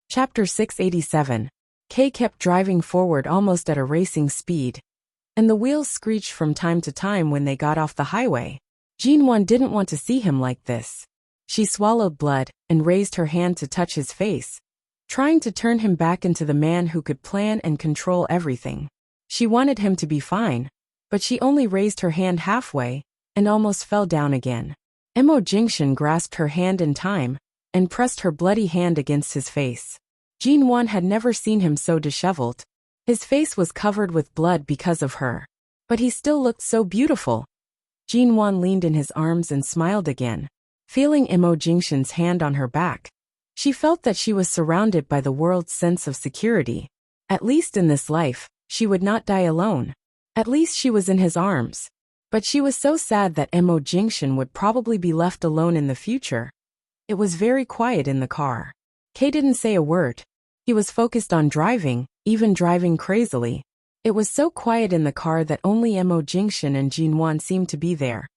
Chapter 687. Kay kept driving forward almost at a racing speed, and the wheels screeched from time to time when they got off the highway. Jinwan didn't want to see him like this. She swallowed blood and raised her hand to touch his face, trying to turn him back into the man who could plan and control everything. She wanted him to be fine, but she only raised her hand halfway and almost fell down again. Mo Jingshan grasped her hand in time and pressed her bloody hand against his face. Jinwan had never seen him so disheveled. His face was covered with blood because of her, but he still looked so beautiful. Jinwan leaned in his arms and smiled again, feeling Mo Jingshan's hand on her back. She felt that she was surrounded by the world's sense of security. At least in this life, she would not die alone. At least she was in his arms. But she was so sad that Mo Jingshan would probably be left alone in the future. It was very quiet in the car. Kay didn't say a word. He was focused on driving, even driving crazily. It was so quiet in the car that only Mo Jingshan and Jinwan seemed to be there.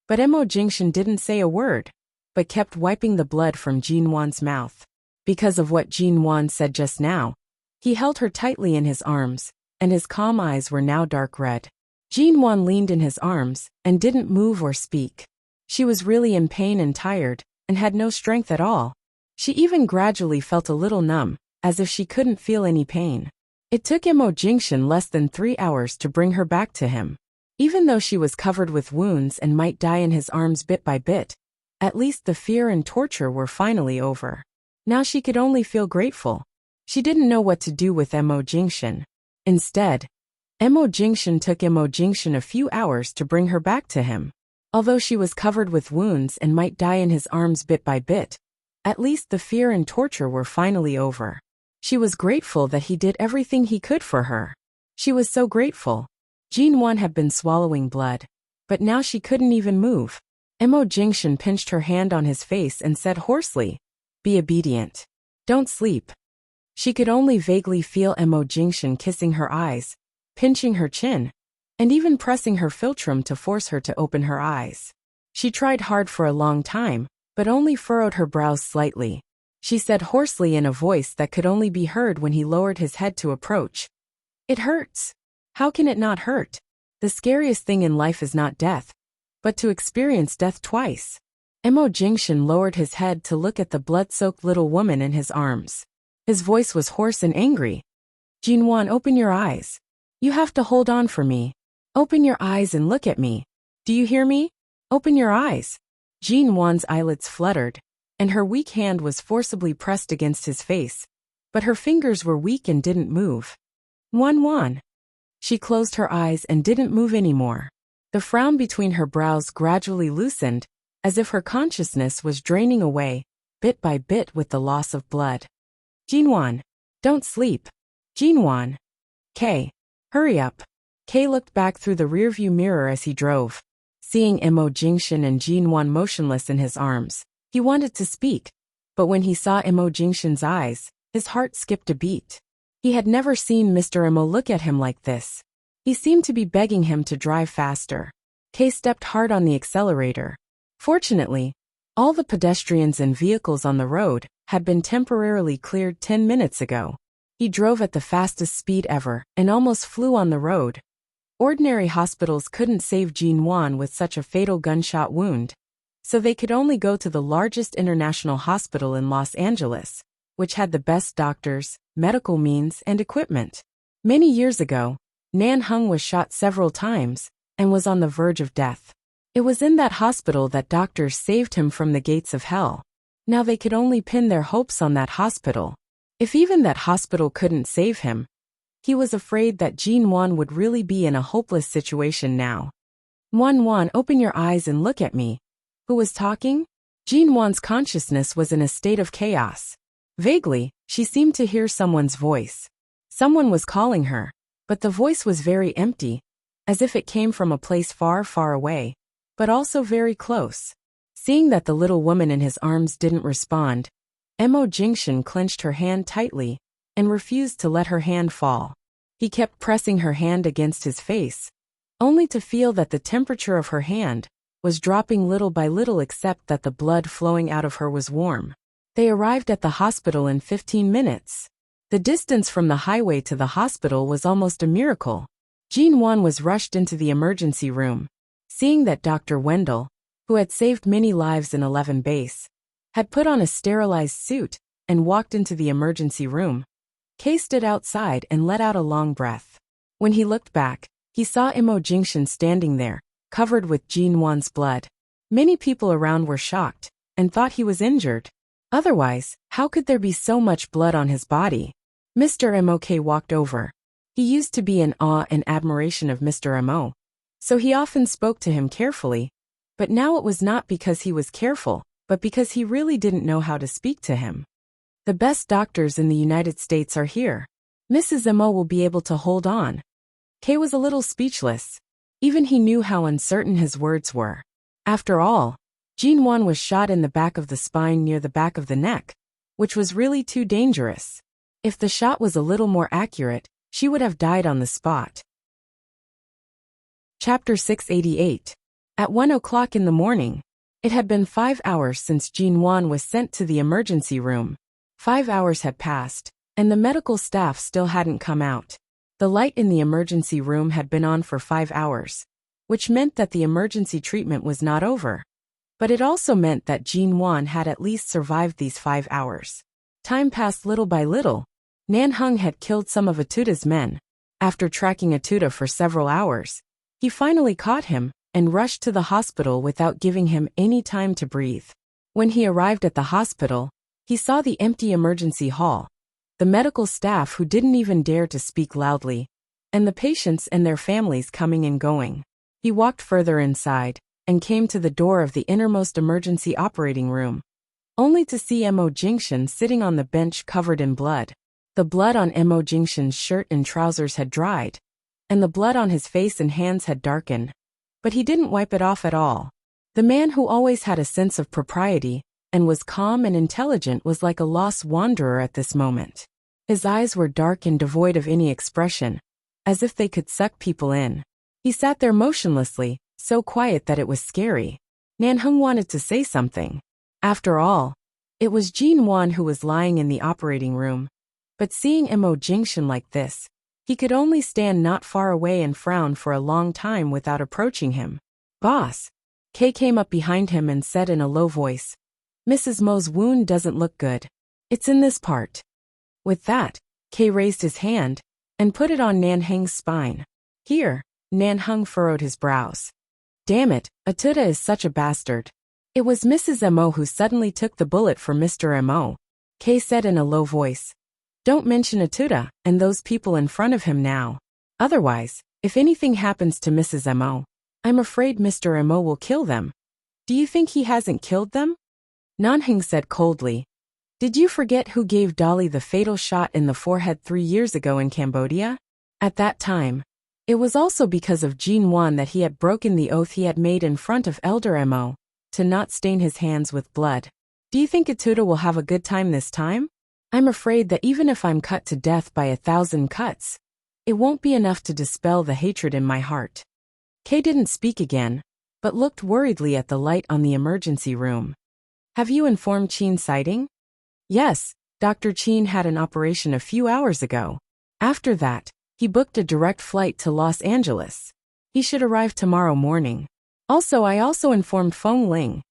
But Mo Jingshan didn't say a word, but kept wiping the blood from Jinwan's mouth. Because of what Jinwan said just now, he held her tightly in his arms, and his calm eyes were now dark red. Jinwan leaned in his arms and didn't move or speak. She was really in pain and tired, and had no strength at all. She even gradually felt a little numb, as if she couldn't feel any pain. It took Mo Jingshan less than 3 hours to bring her back to him. Even though she was covered with wounds and might die in his arms bit by bit, at least the fear and torture were finally over. Now she could only feel grateful. She didn't know what to do with Mo Jingshan. Instead, Mo Jingshan took Mo Jingshan a few hours to bring her back to him. Although she was covered with wounds and might die in his arms bit by bit, at least the fear and torture were finally over. She was grateful that he did everything he could for her. She was so grateful. Jinwan had been swallowing blood, but now she couldn't even move. Mo Jingshan pinched her hand on his face and said hoarsely, "Be obedient. Don't sleep." She could only vaguely feel Mo Jingshan kissing her eyes, pinching her chin, and even pressing her philtrum to force her to open her eyes. She tried hard for a long time, but only furrowed her brows slightly. She said hoarsely in a voice that could only be heard when he lowered his head to approach, "It hurts. How can it not hurt? The scariest thing in life is not death, but to experience death twice." Mo Jingshan lowered his head to look at the blood-soaked little woman in his arms. His voice was hoarse and angry. "Jinwan, open your eyes. You have to hold on for me. Open your eyes and look at me. Do you hear me? Open your eyes." Jinwan's eyelids fluttered, and her weak hand was forcibly pressed against his face, but her fingers were weak and didn't move. "Wan." She closed her eyes and didn't move anymore. The frown between her brows gradually loosened, as if her consciousness was draining away, bit by bit with the loss of blood. "Jinwan, don't sleep. Jinwan. Kay, hurry up." Kay looked back through the rearview mirror as he drove. Seeing Mo Jingshan and Jinwan motionless in his arms, he wanted to speak, but when he saw Mo Jingshan's eyes, his heart skipped a beat. He had never seen Mr. Mo look at him like this. He seemed to be begging him to drive faster. Kay stepped hard on the accelerator. Fortunately, all the pedestrians and vehicles on the road had been temporarily cleared 10 minutes ago. He drove at the fastest speed ever and almost flew on the road. Ordinary hospitals couldn't save Jinwan with such a fatal gunshot wound, so they could only go to the largest international hospital in Los Angeles, which had the best doctors, medical means, and equipment. Many years ago, Nan Hung was shot several times and was on the verge of death. It was in that hospital that doctors saved him from the gates of hell. Now they could only pin their hopes on that hospital. If even that hospital couldn't save him, he was afraid that Jinwan would really be in a hopeless situation now. "Wan, open your eyes and look at me." Who was talking? Jinwan's consciousness was in a state of chaos. Vaguely, she seemed to hear someone's voice. Someone was calling her, but the voice was very empty, as if it came from a place far, far away, but also very close. Seeing that the little woman in his arms didn't respond, Mo Jingshan clenched her hand tightly and refused to let her hand fall. He kept pressing her hand against his face, only to feel that the temperature of her hand was dropping little by little except that the blood flowing out of her was warm. They arrived at the hospital in 15 minutes. The distance from the highway to the hospital was almost a miracle. Jin-won was rushed into the emergency room. Seeing that Dr. Wendell, who had saved many lives in 11 base, had put on a sterilized suit and walked into the emergency room, Kei stood outside and let out a long breath. When he looked back, he saw Imo Jingshin standing there, covered with Jin-won's blood. Many people around were shocked and thought he was injured. Otherwise, how could there be so much blood on his body? Mr. Mok walked over. He used to be in awe and admiration of Mr. Mo, so he often spoke to him carefully, but now it was not because he was careful, but because he really didn't know how to speak to him. The best doctors in the United States are here. Mrs. Mo will be able to hold on. Kei was a little speechless. Even he knew how uncertain his words were. After all, Jin-won was shot in the back of the spine near the back of the neck, which was really too dangerous. If the shot was a little more accurate, she would have died on the spot. Chapter 688. At 1 o'clock in the morning. It had been 5 hours since Jin-won was sent to the emergency room. 5 hours had passed, and the medical staff still hadn't come out. The light in the emergency room had been on for 5 hours, which meant that the emergency treatment was not over. But it also meant that Jin-won had at least survived these 5 hours. Time passed little by little. Nan-hung had killed some of Atuta's men. After tracking Atuta for several hours, he finally caught him and rushed to the hospital without giving him any time to breathe. When he arrived at the hospital, he saw the empty emergency hall, the medical staff who didn't even dare to speak loudly, and the patients and their families coming and going. He walked further inside and came to the door of the innermost emergency operating room, only to see Imo Jingshin sitting on the bench covered in blood. The blood on Imo Jingshin's shirt and trousers had dried, and the blood on his face and hands had darkened, but he didn't wipe it off at all. The man who always had a sense of propriety and was calm and intelligent was like a lost wanderer at this moment. His eyes were dark and devoid of any expression, as if they could suck people in. He sat there motionlessly, so quiet that it was scary. Nan-hung wanted to say something. After all, it was Jin-won who was lying in the operating room. But seeing Imo Jingshin like this, he could only stand not far away and frown for a long time without approaching him. "Boss." Kei came up behind him and said in a low voice, "Mrs. Mo's wound doesn't look good. It's in this part." With that, Kei raised his hand and put it on Nan-hung's spine. "Here." Nan-hung furrowed his brows. "Damn it, Atuta is such a bastard." It was Mrs. Mo who suddenly took the bullet for Mr. Mo. Kei said in a low voice, "Don't mention Atuta and those people in front of him now. Otherwise, if anything happens to Mrs. Mo, I'm afraid Mr. Mo will kill them." "Do you think he hasn't killed them?" Nan-hung said coldly. "Did you forget who gave Dolly the fatal shot in the forehead 3 years ago in Cambodia? At that time, it was also because of Jin-won that he had broken the oath he had made in front of Elder Mo, to not stain his hands with blood. Do you think Atuta will have a good time this time? I'm afraid that even if I'm cut to death by 1,000 cuts, it won't be enough to dispel the hatred in my heart." Kei didn't speak again, but looked worriedly at the light on the emergency room. "Have you informed Chin sighting?" "Yes, Dr. Chin had an operation a few hours ago. After that, he booked a direct flight to Los Angeles. He should arrive tomorrow morning. I also informed Feng Ling."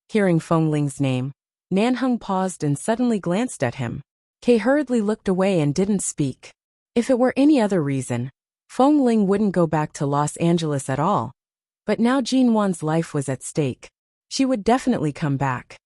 Hearing Feng Ling's name, Nan-hung paused and suddenly glanced at him. Kei hurriedly looked away and didn't speak. If it were any other reason, Feng Ling wouldn't go back to Los Angeles at all. But now Jin-won's life was at stake. She would definitely come back.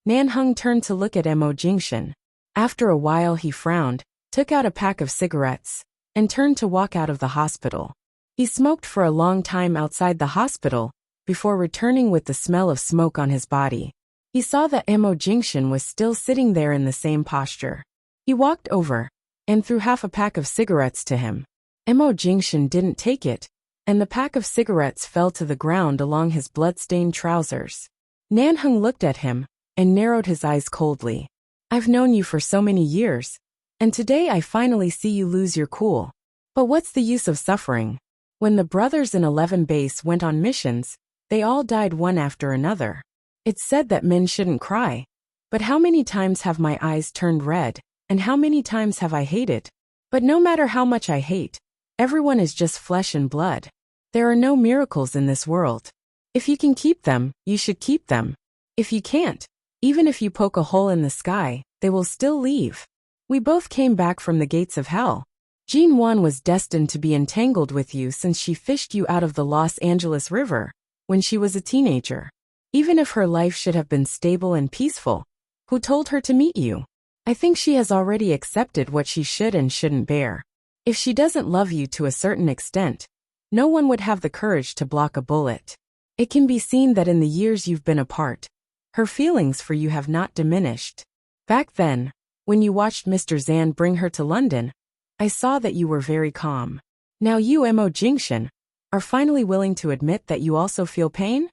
Nan-hung turned to look at Imo Jingshin. After a while he frowned, took out a pack of cigarettes, and turned to walk out of the hospital. He smoked for a long time outside the hospital, before returning with the smell of smoke on his body. He saw that Imo Jingshin was still sitting there in the same posture. He walked over and threw half a pack of cigarettes to him. Imo Jingshin didn't take it, and the pack of cigarettes fell to the ground along his blood-stained trousers. Nan-hung looked at him and narrowed his eyes coldly. "I've known you for so many years, and today I finally see you lose your cool. But what's the use of suffering? When the brothers in 11 base went on missions, they all died one after another. It's said that men shouldn't cry, But how many times have my eyes turned red, and how many times have I hated? But no matter how much I hate, everyone is just flesh and blood. There are no miracles in this world. If you can keep them, you should keep them. If you can't, even if you poke a hole in the sky, they will still leave. We both came back from the gates of hell. Jean Wan was destined to be entangled with you since she fished you out of the Los Angeles River when she was a teenager. Even if her life should have been stable and peaceful, who told her to meet you? I think she has already accepted what she should and shouldn't bear. If she doesn't love you to a certain extent, no one would have the courage to block a bullet. It can be seen that in the years you've been apart, her feelings for you have not diminished. Back then, when you watched Mr. Zan bring her to London, I saw that you were very calm. Now you, Mo Jingshan, are finally willing to admit that you also feel pain?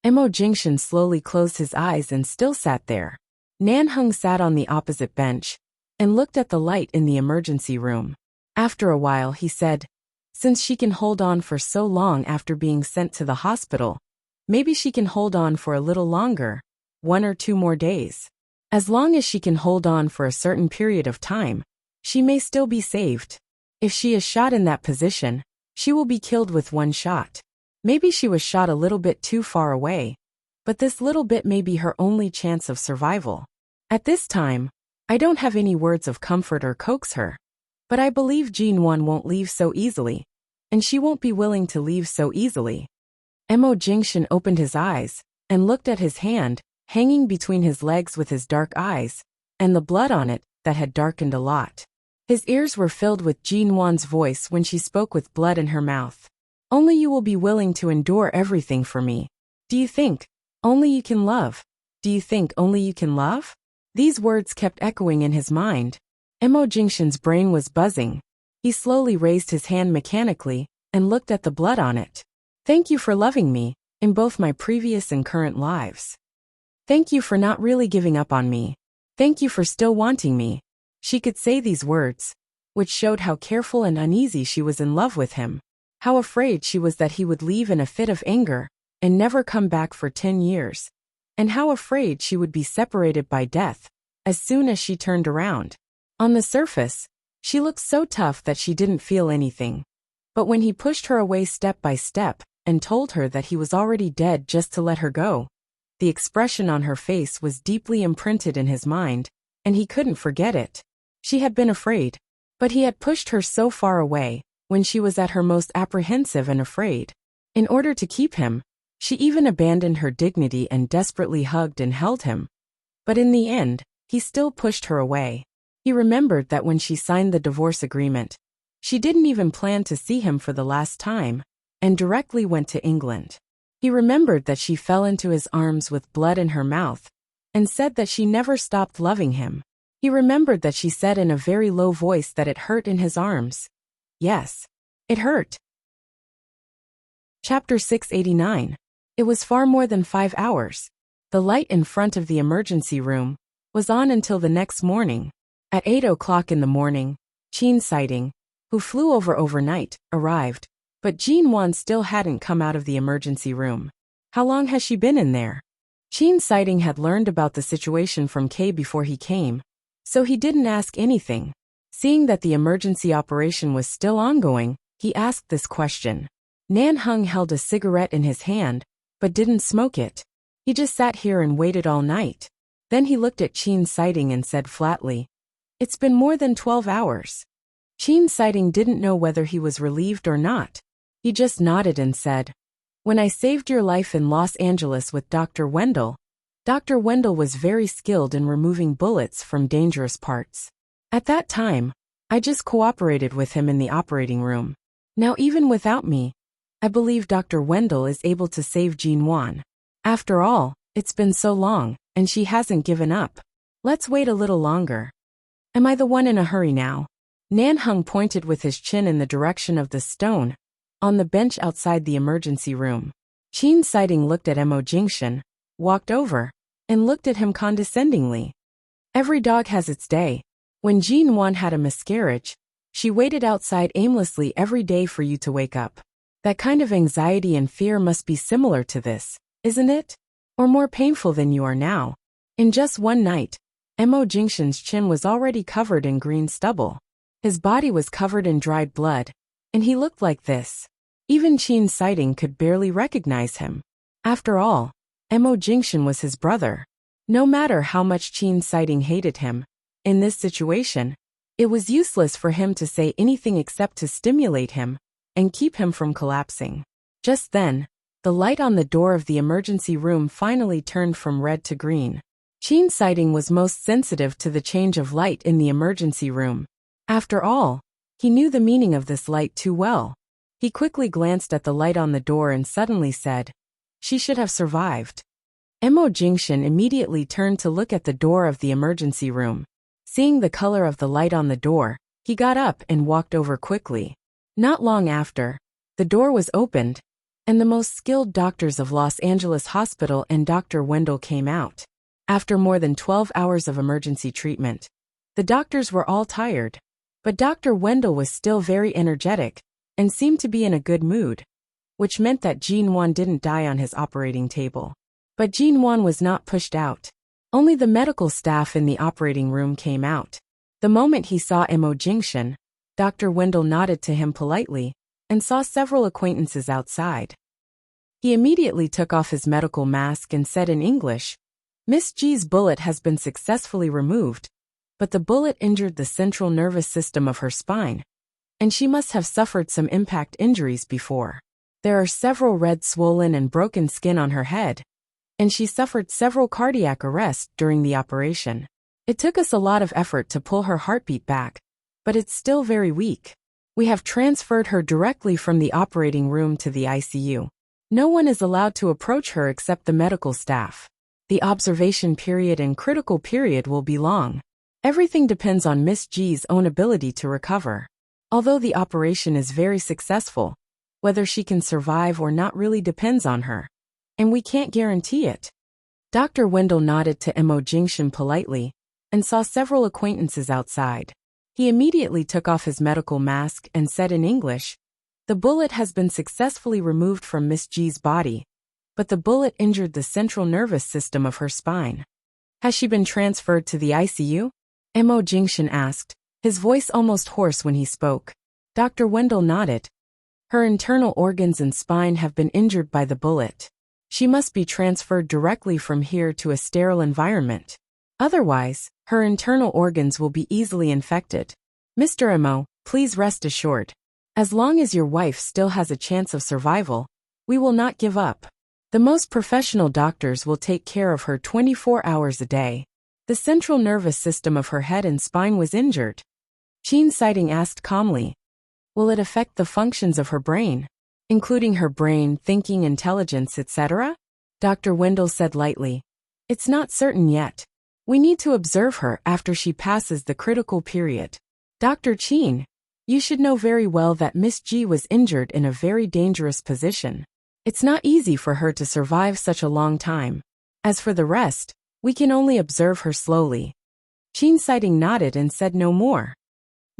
Mo Jingshan slowly closed his eyes and still sat there. Nan Heng sat on the opposite bench and looked at the light in the emergency room. After a while he said, since she can hold on for so long after being sent to the hospital, maybe she can hold on for a little longer, 1 or 2 more days. As long as she can hold on for a certain period of time, she may still be saved. If she is shot in that position, she will be killed with 1 shot. Maybe she was shot a little bit too far away, but this little bit may be her only chance of survival. At this time, I don't have any words of comfort or coax her. But I believe Jean Wan won't leave so easily, and she won't be willing to leave so easily. Mo Jingshan opened his eyes and looked at his hand, hanging between his legs with his dark eyes, and the blood on it that had darkened a lot. His ears were filled with Jean Wan's voice when she spoke with blood in her mouth. Only you will be willing to endure everything for me. Do you think only you can love? Do you think only you can love? These words kept echoing in his mind. Mo Jingshan's brain was buzzing. He slowly raised his hand mechanically and looked at the blood on it. Thank you for loving me, in both my previous and current lives. Thank you for not really giving up on me. Thank you for still wanting me. She could say these words, which showed how careful and uneasy she was in love with him. How afraid she was that he would leave in a fit of anger and never come back for 10 years. And how afraid she would be separated by death as soon as she turned around. On the surface, she looked so tough that she didn't feel anything. But when he pushed her away step by step and told her that he was already dead just to let her go, the expression on her face was deeply imprinted in his mind, and he couldn't forget it. She had been afraid, but he had pushed her so far away when she was at her most apprehensive and afraid. In order to keep him, she even abandoned her dignity and desperately hugged and held him. But in the end, he still pushed her away. He remembered that when she signed the divorce agreement, she didn't even plan to see him for the last time, and directly went to England. He remembered that she fell into his arms with blood in her mouth, and said that she never stopped loving him. He remembered that she said in a very low voice that it hurt in his arms. Yes, it hurt. Chapter 689. It was far more than 5 hours. The light in front of the emergency room was on until the next morning. At 8 o'clock in the morning, Qin Sighting, who flew over overnight, arrived, but Jean Wan still hadn't come out of the emergency room. How long has she been in there? Qin Sighting had learned about the situation from Kay before he came, so he didn't ask anything. Seeing that the emergency operation was still ongoing, he asked this question. Nan Heng held a cigarette in his hand, but didn't smoke it. He just sat here and waited all night. Then he looked at Qin Sighting and said flatly, "It's been more than 12 hours." Qin Sighting didn't know whether he was relieved or not. He just nodded and said, "When I saved your life in Los Angeles with Dr. Wendell was very skilled in removing bullets from dangerous parts. At that time, I just cooperated with him in the operating room. Now even without me, I believe Dr. Wendell is able to save Jean Wan. After all, it's been so long, and she hasn't given up. Let's wait a little longer. Am I the one in a hurry now?" Nan Heng pointed with his chin in the direction of the stone on the bench outside the emergency room. Qin Sighting looked at Mo Jingshan, walked over, and looked at him condescendingly. Every dog has its day. When Jean Wan had a miscarriage, she waited outside aimlessly every day for you to wake up. That kind of anxiety and fear must be similar to this, isn't it? Or more painful than you are now. In just one night, Mo Jingshan's chin was already covered in green stubble. His body was covered in dried blood, and he looked like this. Even Qin Sighting could barely recognize him. After all, Mo Jingshan was his brother. No matter how much Qin Sighting hated him, in this situation, it was useless for him to say anything except to stimulate him and keep him from collapsing. Just then, the light on the door of the emergency room finally turned from red to green. Qin Sighting was most sensitive to the change of light in the emergency room. After all, he knew the meaning of this light too well. He quickly glanced at the light on the door and suddenly said, "She should have survived." Mo Jingshan immediately turned to look at the door of the emergency room. Seeing the color of the light on the door, he got up and walked over quickly. Not long after, the door was opened, and the most skilled doctors of Los Angeles Hospital and Dr. Wendell came out. After more than 12 hours of emergency treatment, the doctors were all tired, but Dr. Wendell was still very energetic and seemed to be in a good mood, which meant that Jinwan didn't die on his operating table. But Jinwan was not pushed out. Only the medical staff in the operating room came out. The moment he saw Mo Jingshan, Dr. Wendell nodded to him politely and saw several acquaintances outside. He immediately took off his medical mask and said in English, "Miss G's bullet has been successfully removed, but the bullet injured the central nervous system of her spine, and she must have suffered some impact injuries before. There are several red swollen and broken skin on her head, and she suffered several cardiac arrests during the operation. It took us a lot of effort to pull her heartbeat back, but it's still very weak. We have transferred her directly from the operating room to the ICU. No one is allowed to approach her except the medical staff. The observation period and critical period will be long. Everything depends on Miss G's own ability to recover. Although the operation is very successful, whether she can survive or not really depends on her, and we can't guarantee it." Dr. Wendell nodded to Mo Jingshan politely and saw several acquaintances outside. He immediately took off his medical mask and said in English, "The bullet has been successfully removed from Miss G's body, but the bullet injured the central nervous system of her spine. Has she been transferred to the ICU?" Mo Jingshan asked, his voice almost hoarse when he spoke. Dr. Wendell nodded. "Her internal organs and spine have been injured by the bullet. She must be transferred directly from here to a sterile environment. Otherwise, her internal organs will be easily infected. Mr. Mo, please rest assured. As long as your wife still has a chance of survival, we will not give up. The most professional doctors will take care of her 24 hours a day." The central nervous system of her head and spine was injured. Qin Sighting asked calmly, "Will it affect the functions of her brain, including her brain, thinking, intelligence, etc.?" Dr. Wendell said lightly, "It's not certain yet. We need to observe her after she passes the critical period. Dr. Qin, you should know very well that Miss G was injured in a very dangerous position. It's not easy for her to survive such a long time. As for the rest, we can only observe her slowly." Qin Sighting nodded and said no more.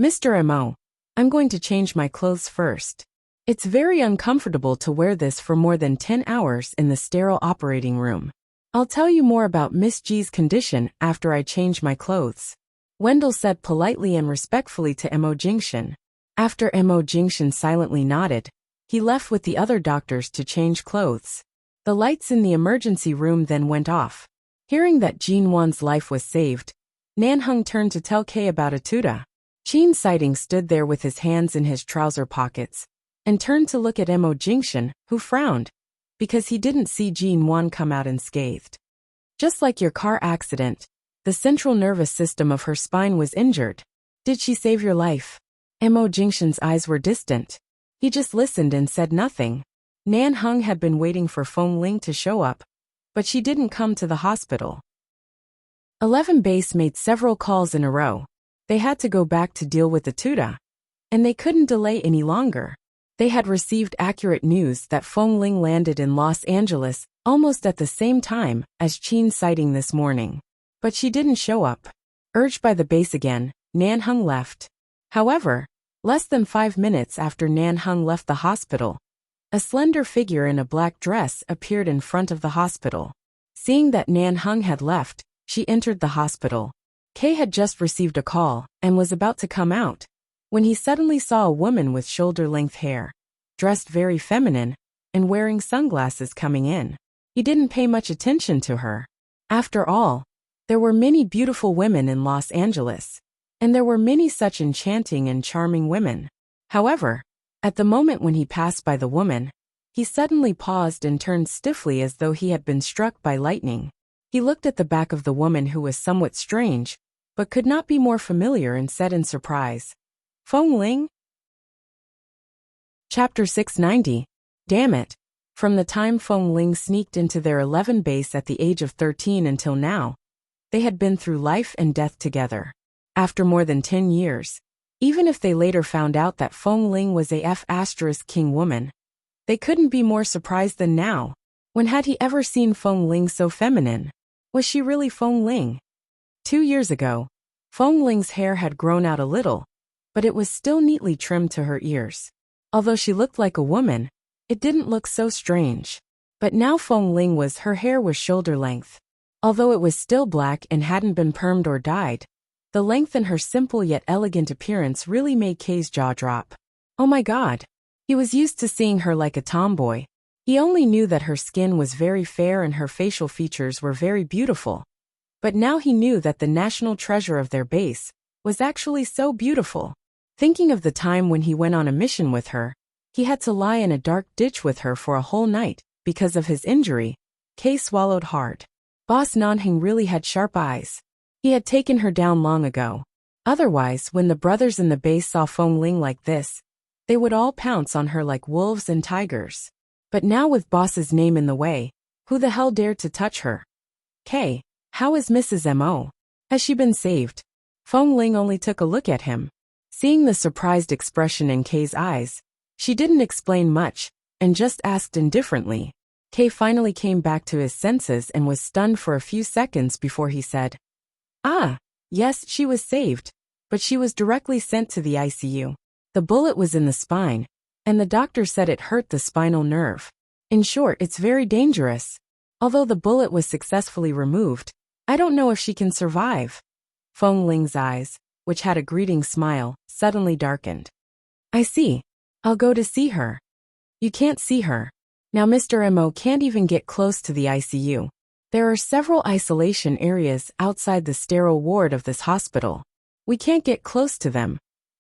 "Mr. Mo, I'm going to change my clothes first. It's very uncomfortable to wear this for more than 10 hours in the sterile operating room. I'll tell you more about Miss G's condition after I change my clothes," Wendell said politely and respectfully to Mo Jingshan. After Mo Jingshan silently nodded, he left with the other doctors to change clothes. The lights in the emergency room then went off. Hearing that Jinwan's life was saved, Nanheng turned to tell Kay about Atuda. Qin Sighting stood there with his hands in his trouser pockets and turned to look at Mo Jingshan, who frowned, because he didn't see Jinwan come out unscathed. "Just like your car accident, the central nervous system of her spine was injured. Did she save your life?" Mo Jingshan's eyes were distant. He just listened and said nothing. Nanheng had been waiting for Feng Ling to show up, but she didn't come to the hospital. 11 Base made several calls in a row. They had to go back to deal with the Tuda, and they couldn't delay any longer. They had received accurate news that Feng Ling landed in Los Angeles almost at the same time as Qin Sighting this morning. But she didn't show up. Urged by the base again, Nanheng left. However, less than 5 minutes after Nanheng left the hospital, a slender figure in a black dress appeared in front of the hospital. Seeing that Nanheng had left, She entered the hospital. Kay had just received a call and was about to come out when he suddenly saw a woman with shoulder-length hair, dressed very feminine, and wearing sunglasses coming in. He didn't pay much attention to her. After all, there were many beautiful women in Los Angeles, and there were many such enchanting and charming women. However, at the moment when he passed by the woman, he suddenly paused and turned stiffly as though he had been struck by lightning. He looked at the back of the woman, who was somewhat strange, but could not be more familiar, and said in surprise, "Feng Ling?" Chapter 690. Damn it. From the time Feng Ling sneaked into their 11 base at the age of 13 until now, they had been through life and death together. After more than 10 years, even if they later found out that Feng Ling was a F***king woman, they couldn't be more surprised than now. When had he ever seen Feng Ling so feminine? Was she really Feng Ling? 2 years ago, Feng Ling's hair had grown out a little, but it was still neatly trimmed to her ears. Although she looked like a woman, it didn't look so strange. But now her hair was shoulder length. Although it was still black and hadn't been permed or dyed, the length in her simple yet elegant appearance really made Kay's jaw drop. Oh my God. He was used to seeing her like a tomboy. He only knew that her skin was very fair and her facial features were very beautiful. But now he knew that the national treasure of their base was actually so beautiful. Thinking of the time when he went on a mission with her, he had to lie in a dark ditch with her for a whole night because of his injury. Kay swallowed hard. Boss Nanheng really had sharp eyes. He had taken her down long ago. Otherwise, when the brothers in the base saw Feng Ling like this, they would all pounce on her like wolves and tigers. But now with Boss's name in the way, who the hell dared to touch her? Kay, how is Mrs. M.O.? Has she been saved? Feng Ling only took a look at him. Seeing the surprised expression in Kay's eyes, she didn't explain much, and just asked indifferently. Kay finally came back to his senses and was stunned for a few seconds before he said, "Ah, yes, she was saved, but she was directly sent to the ICU. The bullet was in the spine, and the doctor said it hurt the spinal nerve. In short, it's very dangerous. Although the bullet was successfully removed, I don't know if she can survive." Feng Ling's eyes, which had a greeting smile, suddenly darkened. "I see. I'll go to see her." "You can't see her. Now Mr. M.O. can't even get close to the ICU. There are several isolation areas outside the sterile ward of this hospital. We can't get close to them.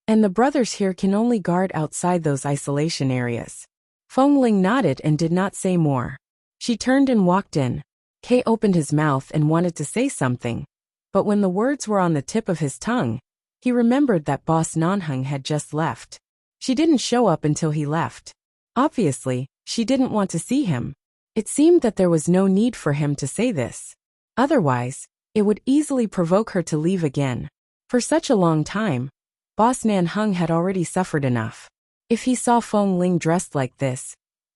And the brothers here can only guard outside those isolation areas." Feng Ling nodded and did not say more. She turned and walked in. Kay opened his mouth and wanted to say something, but when the words were on the tip of his tongue, he remembered that Boss Nanheng had just left. She didn't show up until he left. Obviously, she didn't want to see him. It seemed that there was no need for him to say this. Otherwise, it would easily provoke her to leave again. For such a long time, Boss Nanheng had already suffered enough. If he saw Feng Ling dressed like this,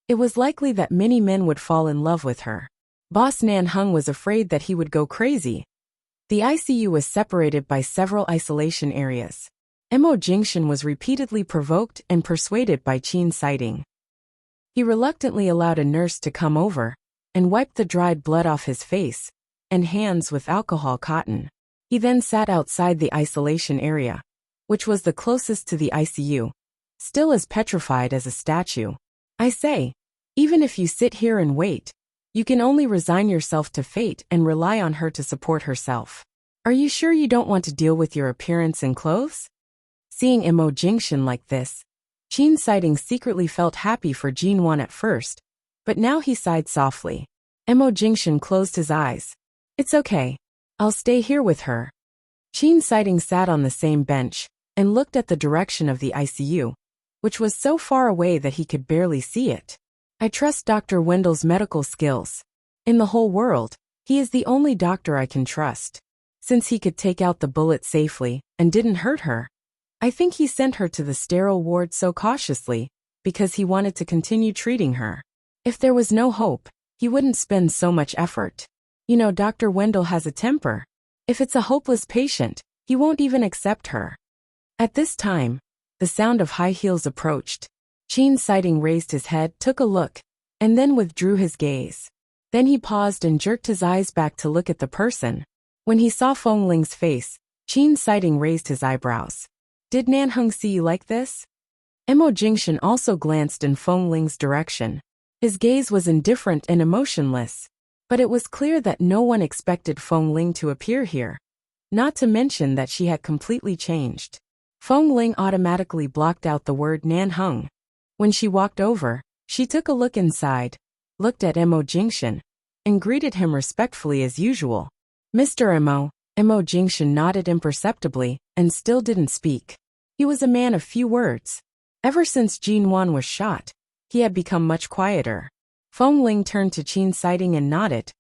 it was likely that many men would fall in love with her. Boss Nanheng was afraid that he would go crazy. The ICU was separated by several isolation areas. Mo Jingshan was repeatedly provoked and persuaded by Qin Sighting. He reluctantly allowed a nurse to come over and wipe the dried blood off his face and hands with alcohol cotton. He then sat outside the isolation area, which was the closest to the ICU, still as petrified as a statue. "I say, even if you sit here and wait, you can only resign yourself to fate and rely on her to support herself. Are you sure you don't want to deal with your appearance and clothes?" Seeing Mo Jingshan like this, Qin Sighting secretly felt happy for Jinwan at first, but now he sighed softly. Mo Jingshan closed his eyes. "It's okay. I'll stay here with her." Qin Sighting sat on the same bench and looked at the direction of the ICU, which was so far away that he could barely see it. "I trust Dr. Wendell's medical skills. In the whole world, he is the only doctor I can trust. Since he could take out the bullet safely and didn't hurt her, I think he sent her to the sterile ward so cautiously because he wanted to continue treating her. If there was no hope, he wouldn't spend so much effort. You know, Dr. Wendell has a temper. If it's a hopeless patient, he won't even accept her." At this time, the sound of high heels approached. Qin Sighting raised his head, took a look, and then withdrew his gaze. Then he paused and jerked his eyes back to look at the person. When he saw Feng Ling's face, Qin Sighting raised his eyebrows. Did Nanheng see you like this? Mo Jingshan also glanced in Feng Ling's direction. His gaze was indifferent and emotionless. But it was clear that no one expected Feng Ling to appear here. Not to mention that she had completely changed. Feng Ling automatically blocked out the word Nanheng. When she walked over, she took a look inside, looked at Mo Jingshan, and greeted him respectfully as usual. Mr. Mo Jingshan nodded imperceptibly and still didn't speak. He was a man of few words. Ever since Jin Wan was shot, he had become much quieter. Feng Ling turned to Qin Sighting and nodded.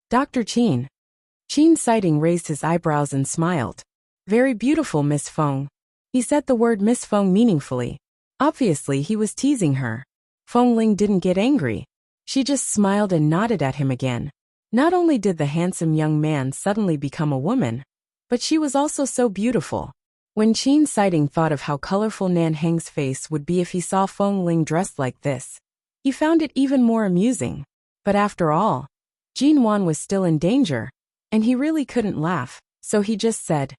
Dr. Qin. Qin Sighting raised his eyebrows and smiled. Very beautiful, Miss Feng. He said the word Miss Feng meaningfully. Obviously he was teasing her. Feng Ling didn't get angry. She just smiled and nodded at him again. Not only did the handsome young man suddenly become a woman, but she was also so beautiful. When Qin Sighting thought of how colorful Nanheng's face would be if he saw Feng Ling dressed like this, he found it even more amusing. But after all, Jin Wan was still in danger, and he really couldn't laugh, so he just said,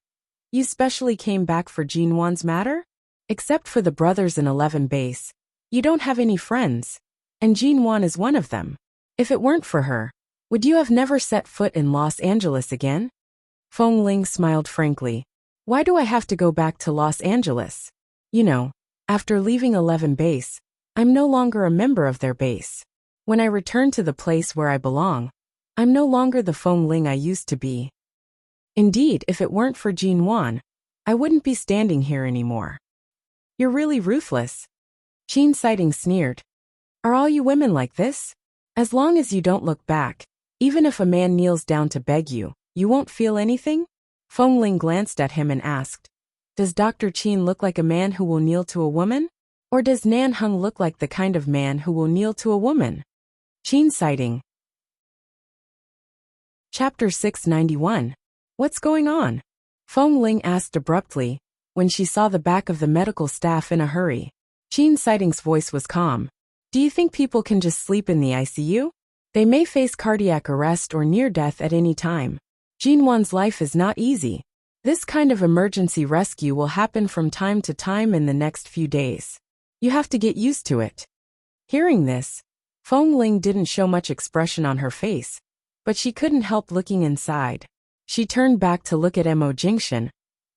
"You specially came back for Jin Wan's matter? Except for the brothers in 11 base, you don't have any friends, and Jin Wan is one of them. If it weren't for her, would you have never set foot in Los Angeles again?" Feng Ling smiled frankly. Why do I have to go back to Los Angeles? You know, after leaving 11 base, I'm no longer a member of their base. When I return to the place where I belong, I'm no longer the Feng Ling I used to be. Indeed, if it weren't for Jin Wan, I wouldn't be standing here anymore. You're really ruthless. Qin Sighting sneered. Are all you women like this? As long as you don't look back, even if a man kneels down to beg you, you won't feel anything? Feng Ling glanced at him and asked, Does Dr. Qin look like a man who will kneel to a woman? Or does Nanheng look like the kind of man who will kneel to a woman? Qin Sighting. Chapter 691. What's going on? Feng Ling asked abruptly, when she saw the back of the medical staff in a hurry. Qin Sighting's voice was calm. Do you think people can just sleep in the ICU? They may face cardiac arrest or near death at any time. Jin Wan's life is not easy. This kind of emergency rescue will happen from time to time in the next few days. You have to get used to it. Hearing this, Feng Ling didn't show much expression on her face, but she couldn't help looking inside. She turned back to look at Mo Jingshan,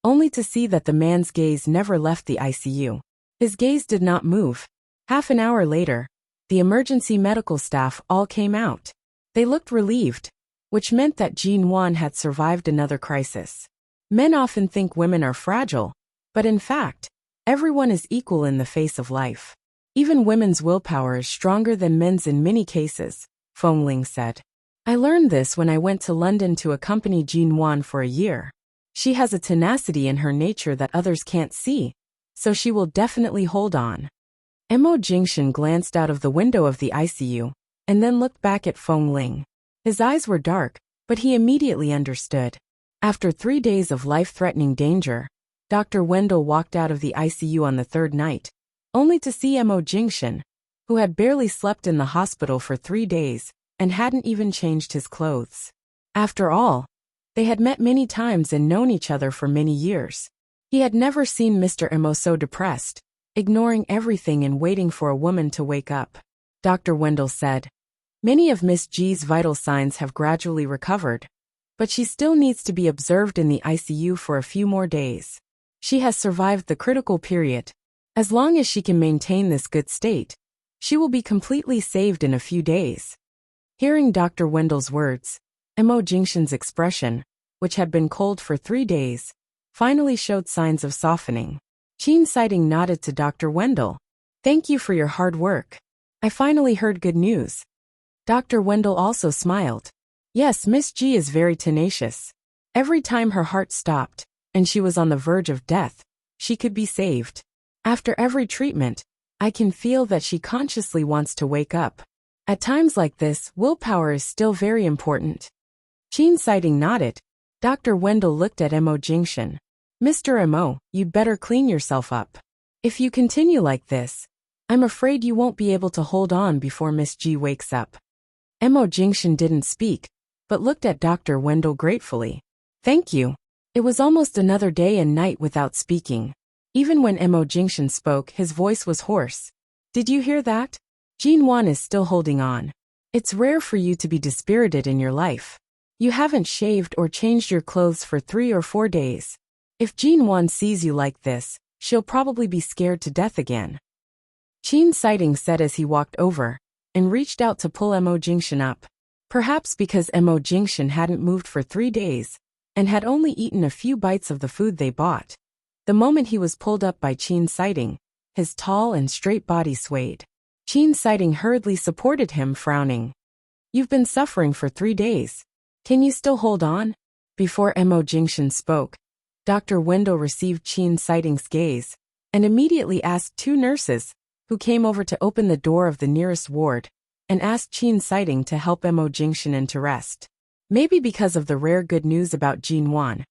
only to see that the man's gaze never left the ICU. His gaze did not move. Half an hour later, the emergency medical staff all came out. They looked relieved, which meant that Jin Wan had survived another crisis. Men often think women are fragile, but in fact, everyone is equal in the face of life. Even women's willpower is stronger than men's in many cases, Feng Ling said. I learned this when I went to London to accompany Jin Wan for a year. She has a tenacity in her nature that others can't see, so she will definitely hold on. Mo Jingshan glanced out of the window of the ICU, and then looked back at Feng Ling. His eyes were dark, but he immediately understood. After 3 days of life-threatening danger, Dr. Wendell walked out of the ICU on the third night, only to see Mo Jingshan, who had barely slept in the hospital for 3 days and hadn't even changed his clothes. After all, they had met many times and known each other for many years. He had never seen Mr. Mo so depressed, ignoring everything and waiting for a woman to wake up. Dr. Wendell said, Many of Miss G's vital signs have gradually recovered, but she still needs to be observed in the ICU for a few more days. She has survived the critical period. As long as she can maintain this good state, she will be completely saved in a few days. Hearing Dr. Wendell's words, Mo Jingshan's expression, which had been cold for 3 days, finally showed signs of softening. Qin Sighting nodded to Dr. Wendell. Thank you for your hard work. I finally heard good news. Dr. Wendell also smiled. Yes, Miss G is very tenacious. Every time her heart stopped, and she was on the verge of death, she could be saved. After every treatment, I can feel that she consciously wants to wake up. At times like this, willpower is still very important. Qin Sighting nodded. Dr. Wendell looked at Mo Jingshan. Mr. Mo, you'd better clean yourself up. If you continue like this, I'm afraid you won't be able to hold on before Miss G wakes up. Mo Jingshan didn't speak, but looked at Dr. Wendell gratefully. Thank you. It was almost another day and night without speaking. Even when Mo Jingshan spoke, his voice was hoarse. Did you hear that? Jin Wan is still holding on. It's rare for you to be dispirited in your life. You haven't shaved or changed your clothes for 3 or 4 days. If Jin Wan sees you like this, she'll probably be scared to death again. Qin Sighting said as he walked over and reached out to pull Mo Jingshan up. Perhaps because Mo Jingshan hadn't moved for 3 days and had only eaten a few bites of the food they bought. The moment he was pulled up by Qin Sighting, his tall and straight body swayed. Qin Sighting hurriedly supported him, frowning. You've been suffering for 3 days. Can you still hold on? Before Mo Jingshan spoke, Dr. Wendell received Qin Sighting's gaze and immediately asked 2 nurses, who came over to open the door of the nearest ward, and asked Qin Sighting to help Mo Jingshan into rest. Maybe because of the rare good news about Jin Wan,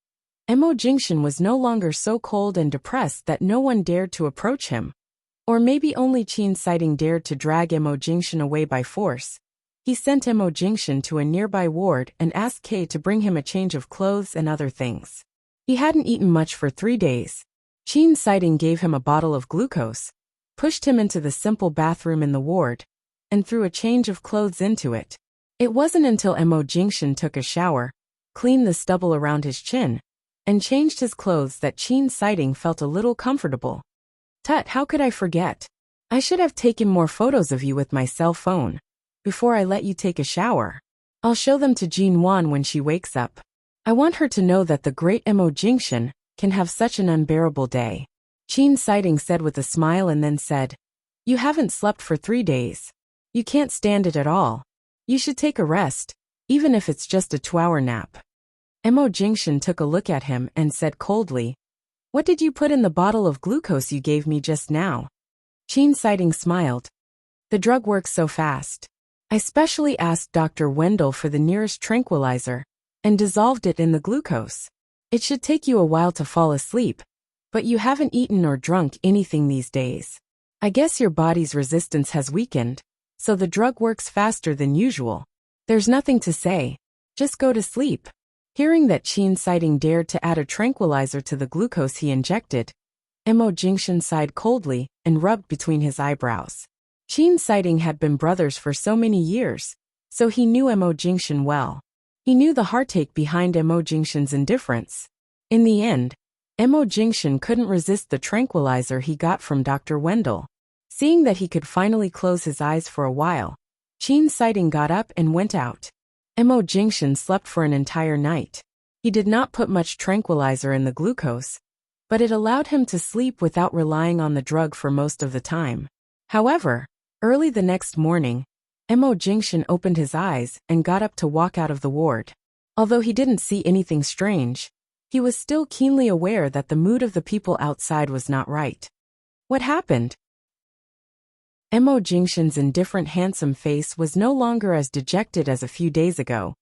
Mo Jingshan was no longer so cold and depressed that no one dared to approach him. Or maybe only Qin Sighting dared to drag Mo Jingshan away by force. He sent Mo Jingshan to a nearby ward and asked Kay to bring him a change of clothes and other things. He hadn't eaten much for 3 days. Qin Sighting gave him a bottle of glucose, pushed him into the simple bathroom in the ward, and threw a change of clothes into it. It wasn't until Mo Jingshan took a shower, cleaned the stubble around his chin, and changed his clothes that Qin Sighting felt a little comfortable. Tut, how could I forget? I should have taken more photos of you with my cell phone before I let you take a shower. I'll show them to Jin Wan when she wakes up. I want her to know that the great Mo Jingshan can have such an unbearable day. Qin Sighting said with a smile and then said, You haven't slept for 3 days. You can't stand it at all. You should take a rest, even if it's just a 2-hour nap. Mo Jingshan took a look at him and said coldly, What did you put in the bottle of glucose you gave me just now? Qin Sighting smiled. The drug works so fast. I specially asked Dr. Wendell for the nearest tranquilizer and dissolved it in the glucose. It should take you a while to fall asleep, but you haven't eaten or drunk anything these days. I guess your body's resistance has weakened, so the drug works faster than usual. There's nothing to say. Just go to sleep. Hearing that Qin Sighting dared to add a tranquilizer to the glucose he injected, Mo Jingshan sighed coldly and rubbed between his eyebrows. Qin Sighting had been brothers for so many years, so he knew Mo Jingshan well. He knew the heartache behind Mo Jingshan's indifference. In the end, Mo Jingshan couldn't resist the tranquilizer he got from Dr. Wendell. Seeing that he could finally close his eyes for a while, Qin Sighting got up and went out. Mo Jingshan slept for an entire night. He did not put much tranquilizer in the glucose, but it allowed him to sleep without relying on the drug for most of the time. However, early the next morning, Mo Jingshan opened his eyes and got up to walk out of the ward. Although he didn't see anything strange, he was still keenly aware that the mood of the people outside was not right. What happened? Mo Jingshan's indifferent handsome face was no longer as dejected as a few days ago,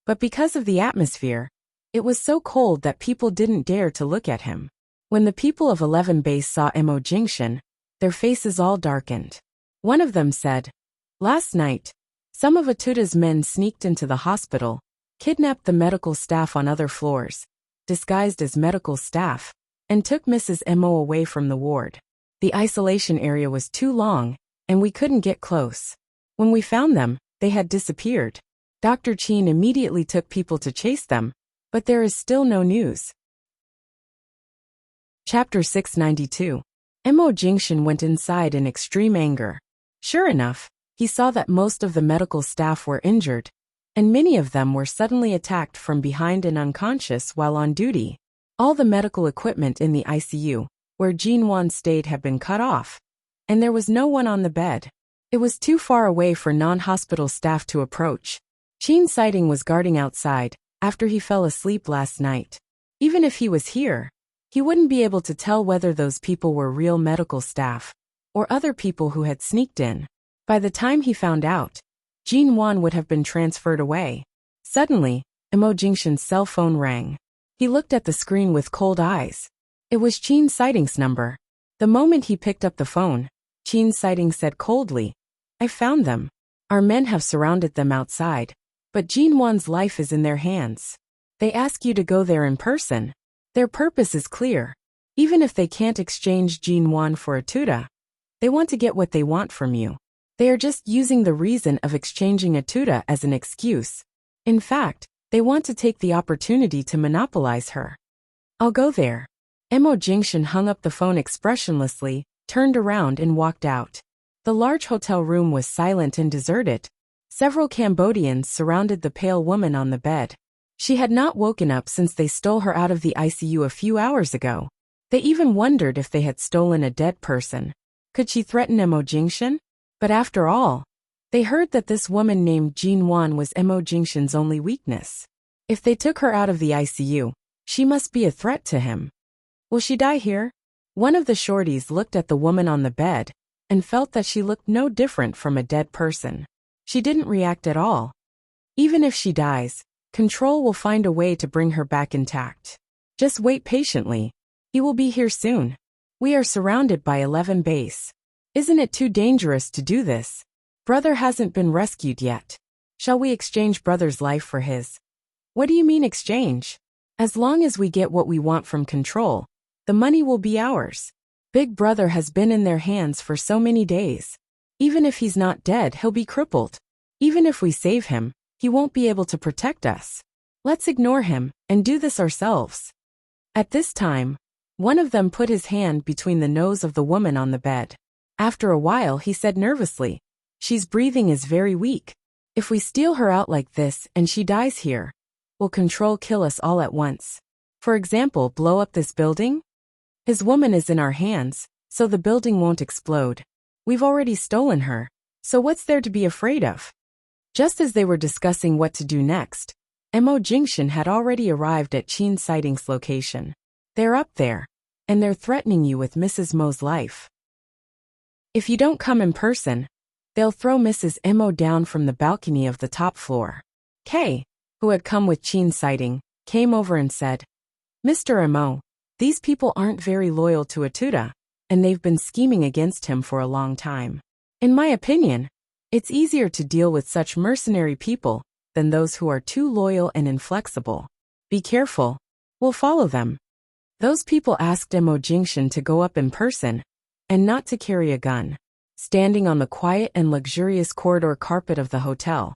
but because of the atmosphere, it was so cold that people didn't dare to look at him. When the people of 11 Base saw Mo Jingshan, their faces all darkened. One of them said, Last night, some of Atuta's men sneaked into the hospital, kidnapped the medical staff on other floors, disguised as medical staff, and took Mrs. Mo away from the ward. The isolation area was too long, and we couldn't get close. When we found them, they had disappeared. Dr. Qin immediately took people to chase them, but there is still no news. Chapter 692. Mo Jingshan went inside in extreme anger. Sure enough, he saw that most of the medical staff were injured, and many of them were suddenly attacked from behind and unconscious while on duty. All the medical equipment in the ICU, where Jin Wan stayed, had been cut off, and there was no one on the bed. It was too far away for non-hospital staff to approach. Qin Sighting was guarding outside after he fell asleep last night. Even if he was here, he wouldn't be able to tell whether those people were real medical staff or other people who had sneaked in. By the time he found out, Jin Wan would have been transferred away. Suddenly, Mo Jingshan's cell phone rang. He looked at the screen with cold eyes. It was Qin Sighting's number. The moment he picked up the phone, Qin Sighting said coldly, I found them. Our men have surrounded them outside, but Jin Wan's life is in their hands. They ask you to go there in person. Their purpose is clear. Even if they can't exchange Jinwan for a tuta, they want to get what they want from you. They are just using the reason of exchanging a tuta as an excuse. In fact, they want to take the opportunity to monopolize her. I'll go there. Mo Jingshan hung up the phone expressionlessly, turned around and walked out. The large hotel room was silent and deserted. Several Cambodians surrounded the pale woman on the bed. She had not woken up since they stole her out of the ICU a few hours ago. They even wondered if they had stolen a dead person. Could she threaten Mo Jingshan? But after all, they heard that this woman named Jin Wan was Mo Jingshan's only weakness. If they took her out of the ICU, she must be a threat to him. Will she die here? One of the shorties looked at the woman on the bed and felt that she looked no different from a dead person. She didn't react at all. Even if she dies, Control will find a way to bring her back intact. Just wait patiently. He will be here soon. We are surrounded by 11 base. Isn't it too dangerous to do this? Brother hasn't been rescued yet. Shall we exchange brother's life for his? What do you mean exchange? As long as we get what we want from Control, the money will be ours. Big brother has been in their hands for so many days. Even if he's not dead, he'll be crippled. Even if we save him, he won't be able to protect us. Let's ignore him and do this ourselves. At this time, one of them put his hand between the nose of the woman on the bed. After a while, he said nervously, "She's breathing is very weak. If we steal her out like this and she dies here, will Control kill us all at once? For example, blow up this building? His woman is in our hands, so the building won't explode. We've already stolen her, so what's there to be afraid of?" Just as they were discussing what to do next, Mo Jingshan had already arrived at Qin Sighting's location. They're up there, and they're threatening you with Mrs. Mo's life. If you don't come in person, they'll throw Mrs. Mo down from the balcony of the top floor. Kay, who had come with Qin Sighting, came over and said, "Mr. Mo, these people aren't very loyal to Atuda, and they've been scheming against him for a long time. In my opinion, it's easier to deal with such mercenary people than those who are too loyal and inflexible. Be careful. We'll follow them." Those people asked Mo Jingshan to go up in person and not to carry a gun. Standing on the quiet and luxurious corridor carpet of the hotel,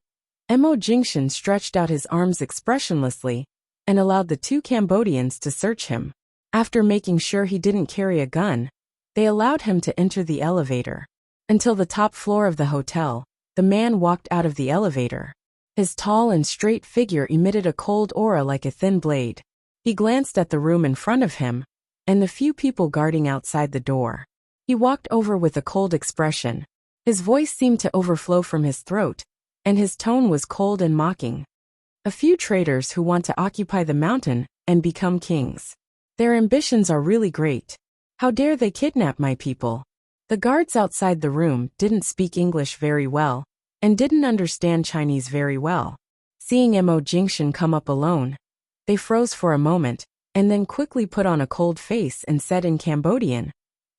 Mo Jingshan stretched out his arms expressionlessly and allowed the two Cambodians to search him. After making sure he didn't carry a gun, they allowed him to enter the elevator. Until the top floor of the hotel, the man walked out of the elevator. His tall and straight figure emitted a cold aura like a thin blade. He glanced at the room in front of him and the few people guarding outside the door. He walked over with a cold expression. His voice seemed to overflow from his throat, and his tone was cold and mocking. "A few traitors who want to occupy the mountain and become kings. Their ambitions are really great. How dare they kidnap my people?" The guards outside the room didn't speak English very well and didn't understand Chinese very well. Seeing Mo Jingshan come up alone, they froze for a moment and then quickly put on a cold face and said in Cambodian,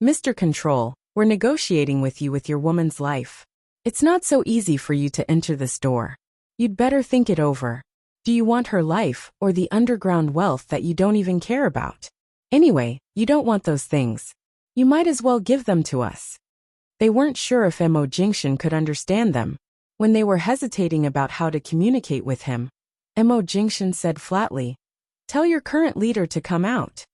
"Mr. Control, we're negotiating with you with your woman's life. It's not so easy for you to enter this door. You'd better think it over. Do you want her life or the underground wealth that you don't even care about? Anyway, you don't want those things. You might as well give them to us." They weren't sure if Mo Jingshan could understand them. When they were hesitating about how to communicate with him, Mo Jingshan said flatly, "Tell your current leader to come out."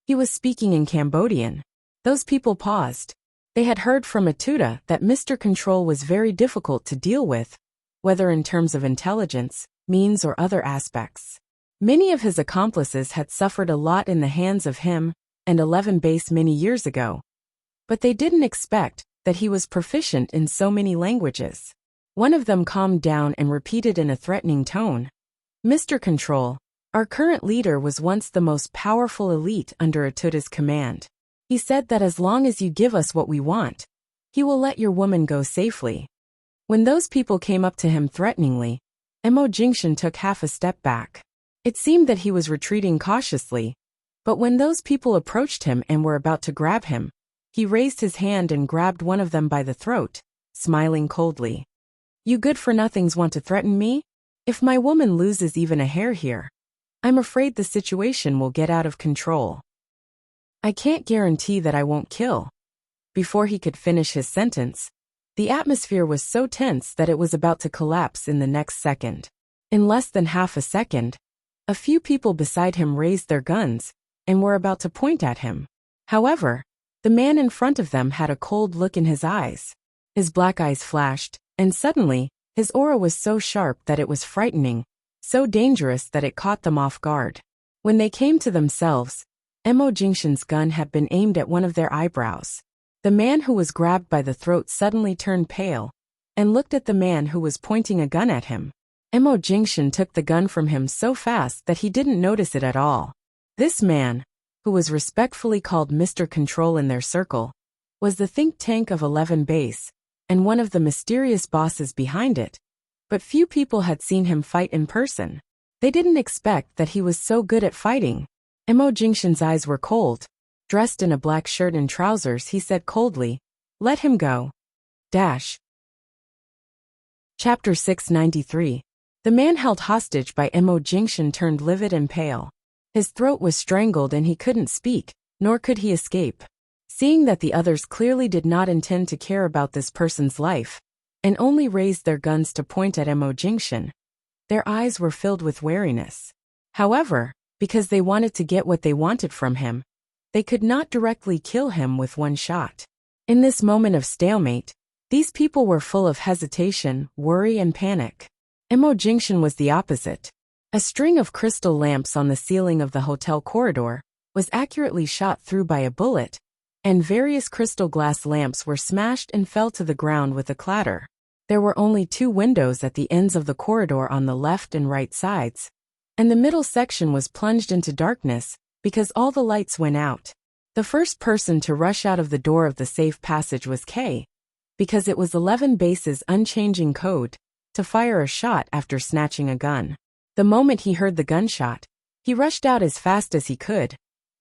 He was speaking in Cambodian. Those people paused. They had heard from Atuda that Mr. Control was very difficult to deal with, whether in terms of intelligence, means or other aspects. Many of his accomplices had suffered a lot in the hands of him and 11 base many years ago. But they didn't expect that he was proficient in so many languages. One of them calmed down and repeated in a threatening tone, "Mr. Control, our current leader was once the most powerful elite under Atuda's command. He said that as long as you give us what we want, he will let your woman go safely." When those people came up to him threateningly, Mo Jingshan took half a step back. It seemed that he was retreating cautiously, but when those people approached him and were about to grab him, he raised his hand and grabbed one of them by the throat, smiling coldly. "You good-for-nothings want to threaten me? If my woman loses even a hair here, I'm afraid the situation will get out of control. I can't guarantee that I won't kill. Before he could finish his sentence, the atmosphere was so tense that it was about to collapse in the next second. In less than half a second, a few people beside him raised their guns and were about to point at him. However, the man in front of them had a cold look in his eyes. His black eyes flashed, and suddenly, his aura was so sharp that it was frightening, so dangerous that it caught them off guard. When they came to themselves, Mo Jingshan's gun had been aimed at one of their eyebrows. The man who was grabbed by the throat suddenly turned pale and looked at the man who was pointing a gun at him. Mo Jingshan took the gun from him so fast that he didn't notice it at all. This man, who was respectfully called Mr. Control in their circle, was the think tank of 11 Base and one of the mysterious bosses behind it, but few people had seen him fight in person. They didn't expect that he was so good at fighting. Mo Jingshan's eyes were cold. Dressed in a black shirt and trousers, he said coldly, "Let him go." Chapter 693. The man held hostage by Mo Jingshan turned livid and pale. His throat was strangled and he couldn't speak, nor could he escape. Seeing that the others clearly did not intend to care about this person's life, and only raised their guns to point at Mo Jingshan, their eyes were filled with wariness. However, because they wanted to get what they wanted from him, they could not directly kill him with one shot. In this moment of stalemate, these people were full of hesitation, worry, and panic. Mo Jingshan was the opposite. A string of crystal lamps on the ceiling of the hotel corridor was accurately shot through by a bullet, and various crystal glass lamps were smashed and fell to the ground with a clatter. There were only 2 windows at the ends of the corridor on the left and right sides, and the middle section was plunged into darkness because all the lights went out. The first person to rush out of the door of the safe passage was K, because it was 11 Base's unchanging code to fire a shot after snatching a gun. The moment he heard the gunshot, he rushed out as fast as he could,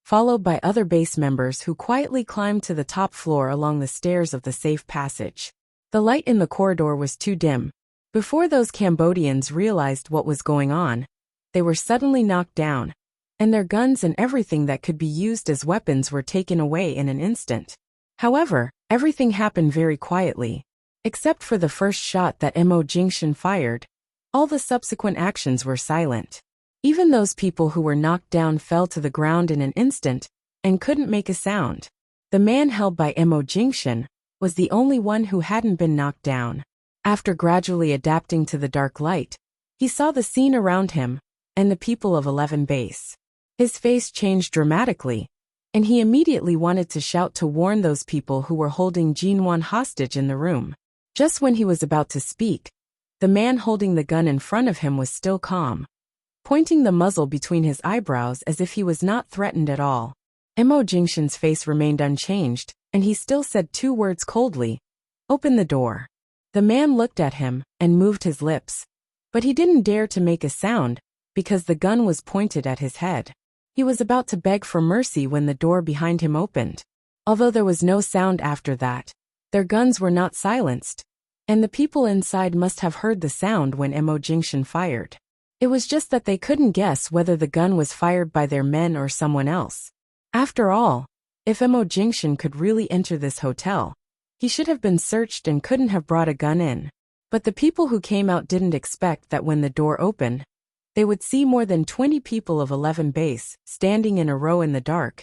followed by other base members who quietly climbed to the top floor along the stairs of the safe passage. The light in the corridor was too dim. Before those Cambodians realized what was going on, they were suddenly knocked down, and their guns and everything that could be used as weapons were taken away in an instant. However, everything happened very quietly. Except for the first shot that Mo Jingshan fired, all the subsequent actions were silent. Even those people who were knocked down fell to the ground in an instant and couldn't make a sound. The man held by Mo Jingshan was the only one who hadn't been knocked down. After gradually adapting to the dark light, he saw the scene around him and the people of 11 Base. His face changed dramatically, and he immediately wanted to shout to warn those people who were holding Jinwan hostage in the room. Just when he was about to speak, the man holding the gun in front of him was still calm, pointing the muzzle between his eyebrows as if he was not threatened at all. Mo Jingshan's face remained unchanged, and he still said 2 words coldly, "Open the door." The man looked at him and moved his lips, but he didn't dare to make a sound because the gun was pointed at his head. He was about to beg for mercy when the door behind him opened. Although there was no sound after that, their guns were not silenced, and the people inside must have heard the sound when Mo Jingshan fired. It was just that they couldn't guess whether the gun was fired by their men or someone else. After all, if Mo Jingshan could really enter this hotel, he should have been searched and couldn't have brought a gun in. But the people who came out didn't expect that when the door opened, they would see more than 20 people of 11 Base standing in a row in the dark,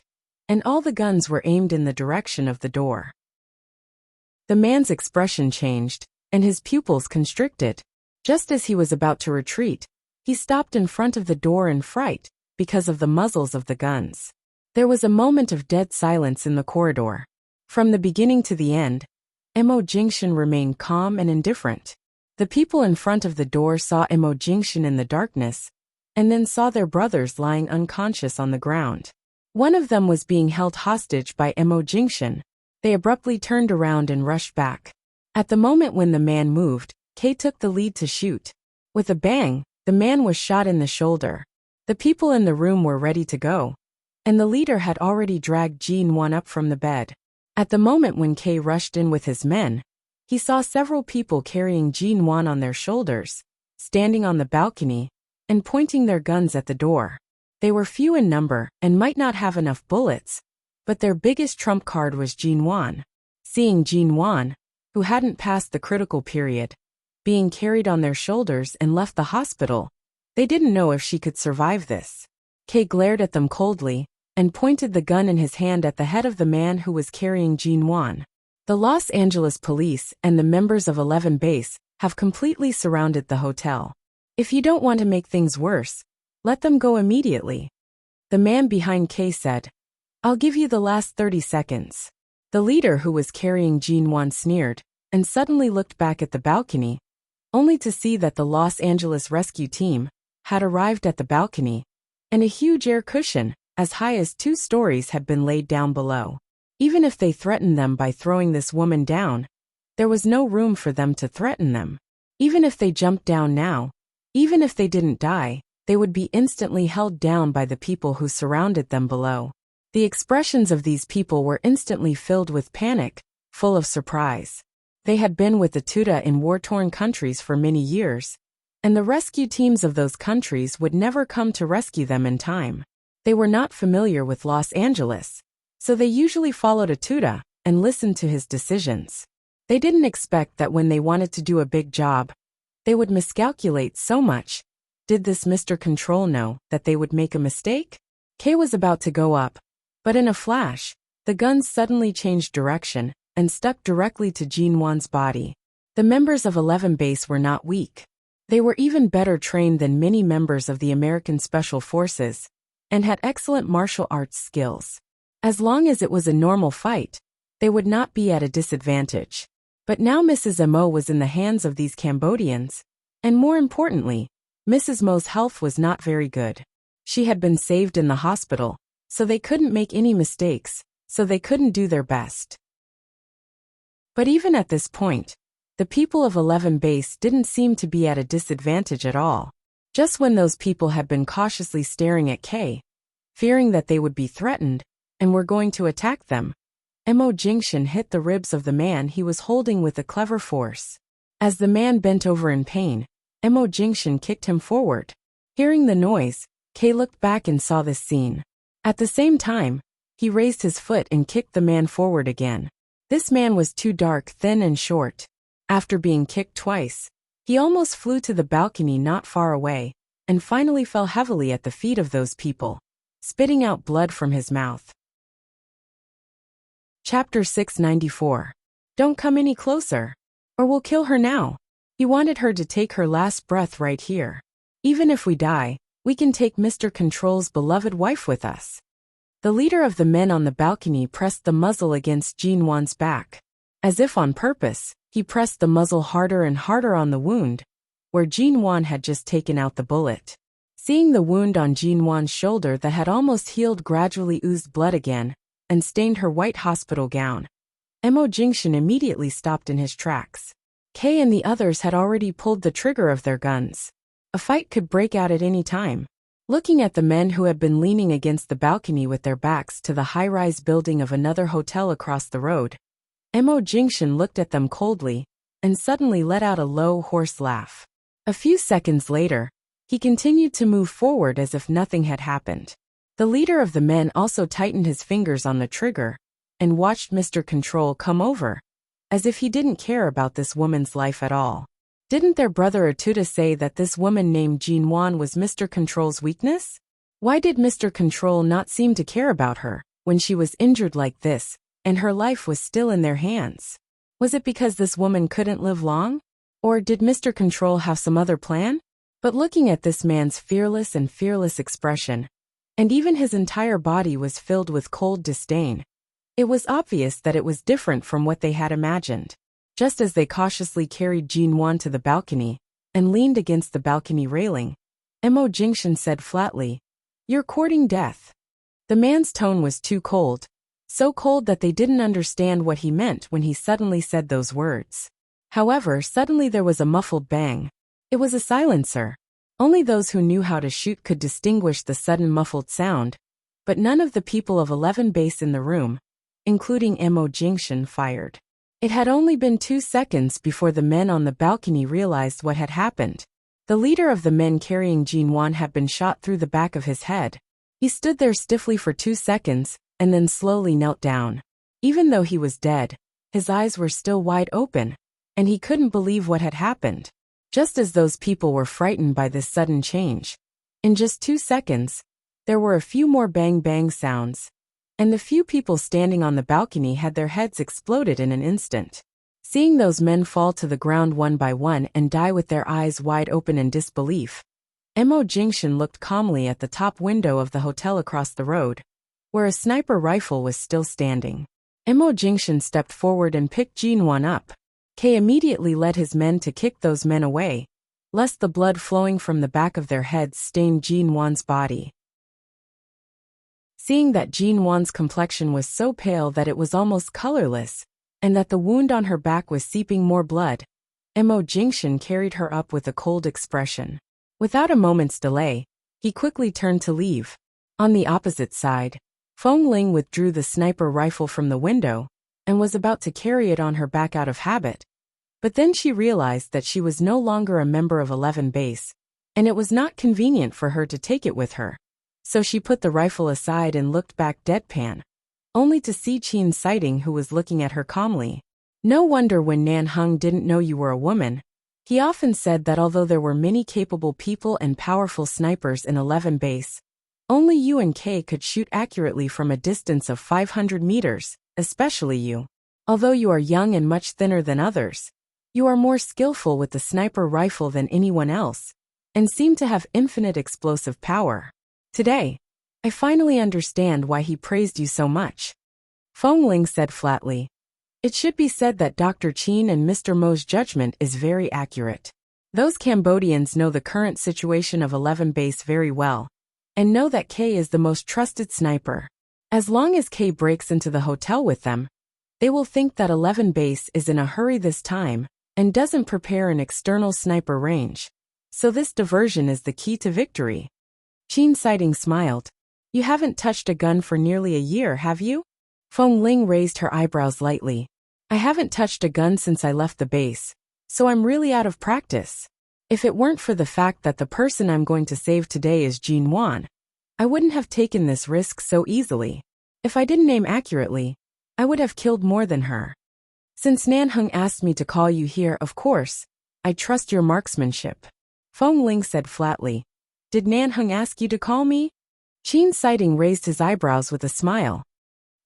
and all the guns were aimed in the direction of the door. The man's expression changed, and his pupils constricted. Just as he was about to retreat, he stopped in front of the door in fright because of the muzzles of the guns. There was a moment of dead silence in the corridor. From the beginning to the end, Mo Jingshan remained calm and indifferent. The people in front of the door saw Mo Jingshan in the darkness, and then saw their brothers lying unconscious on the ground. One of them was being held hostage by Mo Jingshan. They abruptly turned around and rushed back. At the moment when the man moved, Kay took the lead to shoot. With a bang, the man was shot in the shoulder. The people in the room were ready to go, and the leader had already dragged Jin-won up from the bed. At the moment when Kay rushed in with his men, he saw several people carrying Jin-won on their shoulders, standing on the balcony, and pointing their guns at the door. They were few in number and might not have enough bullets, but their biggest trump card was Jinwan. Seeing Jinwan, who hadn't passed the critical period, being carried on their shoulders and left the hospital, they didn't know if she could survive this. Kay glared at them coldly and pointed the gun in his hand at the head of the man who was carrying Jinwan. The Los Angeles police and the members of 11 Base have completely surrounded the hotel. If you don't want to make things worse, let them go immediately. The man behind Kay said, I'll give you the last 30 seconds. The leader who was carrying Jinwan sneered and suddenly looked back at the balcony, only to see that the Los Angeles rescue team had arrived at the balcony, and a huge air cushion, as high as 2 stories, had been laid down below. Even if they threatened them by throwing this woman down, there was no room for them to threaten them. Even if they jumped down now, even if they didn't die, they would be instantly held down by the people who surrounded them below. The expressions of these people were instantly filled with panic, full of surprise. They had been with the Tuta in war-torn countries for many years, and the rescue teams of those countries would never come to rescue them in time. They were not familiar with Los Angeles, so they usually followed a Tuta and listened to his decisions. They didn't expect that when they wanted to do a big job, they would miscalculate so much. Did this Mr. Control know that they would make a mistake? Kay was about to go up, but in a flash, the gun suddenly changed direction and stuck directly to Jinwan's body. The members of 11 Base were not weak. They were even better trained than many members of the American Special Forces, and had excellent martial arts skills. As long as it was a normal fight, they would not be at a disadvantage. But now Mrs. Mo was in the hands of these Cambodians, and more importantly, Mrs. Mo's health was not very good. She had been saved in the hospital, so they couldn't make any mistakes, so they couldn't do their best. But even at this point, the people of 11 Base didn't seem to be at a disadvantage at all. Just when those people had been cautiously staring at Kay, fearing that they would be threatened and were going to attack them, Mo Jingshan hit the ribs of the man he was holding with a clever force. As the man bent over in pain, Mo Jingshan kicked him forward. Hearing the noise, Kay looked back and saw this scene. At the same time, he raised his foot and kicked the man forward again. This man was too dark, thin and short. After being kicked twice, he almost flew to the balcony not far away, and finally fell heavily at the feet of those people, spitting out blood from his mouth. Chapter 694. Don't come any closer, or we'll kill her now. He wanted her to take her last breath right here. Even if we die, we can take Mr. Control's beloved wife with us. The leader of the men on the balcony pressed the muzzle against Jinwan's back. As if on purpose, he pressed the muzzle harder and harder on the wound, where Jinwan had just taken out the bullet. Seeing the wound on Jinwan's shoulder that had almost healed gradually oozed blood again, and stained her white hospital gown, Mo Jingshan immediately stopped in his tracks. Kay and the others had already pulled the trigger of their guns. A fight could break out at any time. Looking at the men who had been leaning against the balcony with their backs to the high-rise building of another hotel across the road, Mo Jingshan looked at them coldly, and suddenly let out a low, hoarse laugh. A few seconds later, he continued to move forward as if nothing had happened. The leader of the men also tightened his fingers on the trigger, and watched Mr. Control come over, as if he didn't care about this woman's life at all. Didn't their brother Atuta say that this woman named Jinwan was Mr. Control's weakness? Why did Mr. Control not seem to care about her, when she was injured like this, and her life was still in their hands? Was it because this woman couldn't live long? Or did Mr. Control have some other plan? But looking at this man's fearless expression, and even his entire body was filled with cold disdain, it was obvious that it was different from what they had imagined. Just as they cautiously carried Jinwan to the balcony, and leaned against the balcony railing, Mo Jingshan said flatly, "You're courting death." The man's tone was too cold, so cold that they didn't understand what he meant when he suddenly said those words. However, suddenly there was a muffled bang. It was a silencer. Only those who knew how to shoot could distinguish the sudden muffled sound, but none of the people of 11 Base in the room, including Mo Jingshan, fired. It had only been 2 seconds before the men on the balcony realized what had happened. The leader of the men carrying Jinwan had been shot through the back of his head, He stood there stiffly for 2 seconds, and then slowly knelt down. Even though he was dead, his eyes were still wide open, and he couldn't believe what had happened. Just as those people were frightened by this sudden change. In just 2 seconds, there were a few more bang-bang sounds, and the few people standing on the balcony had their heads exploded in an instant. Seeing those men fall to the ground one by one and die with their eyes wide open in disbelief, Mo Jingshan looked calmly at the top window of the hotel across the road, where a sniper rifle was still standing. Mo Jingshan stepped forward and picked Jinwan up. Kay immediately led his men to kick those men away, lest the blood flowing from the back of their heads stained Jinwan's body. Seeing that Jinwan's complexion was so pale that it was almost colorless, and that the wound on her back was seeping more blood, Mo Jingshan carried her up with a cold expression. Without a moment's delay, he quickly turned to leave. On the opposite side, Feng Ling withdrew the sniper rifle from the window and was about to carry it on her back out of habit. But then she realized that she was no longer a member of 11 Base, and it was not convenient for her to take it with her. So she put the rifle aside and looked back deadpan, only to see Qin Sighting, who was looking at her calmly. No wonder when Nan Hung didn't know you were a woman. He often said that although there were many capable people and powerful snipers in 11 Base, only you and Kay could shoot accurately from a distance of 500 meters, especially you. Although you are young and much thinner than others, you are more skillful with the sniper rifle than anyone else, and seem to have infinite explosive power. Today, I finally understand why he praised you so much. Feng Ling said flatly. It should be said that Dr. Qin and Mr. Mo's judgment is very accurate. Those Cambodians know the current situation of 11 Base very well, and know that Kay is the most trusted sniper. As long as Kay breaks into the hotel with them, they will think that 11 Base is in a hurry this time, and doesn't prepare an external sniper range. So this diversion is the key to victory. Qin Sighting smiled. You haven't touched a gun for nearly a year, have you? Feng Ling raised her eyebrows lightly. I haven't touched a gun since I left the base, so I'm really out of practice. If it weren't for the fact that the person I'm going to save today is Jin Wan, I wouldn't have taken this risk so easily. If I didn't aim accurately, I would have killed more than her. Since Nan Hung asked me to call you here, of course, I trust your marksmanship. Feng Ling said flatly. Did Nan Hung ask you to call me? Qin Sighting raised his eyebrows with a smile.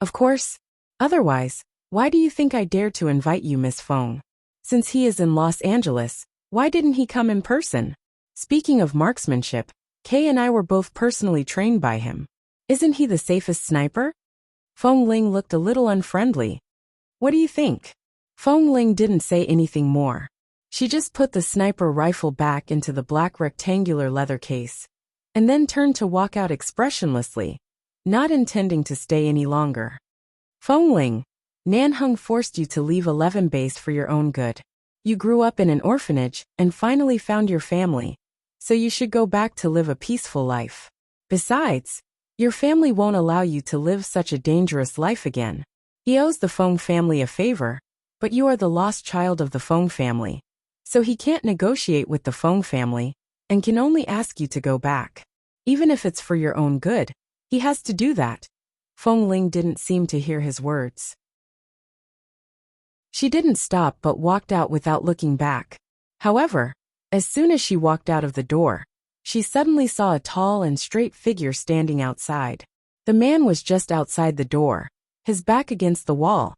Of course. Otherwise, why do you think I dared to invite you, Miss Feng? Since he is in Los Angeles, why didn't he come in person? Speaking of marksmanship, Kay and I were both personally trained by him. Isn't he the safest sniper? Feng Ling looked a little unfriendly. What do you think? Feng Ling didn't say anything more. She just put the sniper rifle back into the black rectangular leather case, and then turned to walk out expressionlessly, not intending to stay any longer. Feng Ling, Nan Hung forced you to leave 11 Base for your own good. You grew up in an orphanage and finally found your family, so you should go back to live a peaceful life. Besides, your family won't allow you to live such a dangerous life again. He owes the Feng family a favor, but you are the lost child of the Feng family, so he can't negotiate with the Feng family and can only ask you to go back. Even if it's for your own good, he has to do that. Feng Ling didn't seem to hear his words. She didn't stop but walked out without looking back. However, as soon as she walked out of the door, she suddenly saw a tall and straight figure standing outside. The man was just outside the door, his back against the wall,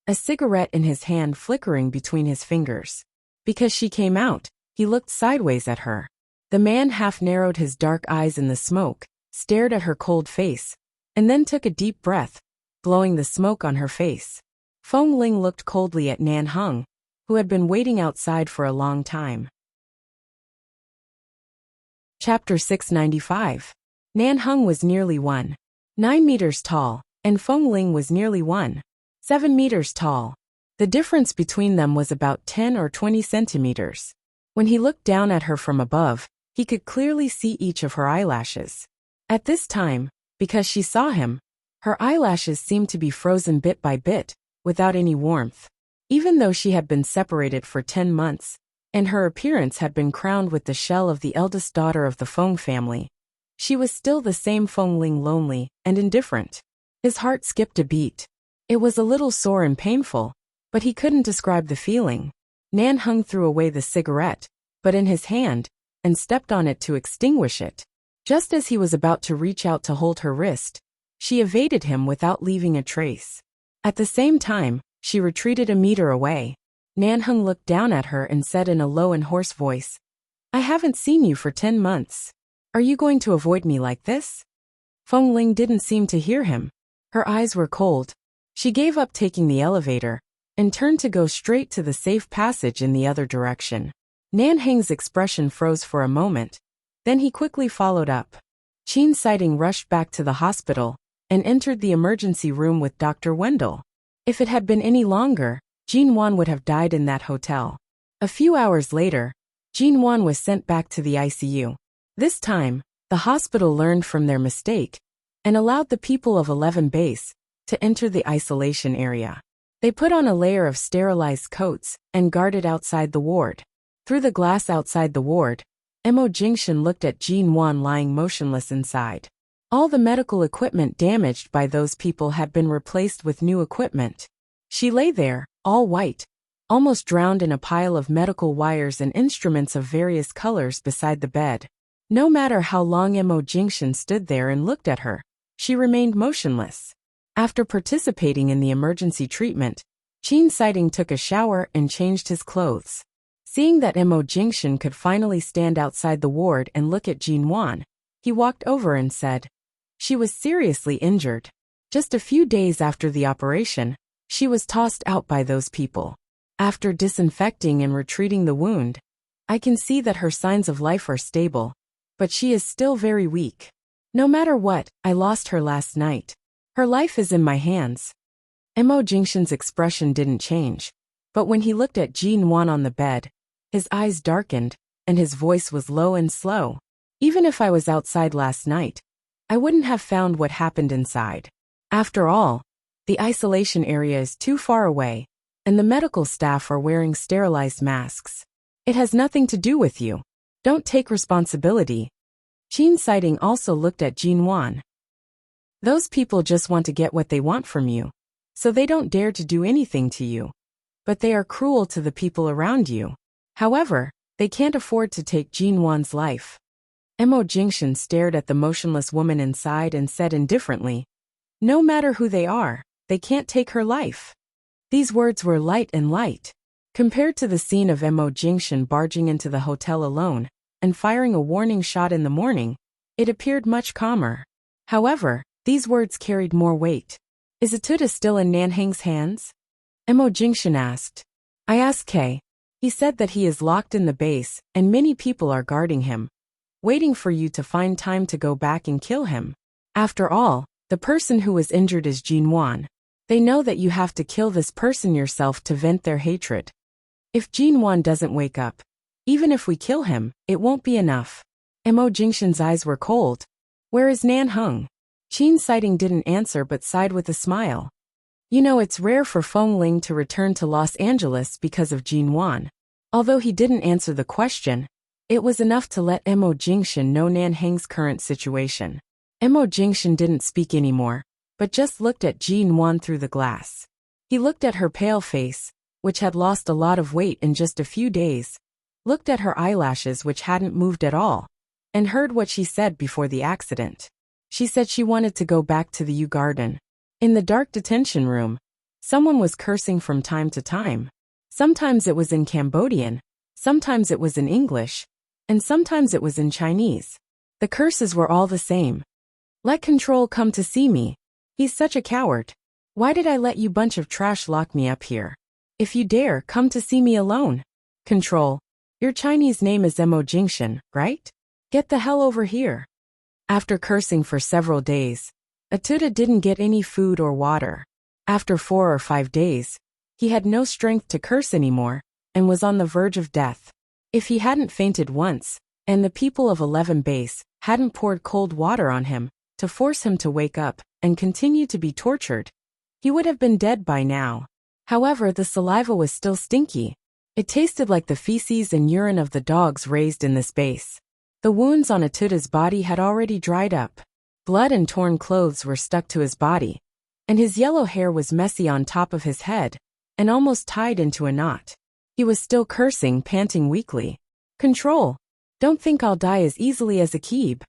a cigarette in his hand flickering between his fingers. Because she came out, he looked sideways at her. The man half narrowed his dark eyes in the smoke, stared at her cold face, and then took a deep breath, blowing the smoke on her face. Feng Ling looked coldly at Nan Hung, who had been waiting outside for a long time. Chapter 695. Nan Hung was nearly 1.9 meters tall, and Feng Ling was nearly 1.7 meters tall. The difference between them was about 10 or 20 centimeters. When he looked down at her from above, he could clearly see each of her eyelashes. At this time, because she saw him, her eyelashes seemed to be frozen bit by bit, without any warmth. Even though she had been separated for 10 months, and her appearance had been crowned with the shell of the eldest daughter of the Feng family, She was still the same Fengling, lonely and indifferent. His heart skipped a beat. It was a little sore and painful, but he couldn't describe the feeling. Nan Heng threw away the cigarette, but in his hand, and stepped on it to extinguish it. Just as he was about to reach out to hold her wrist, she evaded him without leaving a trace. At the same time, she retreated a meter away. Nan Heng looked down at her and said in a low and hoarse voice, "I haven't seen you for 10 months. Are you going to avoid me like this?" Fengling didn't seem to hear him. Her eyes were cold. She gave up taking the elevator and turned to go straight to the safe passage in the other direction. Nan Heng's expression froze for a moment. Then he quickly followed up. Qin Sighting rushed back to the hospital and entered the emergency room with Dr. Wendell. If it had been any longer, Jin Wan would have died in that hotel. A few hours later, Jin Wan was sent back to the ICU. This time, the hospital learned from their mistake and allowed the people of 11 Base to enter the isolation area. They put on a layer of sterilized coats and guarded outside the ward. Through the glass outside the ward, Mo Jingshan looked at Jin Wan lying motionless inside. All the medical equipment damaged by those people had been replaced with new equipment. She lay there, all white, almost drowned in a pile of medical wires and instruments of various colors beside the bed. No matter how long Mo Jingshan stood there and looked at her, she remained motionless. After participating in the emergency treatment, Qin Sighting took a shower and changed his clothes. Seeing that Mo Jingshan could finally stand outside the ward and look at Jin Wan, he walked over and said, "She was seriously injured. Just a few days after the operation, she was tossed out by those people. After disinfecting and retreating the wound, I can see that her signs of life are stable, but she is still very weak. No matter what, I lost her last night. Her life is in my hands." Mo Jingshan's expression didn't change, but when he looked at Jin Wan on the bed, his eyes darkened, and his voice was low and slow. "Even if I was outside last night, I wouldn't have found what happened inside. After all, the isolation area is too far away, and the medical staff are wearing sterilized masks. It has nothing to do with you. Don't take responsibility." Qin Sighting also looked at Jin Wan. "Those people just want to get what they want from you, so they don't dare to do anything to you. But they are cruel to the people around you. However, they can't afford to take Jin Wan's life." Mo Jingshan stared at the motionless woman inside and said indifferently, "No matter who they are, they can't take her life." These words were light and light. Compared to the scene of Mo Jingshan barging into the hotel alone and firing a warning shot in the morning, it appeared much calmer. However, these words carried more weight. "Is Atuta still in Nan Heng's hands?" Mo Jingshan asked. "I asked Kay. He said that he is locked in the base and many people are guarding him, waiting for you to find time to go back and kill him. After all, the person who was injured is Jin Wan. They know that you have to kill this person yourself to vent their hatred. If Jin Wan doesn't wake up, even if we kill him, it won't be enough." Mo Jingshan's eyes were cold. "Where is Nan Heng?" Qin Sighting didn't answer but sighed with a smile. "You know, it's rare for Fengling to return to Los Angeles because of Jin Wan." Although he didn't answer the question, it was enough to let Mo Jingshan know Nan Heng's current situation. Mo Jingshan didn't speak anymore, but just looked at Jin Wan through the glass. He looked at her pale face, which had lost a lot of weight in just a few days, looked at her eyelashes which hadn't moved at all, and heard what she said before the accident. She said she wanted to go back to the U Garden. In the dark detention room, someone was cursing from time to time. Sometimes it was in Cambodian, sometimes it was in English, and sometimes it was in Chinese. The curses were all the same. "Let Control come to see me. He's such a coward. Why did I let you bunch of trash lock me up here? If you dare, come to see me alone. Control, your Chinese name is Mo Jingshan, right? Get the hell over here." After cursing for several days, Atuta didn't get any food or water. After 4 or 5 days, he had no strength to curse anymore, and was on the verge of death. If he hadn't fainted once, and the people of 11 Base hadn't poured cold water on him to force him to wake up and continue to be tortured, he would have been dead by now. However, the saliva was still stinky. It tasted like the feces and urine of the dogs raised in this base. The wounds on Atuda's body had already dried up. Blood and torn clothes were stuck to his body, and his yellow hair was messy on top of his head and almost tied into a knot. He was still cursing, panting weakly. "Control. Don't think I'll die as easily as a keeb."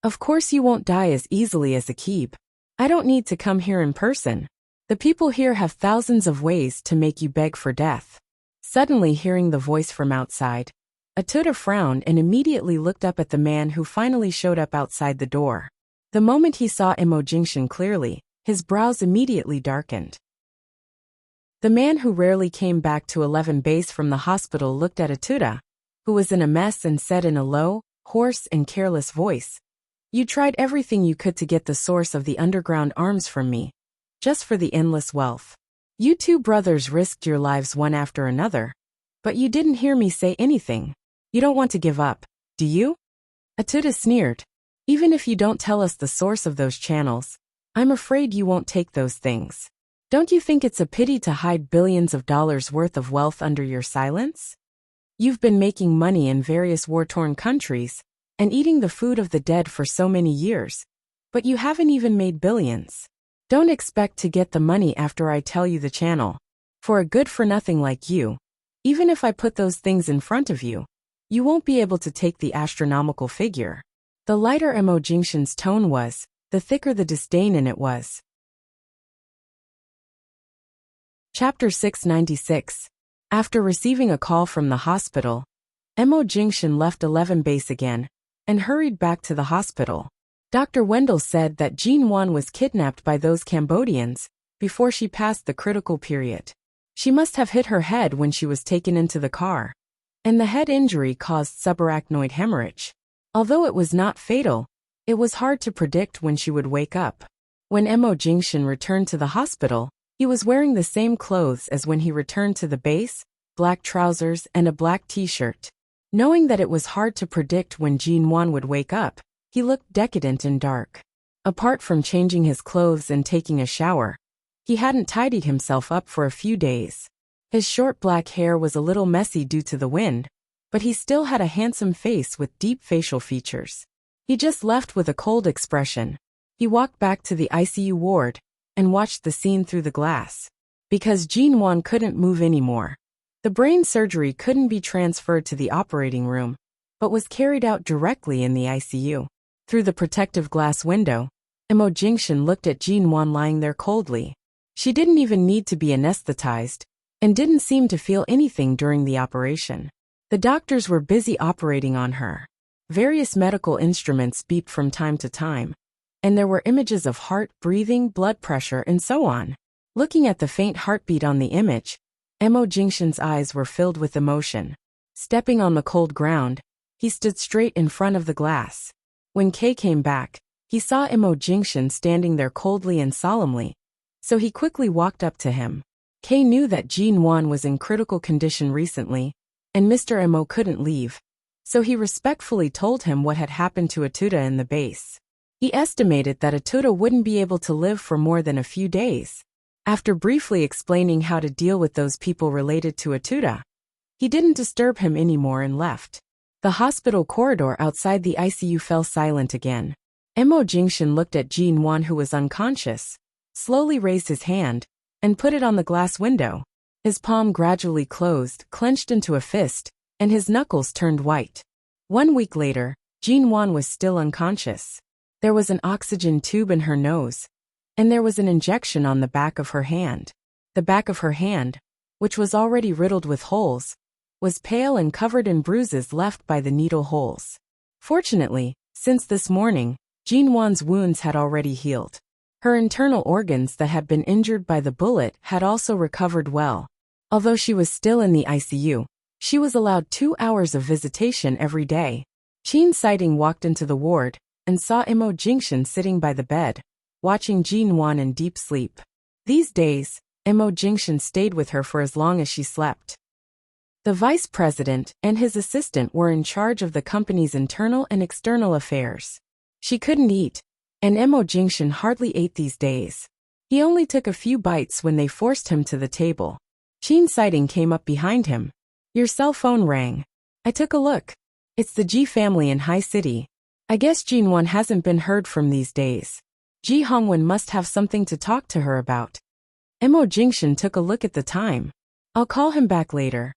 "Of course you won't die as easily as a keeb. I don't need to come here in person. The people here have thousands of ways to make you beg for death." Suddenly hearing the voice from outside, Atuda frowned and immediately looked up at the man who finally showed up outside the door. The moment he saw Imojingshin clearly, his brows immediately darkened. The man who rarely came back to 11 base from the hospital looked at Atuda, who was in a mess, and said in a low, hoarse and careless voice, "You tried everything you could to get the source of the underground arms from me, just for the endless wealth. You two brothers risked your lives one after another, but you didn't hear me say anything. You don't want to give up, do you?" Atuda sneered. "Even if you don't tell us the source of those channels, I'm afraid you won't take those things. Don't you think it's a pity to hide billions of dollars worth of wealth under your silence? You've been making money in various war-torn countries and eating the food of the dead for so many years, but you haven't even made billions. Don't expect to get the money after I tell you the channel. For a good-for-nothing like you, even if I put those things in front of you, you won't be able to take the astronomical figure." The lighter Imojingshin's tone was, the thicker the disdain in it was. Chapter 696. After receiving a call from the hospital, Imojingshin left 11 base again and hurried back to the hospital. Dr. Wendell said that Jean Wan was kidnapped by those Cambodians before she passed the critical period. She must have hit her head when she was taken into the car, and the head injury caused subarachnoid hemorrhage. Although it was not fatal, it was hard to predict when she would wake up. When Imojingshin returned to the hospital, he was wearing the same clothes as when he returned to the base, black trousers and a black t-shirt. Knowing that it was hard to predict when Jean Wan would wake up, he looked decadent and dark. Apart from changing his clothes and taking a shower, he hadn't tidied himself up for a few days. His short black hair was a little messy due to the wind, but he still had a handsome face with deep facial features. He just left with a cold expression. He walked back to the ICU ward and watched the scene through the glass. Because Jean Wan couldn't move anymore, the brain surgery couldn't be transferred to the operating room, but was carried out directly in the ICU. Through the protective glass window, Imojingshin looked at Jean Wan lying there coldly. She didn't even need to be anesthetized, and didn't seem to feel anything during the operation. The doctors were busy operating on her. Various medical instruments beeped from time to time, and there were images of heart, breathing, blood pressure, and so on. Looking at the faint heartbeat on the image, Imojingshin's eyes were filled with emotion. Stepping on the cold ground, he stood straight in front of the glass. When Kay came back, he saw Imojingshin standing there coldly and solemnly, so he quickly walked up to him. Kay knew that Jean Wan was in critical condition recently, and Mr. Imo couldn't leave, so he respectfully told him what had happened to Atuda in the base. He estimated that Atuda wouldn't be able to live for more than a few days. After briefly explaining how to deal with those people related to Atuda, he didn't disturb him anymore and left. The hospital corridor outside the ICU fell silent again. Imojingshin looked at Jean Wan, who was unconscious, slowly raised his hand, and put it on the glass window. His palm gradually closed, clenched into a fist, and his knuckles turned white. 1 week later, Jean Wan was still unconscious. There was an oxygen tube in her nose, and there was an injection on the back of her hand. The back of her hand, which was already riddled with holes, was pale and covered in bruises left by the needle holes. Fortunately, since this morning, Jean Wan's wounds had already healed. Her internal organs that had been injured by the bullet had also recovered well. Although she was still in the ICU, she was allowed 2 hours of visitation every day. Chin Sighting walked into the ward and saw Imojingshin sitting by the bed, watching Jean Wan in deep sleep. These days, Imojingshin stayed with her for as long as she slept. The vice president and his assistant were in charge of the company's internal and external affairs. She couldn't eat, and Imojingshin hardly ate these days. He only took a few bites when they forced him to the table. Chin Sighting came up behind him. "Your cell phone rang. I took a look. It's the Ji family in High City. I guess Jinwon hasn't been heard from these days. Ji Hongwen must have something to talk to her about. Mo Jingshan took a look at the time. I'll call him back later.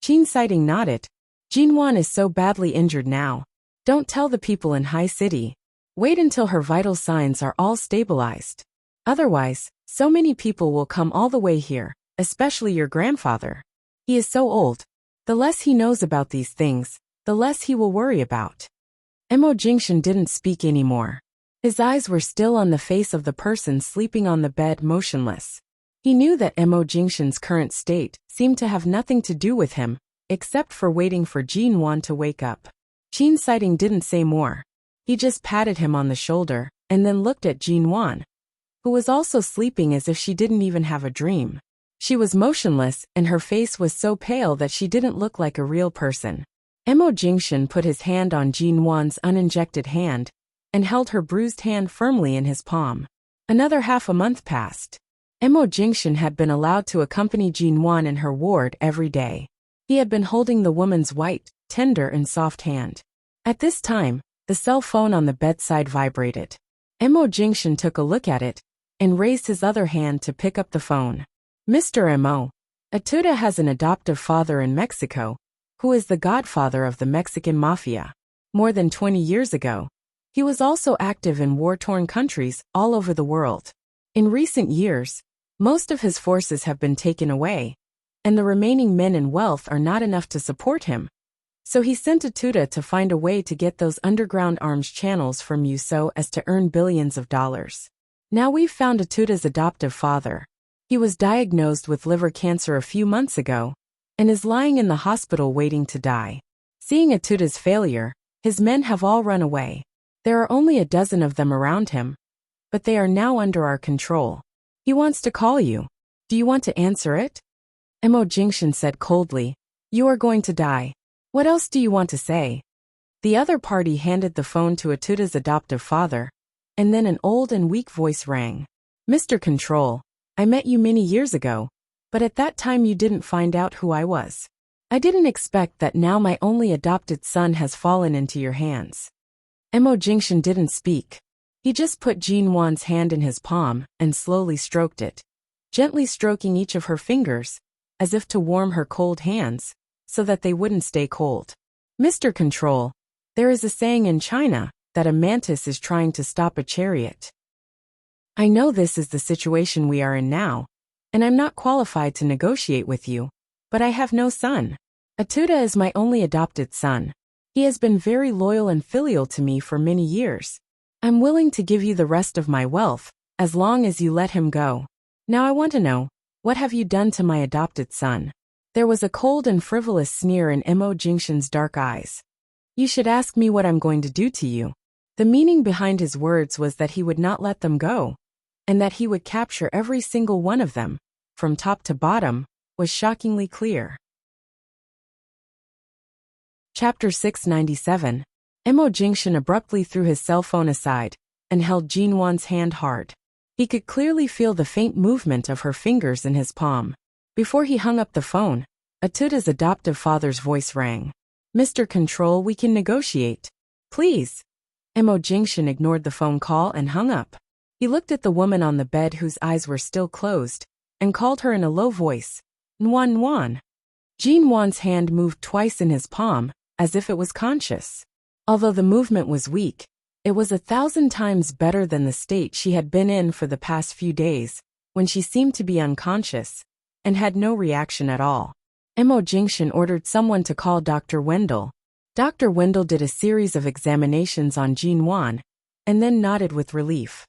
Jin Sighting nodded. Jinwon is so badly injured now. Don't tell the people in High City. Wait until her vital signs are all stabilized. Otherwise, so many people will come all the way here, especially your grandfather. He is so old. The less he knows about these things, the less he will worry about. Mo Jingshan didn't speak anymore. His eyes were still on the face of the person sleeping on the bed motionless. He knew that Mo Jingshan's current state seemed to have nothing to do with him, except for waiting for Jinwon to wake up. Jin Sighting didn't say more. He just patted him on the shoulder, and then looked at Jinwon, who was also sleeping as if she didn't even have a dream. She was motionless, and her face was so pale that she didn't look like a real person. Mo Jingshan put his hand on Jinwon's uninjected hand, and held her bruised hand firmly in his palm. Another half a month passed. Mo Jingshan had been allowed to accompany Jinwon in her ward every day. He had been holding the woman's white, tender and soft hand. At this time, the cell phone on the bedside vibrated. Mo Jingshan took a look at it, and raised his other hand to pick up the phone. Mr. Mo. Atuda has an adoptive father in Mexico, who is the godfather of the Mexican mafia. More than 20 years ago, he was also active in war-torn countries all over the world. In recent years, most of his forces have been taken away, and the remaining men and wealth are not enough to support him. So he sent Atuda to find a way to get those underground arms channels from you so as to earn billions of dollars. Now we've found Atuda's adoptive father. He was diagnosed with liver cancer a few months ago, and is lying in the hospital waiting to die. Seeing Atuda's failure, his men have all run away. There are only a dozen of them around him, but they are now under our control. He wants to call you. Do you want to answer it? Mo Jingshan said coldly. You are going to die. What else do you want to say? The other party handed the phone to Atuda's adoptive father, and then an old and weak voice rang. Mr. Control, I met you many years ago, but at that time you didn't find out who I was. I didn't expect that now my only adopted son has fallen into your hands. Mo Jingshan didn't speak. He just put Jinwon's hand in his palm and slowly stroked it, gently stroking each of her fingers, as if to warm her cold hands, so that they wouldn't stay cold. Mr. Control, there is a saying in China that a mantis is trying to stop a chariot. I know this is the situation we are in now, and I'm not qualified to negotiate with you, but I have no son. Atuda is my only adopted son. He has been very loyal and filial to me for many years. I'm willing to give you the rest of my wealth, as long as you let him go. Now I want to know, what have you done to my adopted son? There was a cold and frivolous sneer in Mo Jingshan's dark eyes. You should ask me what I'm going to do to you. The meaning behind his words was that he would not let them go, and that he would capture every single one of them, from top to bottom, was shockingly clear. Chapter 697. Mo Jingshan abruptly threw his cell phone aside, and held Jinwon's hand hard. He could clearly feel the faint movement of her fingers in his palm. Before he hung up the phone, Atuda's adoptive father's voice rang. Mr. Control, we can negotiate. Please. Mo Jingshan ignored the phone call and hung up. He looked at the woman on the bed whose eyes were still closed, and called her in a low voice. Nwan Nwan. Jinwon's hand moved twice in his palm, as if it was conscious. Although the movement was weak, it was 1,000 times better than the state she had been in for the past few days, when she seemed to be unconscious, and had no reaction at all. Mo Jingshan ordered someone to call Dr. Wendell. Dr. Wendell did a series of examinations on Jinwon, and then nodded with relief.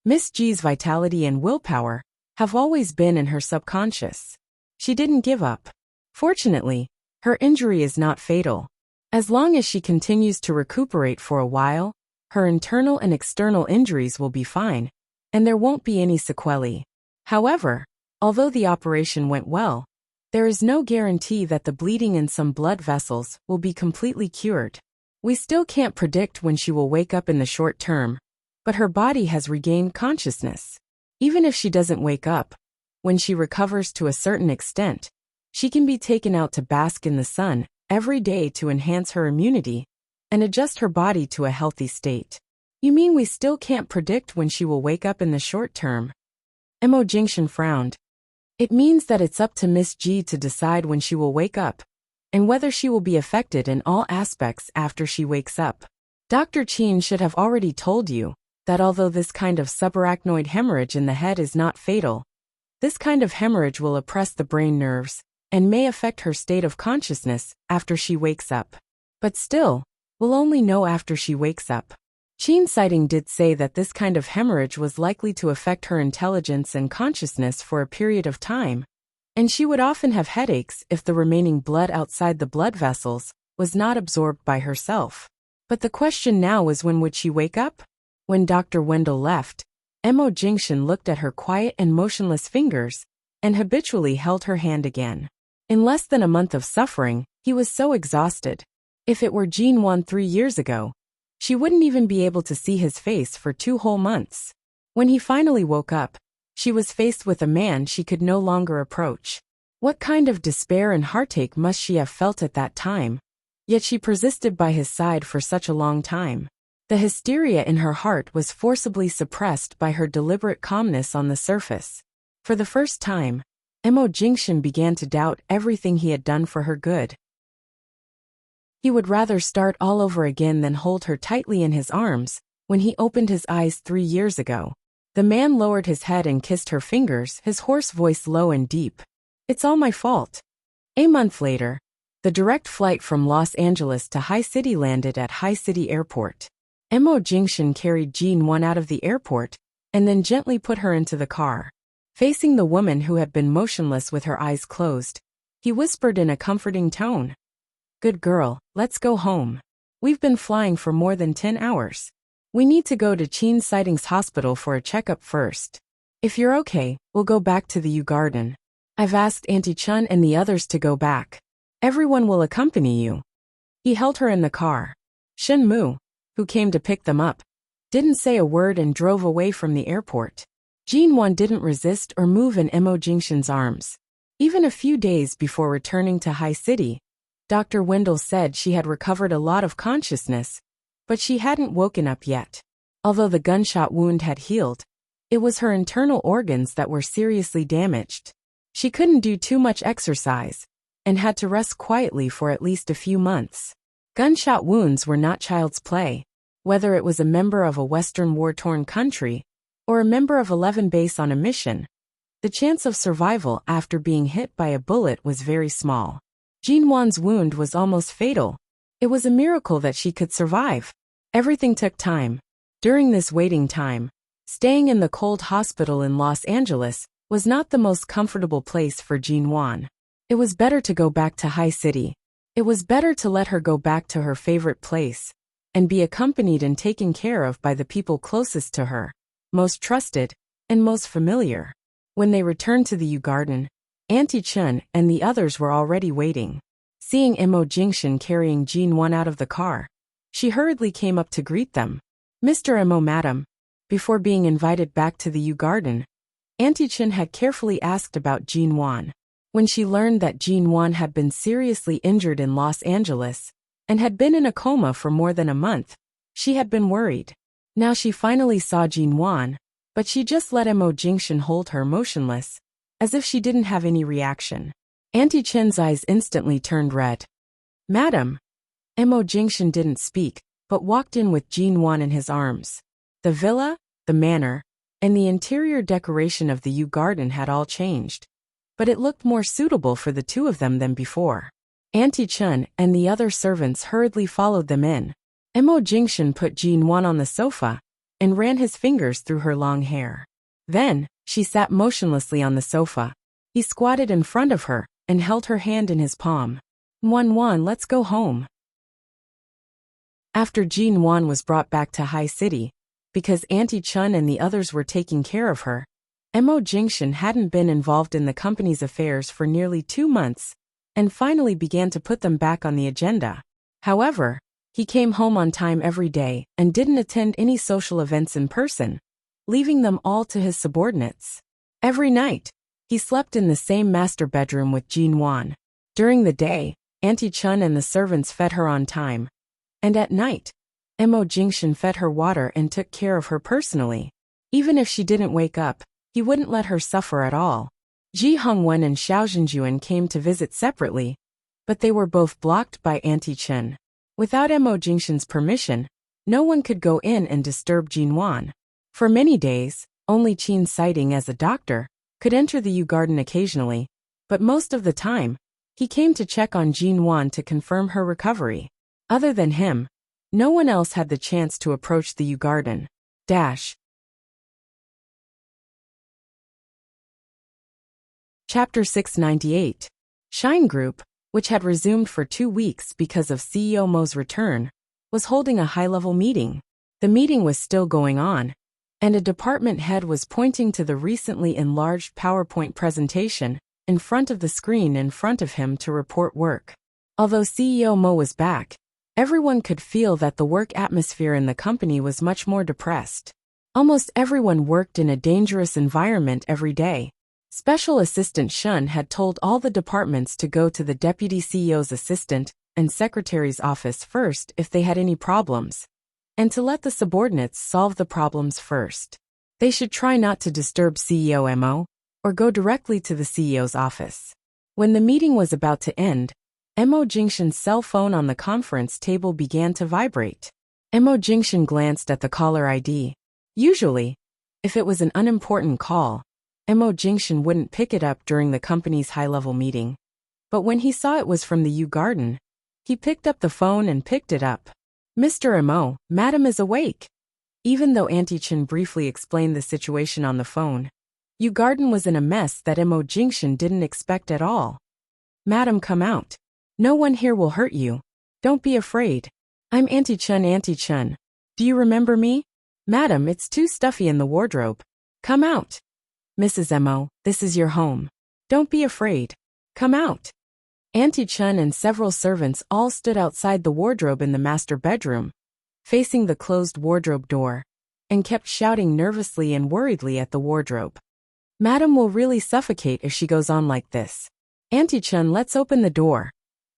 Miss G's vitality and willpower have always been in her subconscious. She didn't give up. Fortunately, her injury is not fatal. As long as she continues to recuperate for a while, her internal and external injuries will be fine, and there won't be any sequelae. However, although the operation went well, there is no guarantee that the bleeding in some blood vessels will be completely cured. We still can't predict when she will wake up in the short term, but her body has regained consciousness. Even if she doesn't wake up, when she recovers to a certain extent, she can be taken out to bask in the sun every day to enhance her immunity and adjust her body to a healthy state. You mean we still can't predict when she will wake up in the short term? Mo Jingshan frowned. It means that it's up to Miss G to decide when she will wake up, and whether she will be affected in all aspects after she wakes up. Dr. Qin should have already told you that although this kind of subarachnoid hemorrhage in the head is not fatal, this kind of hemorrhage will oppress the brain nerves and may affect her state of consciousness after she wakes up. But still, we'll only know after she wakes up. Qin Sighting did say that this kind of hemorrhage was likely to affect her intelligence and consciousness for a period of time, and she would often have headaches if the remaining blood outside the blood vessels was not absorbed by herself. But the question now was, when would she wake up? When Dr. Wendell left, Mo Jingshan looked at her quiet and motionless fingers and habitually held her hand again. In less than a month of suffering, he was so exhausted. If it were Jin Wan 3 years ago, she wouldn't even be able to see his face for 2 whole months. When he finally woke up, she was faced with a man she could no longer approach. What kind of despair and heartache must she have felt at that time? Yet she persisted by his side for such a long time. The hysteria in her heart was forcibly suppressed by her deliberate calmness on the surface. For the first time, Mo Jingshan began to doubt everything he had done for her good. He would rather start all over again than hold her tightly in his arms when he opened his eyes 3 years ago. The man lowered his head and kissed her fingers, his hoarse voice low and deep. It's all my fault. A month later, the direct flight from Los Angeles to High City landed at High City Airport. Mo Jingshan carried Jin Wan out of the airport and then gently put her into the car. Facing the woman who had been motionless with her eyes closed, he whispered in a comforting tone. Good girl, let's go home. We've been flying for more than 10 hours. We need to go to Qin Sighting's hospital for a checkup first. If you're okay, we'll go back to the U Garden. I've asked Auntie Chun and the others to go back. Everyone will accompany you. He held her in the car. Shen Mu, who came to pick them up, didn't say a word and drove away from the airport. Jin Wan didn't resist or move in Mo Jingshan's arms. Even a few days before returning to High City, Dr. Wendell said she had recovered a lot of consciousness, but she hadn't woken up yet. Although the gunshot wound had healed, it was her internal organs that were seriously damaged. She couldn't do too much exercise and had to rest quietly for at least a few months. Gunshot wounds were not child's play, whether it was a member of a Western war-torn country or a member of 11 base on a mission. The chance of survival after being hit by a bullet was very small. Jin Wan's wound was almost fatal. It was a miracle that she could survive. Everything took time. During this waiting time, staying in the cold hospital in Los Angeles was not the most comfortable place for Jin Wan. It was better to go back to High City. It was better to let her go back to her favorite place and be accompanied and taken care of by the people closest to her, most trusted, and most familiar. When they returned to the U Garden, Auntie Chun and the others were already waiting. Seeing Mo Jingshan carrying Jin Wan out of the car, she hurriedly came up to greet them. Mr. Mo, madam. Before being invited back to the U Garden, Auntie Chun had carefully asked about Jin Wan. When she learned that Jin Wan had been seriously injured in Los Angeles and had been in a coma for more than a month, she had been worried. Now she finally saw Jin Wan, but she just let Mo Jingshan hold her motionless, as if she didn't have any reaction. Auntie Chen's eyes instantly turned red. Madam. Mo Jingshan didn't speak, but walked in with Jin Wan in his arms. The villa, the manor, and the interior decoration of the U Garden had all changed, but it looked more suitable for the two of them than before. Auntie Chun and the other servants hurriedly followed them in. Mo Jingshan put Jin Wan on the sofa and ran his fingers through her long hair. Then, she sat motionlessly on the sofa. He squatted in front of her and held her hand in his palm. Wan, let's go home. After Jin Wan was brought back to High City, because Auntie Chun and the others were taking care of her, Mo Jingshan hadn't been involved in the company's affairs for nearly 2 months, and finally began to put them back on the agenda. However, he came home on time every day and didn't attend any social events in person, leaving them all to his subordinates. Every night, he slept in the same master bedroom with Jin Wan. During the day, Auntie Chun and the servants fed her on time. And at night, Mo Jingshan fed her water and took care of her personally. Even if she didn't wake up, he wouldn't let her suffer at all. Ji Hongwen and Xiao Zhenjuan came to visit separately, but they were both blocked by Auntie Chun. Without Mo Jingshan's permission, no one could go in and disturb Jinwan. For many days, only Qin Sighting as a doctor could enter the Yu Garden occasionally, but most of the time, he came to check on Jinwan to confirm her recovery. Other than him, no one else had the chance to approach the Yu Garden. Chapter 698. Shine Group, which had resumed for 2 weeks because of CEO Mo's return, was holding a high-level meeting. The meeting was still going on, and a department head was pointing to the recently enlarged PowerPoint presentation in front of the screen in front of him to report work. Although CEO Mo was back, everyone could feel that the work atmosphere in the company was much more depressed. Almost everyone worked in a dangerous environment every day. Special Assistant Shun had told all the departments to go to the Deputy CEO's assistant and secretary's office first if they had any problems, and to let the subordinates solve the problems first. They should try not to disturb CEO Mo, or go directly to the CEO's office. When the meeting was about to end, Mo Jingshan's cell phone on the conference table began to vibrate. Mo Jingshan glanced at the caller ID. Usually, if it was an unimportant call, Mo Jingshan wouldn't pick it up during the company's high-level meeting. But when he saw it was from the Yu Garden, he picked up the phone and picked it up. Mr. Mo, Madam is awake. Even though Auntie Chen briefly explained the situation on the phone, Yu Garden was in a mess that Mo Jingshan didn't expect at all. Madam, come out. No one here will hurt you. Don't be afraid. I'm Auntie Chen, Auntie Chen. Do you remember me? Madam, it's too stuffy in the wardrobe. Come out. Mrs. Mo, this is your home. Don't be afraid. Come out. Auntie Chen and several servants all stood outside the wardrobe in the master bedroom, facing the closed wardrobe door, and kept shouting nervously and worriedly at the wardrobe. Madam will really suffocate if she goes on like this. Auntie Chen, let's open the door,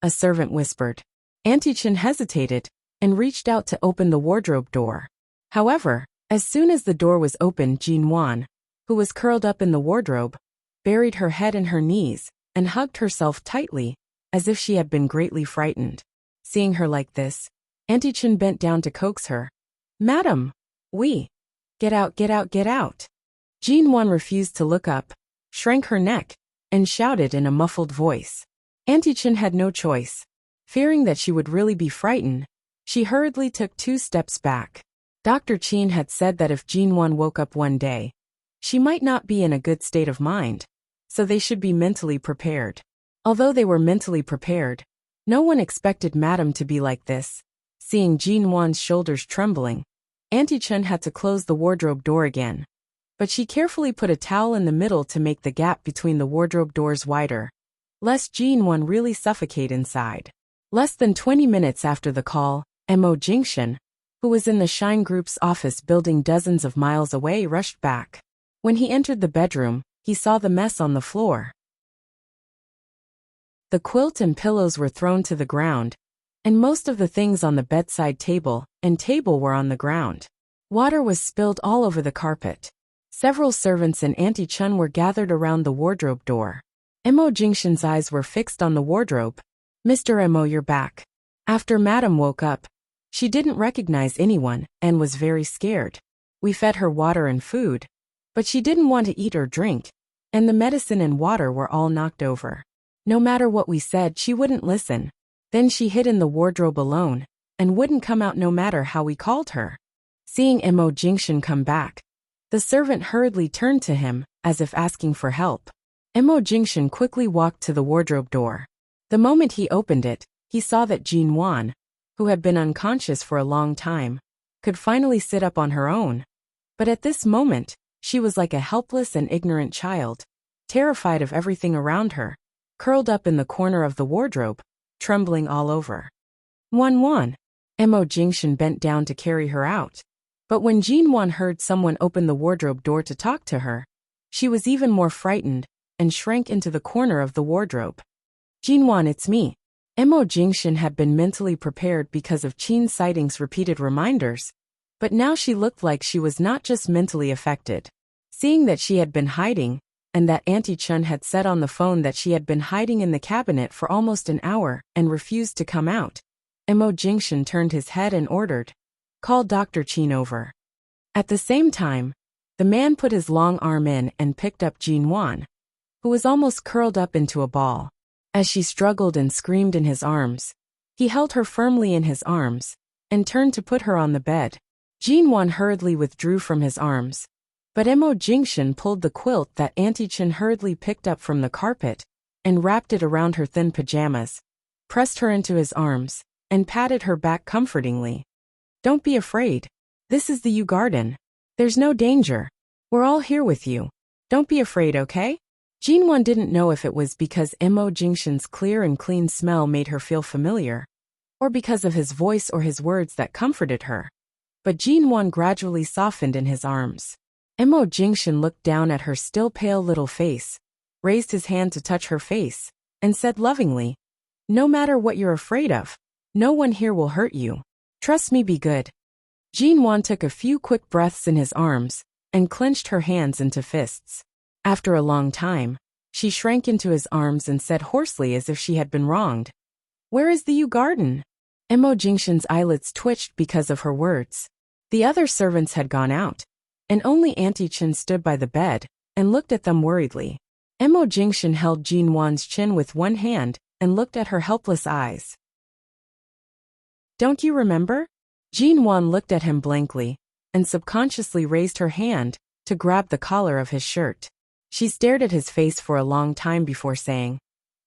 a servant whispered. Auntie Chen hesitated and reached out to open the wardrobe door. However, as soon as the door was opened, Jinwan, who was curled up in the wardrobe, buried her head in her knees and hugged herself tightly, as if she had been greatly frightened. Seeing her like this, Auntie Chen bent down to coax her. Madam, get out, get out, get out. Jinwan refused to look up, shrank her neck, and shouted in a muffled voice. Auntie Chen had no choice. Fearing that she would really be frightened, she hurriedly took 2 steps back. Dr. Qin had said that if Jinwan woke up one day, she might not be in a good state of mind, so they should be mentally prepared. Although they were mentally prepared, no one expected Madam to be like this. Seeing Jinwan's shoulders trembling, Auntie Chen had to close the wardrobe door again. But she carefully put a towel in the middle to make the gap between the wardrobe doors wider, lest Jinwan really suffocate inside. Less than 20 minutes after the call, Mo Jingshan, who was in the Shine Group's office building dozens of miles away, rushed back. When he entered the bedroom, he saw the mess on the floor. The quilt and pillows were thrown to the ground, and most of the things on the bedside table and table were on the ground. Water was spilled all over the carpet. Several servants and Auntie Chen were gathered around the wardrobe door. Mo Jingshan's eyes were fixed on the wardrobe. Mr. Mo, you're back. After Madam woke up, she didn't recognize anyone and was very scared. We fed her water and food, but she didn't want to eat or drink, and the medicine and water were all knocked over. No matter what we said, she wouldn't listen. Then she hid in the wardrobe alone, and wouldn't come out no matter how we called her. Seeing Mo Jingshan come back, the servant hurriedly turned to him, as if asking for help. Mo Jingshan quickly walked to the wardrobe door. The moment he opened it, he saw that Jinwan, who had been unconscious for a long time, could finally sit up on her own. But at this moment, she was like a helpless and ignorant child, terrified of everything around her, curled up in the corner of the wardrobe, trembling all over. Mo Jingshan bent down to carry her out. But when Jinwan heard someone open the wardrobe door to talk to her, she was even more frightened and shrank into the corner of the wardrobe. Jinwan, it's me. Mo Jingshan had been mentally prepared because of Qin Sighting's repeated reminders, but now she looked like she was not just mentally affected. Seeing that she had been hiding, and that Auntie Chun had said on the phone that she had been hiding in the cabinet for almost an hour and refused to come out, Mo Jingshan turned his head and ordered, "Call Dr. Qin over." At the same time, the man put his long arm in and picked up Jinwan, who was almost curled up into a ball. As she struggled and screamed in his arms, he held her firmly in his arms and turned to put her on the bed. Jinwan hurriedly withdrew from his arms, but Mo Jingshan pulled the quilt that Auntie Chen hurriedly picked up from the carpet and wrapped it around her thin pajamas, pressed her into his arms, and patted her back comfortingly. "Don't be afraid. This is the Yew Garden. There's no danger. We're all here with you. Don't be afraid, okay?" Jinwan didn't know if it was because Mo Jingshan's clear and clean smell made her feel familiar, or because of his voice or his words that comforted her. But Jinwan gradually softened in his arms. Mo Jingshan looked down at her still pale little face, raised his hand to touch her face, and said lovingly, "No matter what you're afraid of, no one here will hurt you. Trust me, be good." Jinwan took a few quick breaths in his arms and clenched her hands into fists. After a long time, she shrank into his arms and said hoarsely as if she had been wronged, "Where is the Yew Garden?" Mo Jingshan's eyelids twitched because of her words. The other servants had gone out, and only Auntie Chen stood by the bed and looked at them worriedly. Mo Jingshan held Jinwan's chin with one hand and looked at her helpless eyes. "Don't you remember?" Jinwan looked at him blankly and subconsciously raised her hand to grab the collar of his shirt. She stared at his face for a long time before saying,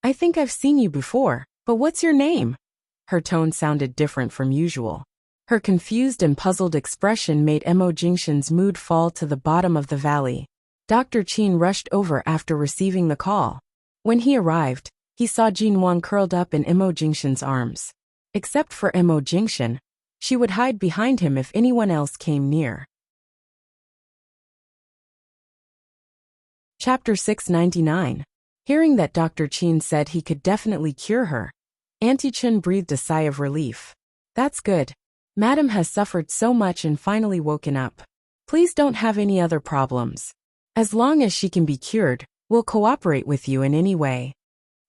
"I think I've seen you before, but what's your name?" Her tone sounded different from usual. Her confused and puzzled expression made Mo Jingshan's mood fall to the bottom of the valley. Dr. Qin rushed over after receiving the call. When he arrived, he saw Jinwan curled up in Mo Jingshan's arms. Except for Mo Jingshan, she would hide behind him if anyone else came near. Chapter 699. Hearing that Dr. Qin said he could definitely cure her, Auntie Chen breathed a sigh of relief. "That's good. Madam has suffered so much and finally woken up. Please don't have any other problems. As long as she can be cured, we'll cooperate with you in any way,"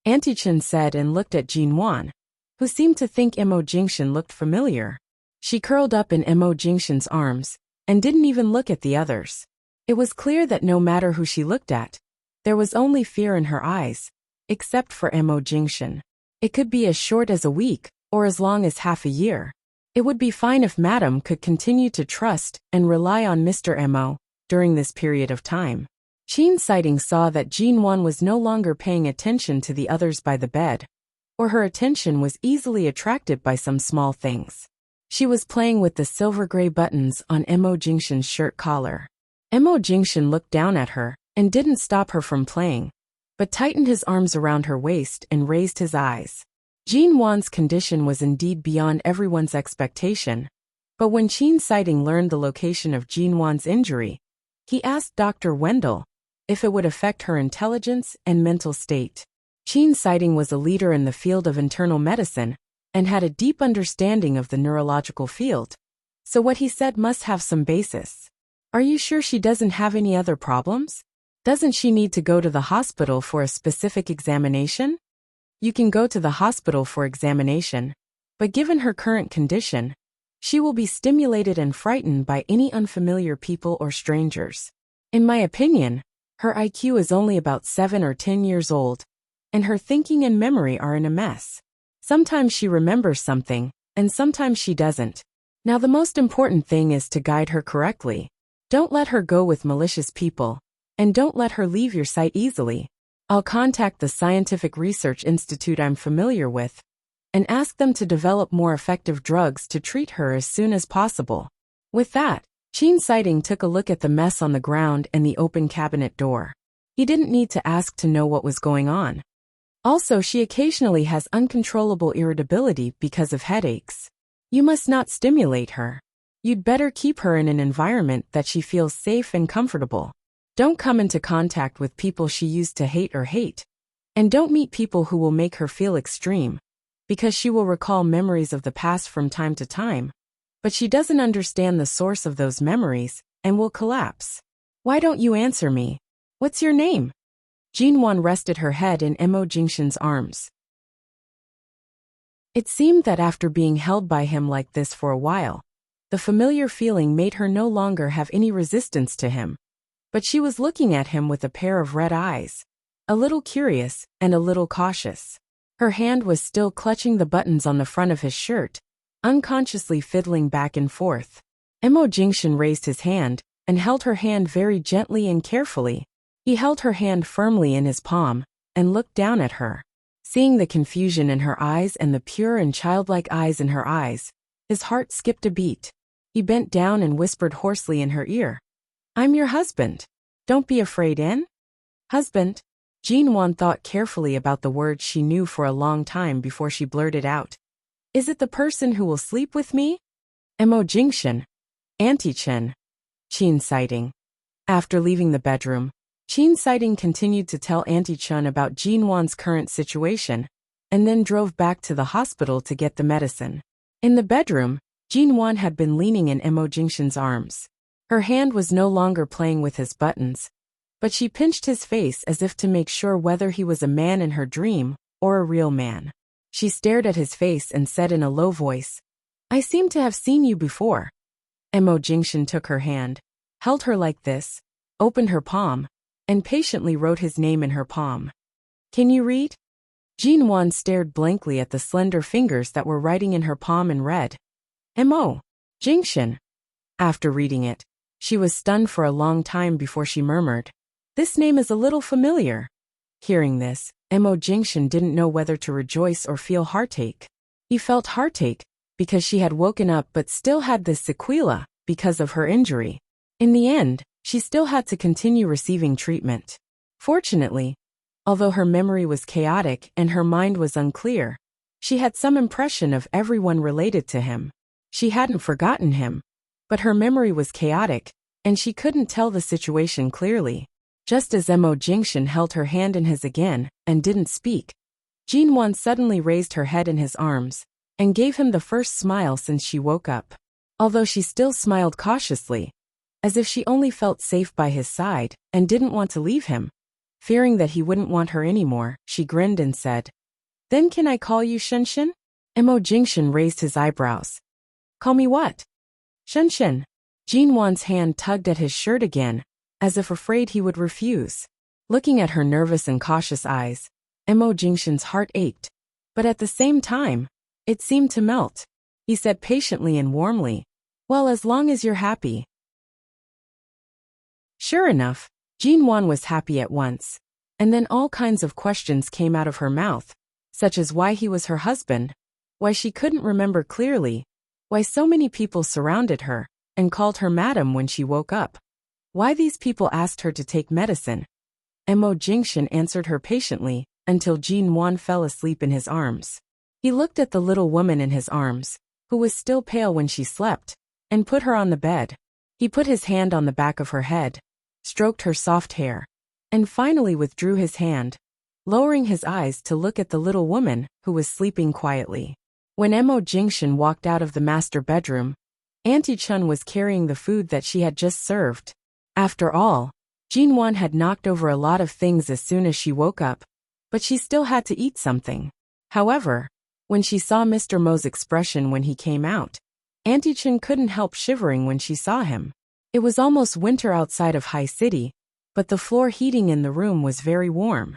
Auntie Chen said and looked at Jinwan, who seemed to think Mo Jingshan looked familiar. She curled up in Mo Jingshan's arms and didn't even look at the others. It was clear that no matter who she looked at, there was only fear in her eyes, except for Mo Jingshan. It could be as short as a week or as long as half a year. It would be fine if Madam could continue to trust and rely on Mr. Mo during this period of time. Qin Sighting saw that Jinwan was no longer paying attention to the others by the bed, or her attention was easily attracted by some small things. She was playing with the silver-gray buttons on Mo Jingshan's shirt collar. Mo Jingshan looked down at her and didn't stop her from playing, but tightened his arms around her waist and raised his eyes. Jinwan's condition was indeed beyond everyone's expectation, but when Qin Sighting learned the location of Jinwan's injury, he asked Dr. Wendell if it would affect her intelligence and mental state. Qin Sighting was a leader in the field of internal medicine and had a deep understanding of the neurological field, so what he said must have some basis. "Are you sure she doesn't have any other problems? Doesn't she need to go to the hospital for a specific examination?" "You can go to the hospital for examination, but given her current condition, she will be stimulated and frightened by any unfamiliar people or strangers. In my opinion, her IQ is only about 7 or 10 years old, and her thinking and memory are in a mess. Sometimes she remembers something, and sometimes she doesn't. Now the most important thing is to guide her correctly. Don't let her go with malicious people, and don't let her leave your sight easily. I'll contact the scientific research institute I'm familiar with and ask them to develop more effective drugs to treat her as soon as possible." With that, Qin Sighting took a look at the mess on the ground and the open cabinet door. He didn't need to ask to know what was going on. Also, she occasionally has uncontrollable irritability because of headaches. You must not stimulate her. You'd better keep her in an environment that she feels safe and comfortable. Don't come into contact with people she used to hate, and don't meet people who will make her feel extreme. because she will recall memories of the past from time to time, but she doesn't understand the source of those memories and will collapse. Why don't you answer me? What's your name? Jinwan rested her head in Mo Jingshan's arms. It seemed that after being held by him like this for a while, the familiar feeling made her no longer have any resistance to him. But she was looking at him with a pair of red eyes, a little curious and a little cautious. Her hand was still clutching the buttons on the front of his shirt, unconsciously fiddling back and forth. Mo Jingshan raised his hand and held her hand very gently and carefully. He held her hand firmly in his palm and looked down at her. Seeing the confusion in her eyes and the pure and childlike eyes in her eyes, his heart skipped a beat. He bent down and whispered hoarsely in her ear, "I'm your husband. Don't be afraid, in." Husband? Jinwan thought carefully about the words she knew for a long time before she blurted out, "Is it the person who will sleep with me?" Mo Jingshan. Auntie Chen. Qin sighting. After leaving the bedroom, Qin sighting continued to tell Auntie Chen about Jinwan's current situation, and then drove back to the hospital to get the medicine. In the bedroom, Jinwan had been leaning in Mo Jingshan's arms. Her hand was no longer playing with his buttons, but she pinched his face as if to make sure whether he was a man in her dream or a real man. She stared at his face and said in a low voice, "I seem to have seen you before." Mo Jingshan took her hand, held her like this, opened her palm, and patiently wrote his name in her palm. "Can you read?" Jinwan stared blankly at the slender fingers that were writing in her palm and read, "Mo Jingshan." After reading it, she was stunned for a long time before she murmured, "This name is a little familiar." Hearing this, Mo Jingshan didn't know whether to rejoice or feel heartache. He felt heartache because she had woken up but still had this sequela because of her injury. In the end, she still had to continue receiving treatment. Fortunately, although her memory was chaotic and her mind was unclear, she had some impression of everyone related to him. She hadn't forgotten him, but her memory was chaotic, and she couldn't tell the situation clearly. Just as Mo Jingshan held her hand in his again and didn't speak, Jinwan suddenly raised her head in his arms and gave him the first smile since she woke up. Although she still smiled cautiously, as if she only felt safe by his side and didn't want to leave him. Fearing that he wouldn't want her anymore, she grinned and said, "Then can I call you Shenshen?" Mo Jingshan raised his eyebrows. "Call me what?" "Shenshen." Jinwan's hand tugged at his shirt again, as if afraid he would refuse. Looking at her nervous and cautious eyes, Mo Jingshan's heart ached, but at the same time, it seemed to melt. He said patiently and warmly, "Well, as long as you're happy." Sure enough, Jinwan was happy at once, and then all kinds of questions came out of her mouth, such as why he was her husband, why she couldn't remember clearly, why so many people surrounded her and called her madam when she woke up, why these people asked her to take medicine. Mo Jingshan answered her patiently until Jinwan fell asleep in his arms. He looked at the little woman in his arms, who was still pale when she slept, and put her on the bed. He put his hand on the back of her head, stroked her soft hair, and finally withdrew his hand, lowering his eyes to look at the little woman who was sleeping quietly. When Mo Jingshan walked out of the master bedroom, Auntie Chen was carrying the food that she had just served. After all, Jinwan had knocked over a lot of things as soon as she woke up, but she still had to eat something. However, when she saw Mr. Mo's expression when he came out, Auntie Chen couldn't help shivering when she saw him. It was almost winter outside of High City, but the floor heating in the room was very warm.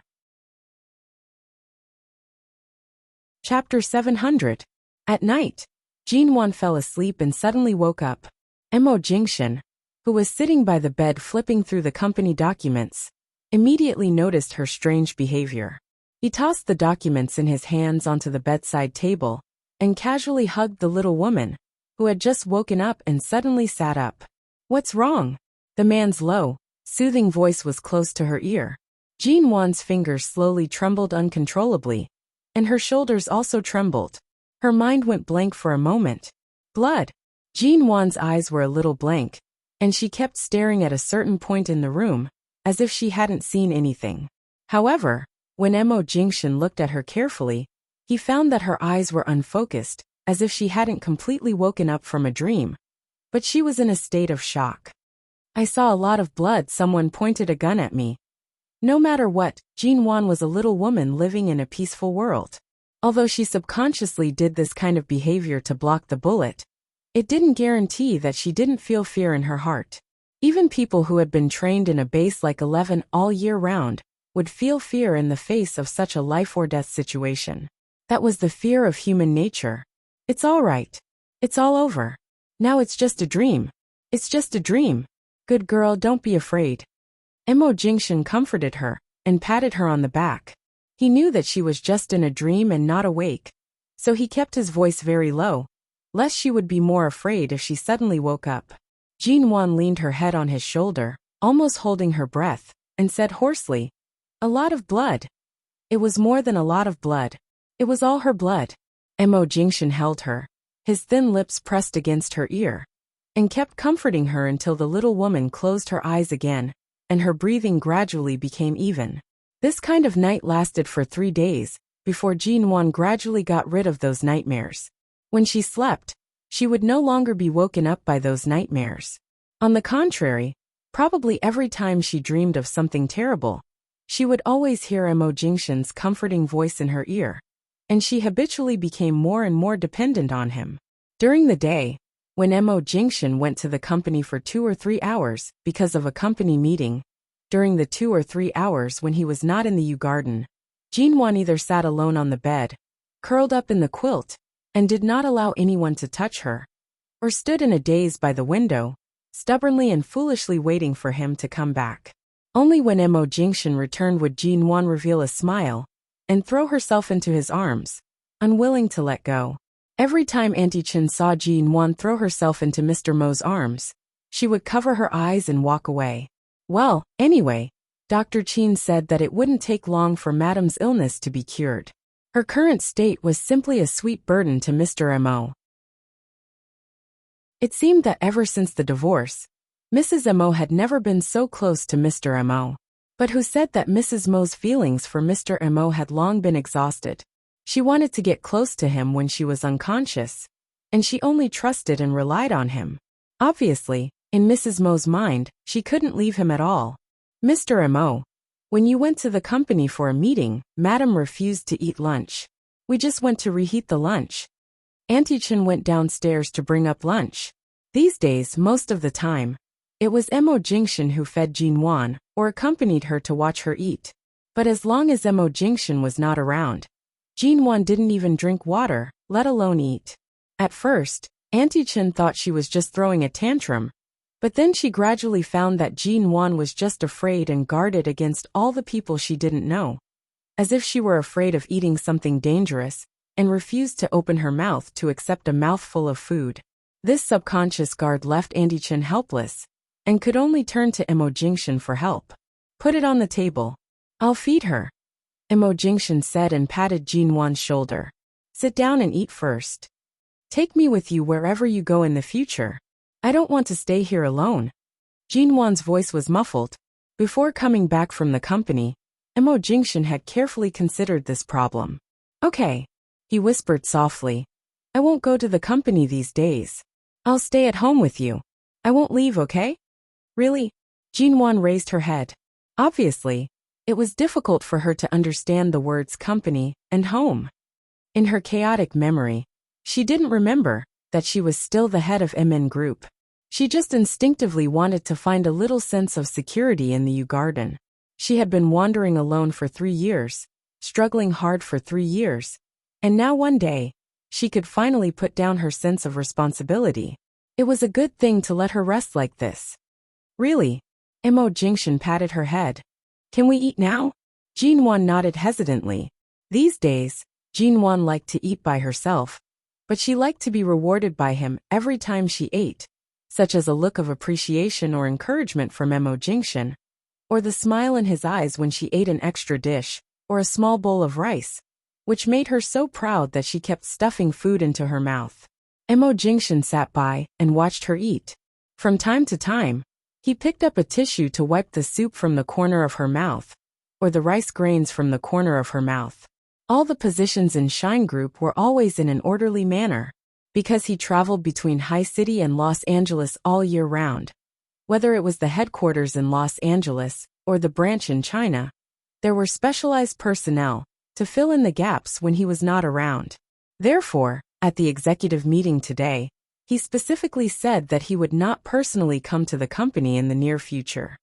Chapter 700. At night, Jinwan fell asleep and suddenly woke up. Mo Jingshan, who was sitting by the bed flipping through the company documents, immediately noticed her strange behavior. He tossed the documents in his hands onto the bedside table and casually hugged the little woman, who had just woken up and suddenly sat up. "What's wrong?" The man's low, soothing voice was close to her ear. Jinwan's fingers slowly trembled uncontrollably, and her shoulders also trembled. Her mind went blank for a moment. Blood. Jinwan's eyes were a little blank, and she kept staring at a certain point in the room, as if she hadn't seen anything. However, when Mo Jingshan looked at her carefully, He found that her eyes were unfocused, as if she hadn't completely woken up from a dream. But she was in a state of shock. I saw a lot of blood. Someone pointed a gun at me. No matter what, Jinwan was a little woman living in a peaceful world. Although she subconsciously did this kind of behavior to block the bullet, it didn't guarantee that she didn't feel fear in her heart. Even people who had been trained in a base like 11 all year round would feel fear in the face of such a life-or-death situation. That was the fear of human nature. It's all right. It's all over. Now it's just a dream. It's just a dream. Good girl, don't be afraid. Mo Jingshan comforted her and patted her on the back. He knew that she was just in a dream and not awake, so he kept his voice very low, lest she would be more afraid if she suddenly woke up. Jinwan leaned her head on his shoulder, almost holding her breath, and said hoarsely, "A lot of blood." It was more than a lot of blood. It was all her blood. Mo Jingshan held her, his thin lips pressed against her ear, and kept comforting her until the little woman closed her eyes again, and her breathing gradually became even. This kind of night lasted for 3 days, before Jinwan gradually got rid of those nightmares. When she slept, she would no longer be woken up by those nightmares. On the contrary, probably every time she dreamed of something terrible, she would always hear Mo Jingshan's comforting voice in her ear, and she habitually became more and more dependent on him. During the day, when Mo Jingshan went to the company for 2 or 3 hours because of a company meeting, during the 2 or 3 hours when he was not in the Yew Garden, Jinwan either sat alone on the bed, curled up in the quilt, and did not allow anyone to touch her, or stood in a daze by the window, stubbornly and foolishly waiting for him to come back. Only when Mo Jingshan returned would Jinwan reveal a smile and throw herself into his arms, unwilling to let go. Every time Auntie Chen saw Jinwan throw herself into Mr. Mo's arms, she would cover her eyes and walk away. Well, anyway, Dr. Chen said that it wouldn't take long for Madame's illness to be cured. Her current state was simply a sweet burden to Mr. Mo. It seemed that ever since the divorce, Mrs. Mo had never been so close to Mr. Mo. But who said that Mrs. Mo's feelings for Mr. Mo had long been exhausted? She wanted to get close to him when she was unconscious, and she only trusted and relied on him. Obviously, in Mrs. Mo's mind, she couldn't leave him at all. Mr. Mo, when you went to the company for a meeting, Madame refused to eat lunch. We just went to reheat the lunch. Auntie Chen went downstairs to bring up lunch. These days, most of the time, it was Mo Jingshan who fed Jinwan or accompanied her to watch her eat. But as long as Mo Jingshan was not around, Jinwan didn't even drink water, let alone eat. At first, Auntie Chen thought she was just throwing a tantrum, but then she gradually found that Jinwan was just afraid and guarded against all the people she didn't know, as if she were afraid of eating something dangerous, and refused to open her mouth to accept a mouthful of food. This subconscious guard left Auntie Chen helpless, and could only turn to Mo Jingshan for help. "Put it on the table. I'll feed her," Mo Jingshan said and patted Jinwan's shoulder. "Sit down and eat first. Take me with you wherever you go in the future. I don't want to stay here alone." Jinwan's voice was muffled. Before coming back from the company, Mo Jingshan had carefully considered this problem. "Okay," he whispered softly. "I won't go to the company these days. I'll stay at home with you. I won't leave, okay?" "Really?" Jinwan raised her head. Obviously, it was difficult for her to understand the words company and home. In her chaotic memory, she didn't remember that she was still the head of MN Group. She just instinctively wanted to find a little sense of security in the Yew Garden. She had been wandering alone for 3 years, struggling hard for 3 years, and now one day, she could finally put down her sense of responsibility. It was a good thing to let her rest like this. "Really?" Mo Jingshan patted her head. "Can we eat now?" Jinwan nodded hesitantly. These days, Jinwan liked to eat by herself, but she liked to be rewarded by him every time she ate, such as a look of appreciation or encouragement from Mo Jingshan, or the smile in his eyes when she ate an extra dish, or a small bowl of rice, which made her so proud that she kept stuffing food into her mouth. Mo Jingshan sat by and watched her eat. From time to time, he picked up a tissue to wipe the soup from the corner of her mouth, or the rice grains from the corner of her mouth. All the positions in Shine Group were always in an orderly manner, because he traveled between High City and Los Angeles all year round. Whether it was the headquarters in Los Angeles or the branch in China, there were specialized personnel to fill in the gaps when he was not around. Therefore, at the executive meeting today, he specifically said that he would not personally come to the company in the near future.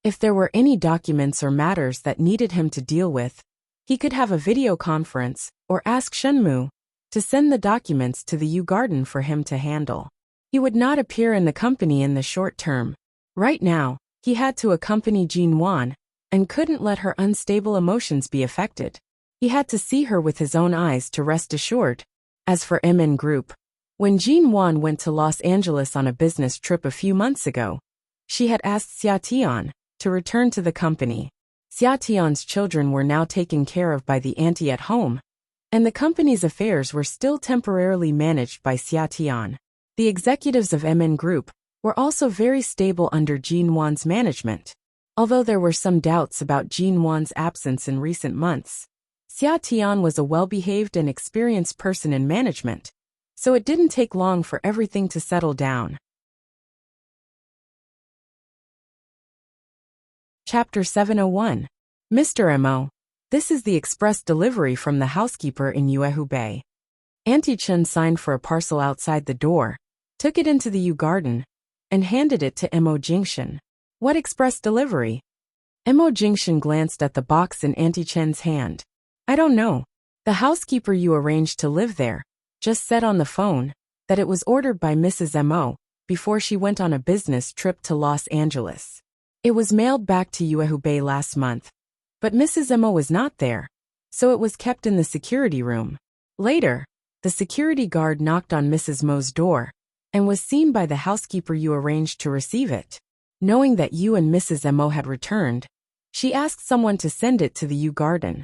If there were any documents or matters that needed him to deal with, he could have a video conference or ask Shenmu to send the documents to the U Garden for him to handle. He would not appear in the company in the short term. Right now, he had to accompany Jin Wan and couldn't let her unstable emotions be affected. He had to see her with his own eyes to rest assured. As for MN Group, when Jin Wan went to Los Angeles on a business trip a few months ago, she had asked Xia Tian to return to the company. Xia Tian's children were now taken care of by the auntie at home, and the company's affairs were still temporarily managed by Xia Tian. The executives of MN Group were also very stable under Jin Wan's management. Although there were some doubts about Jin Wan's absence in recent months, Xia Tian was a well-behaved and experienced person in management, so it didn't take long for everything to settle down. Chapter 701. Mr. Mo. This is the express delivery from the housekeeper in Yuehu Bay. Auntie Chen signed for a parcel outside the door, took it into the U Garden, and handed it to Mo Jingshan. What express delivery? Mo Jingshan glanced at the box in Auntie Chen's hand. I don't know. The housekeeper you arranged to live there just said on the phone that it was ordered by Mrs. Mo before she went on a business trip to Los Angeles. It was mailed back to Yuehu Bay last month, but Mrs. Mo was not there, so it was kept in the security room. Later, the security guard knocked on Mrs. Mo's door and was seen by the housekeeper you arranged to receive it. Knowing that you and Mrs. Mo had returned, she asked someone to send it to the U Garden.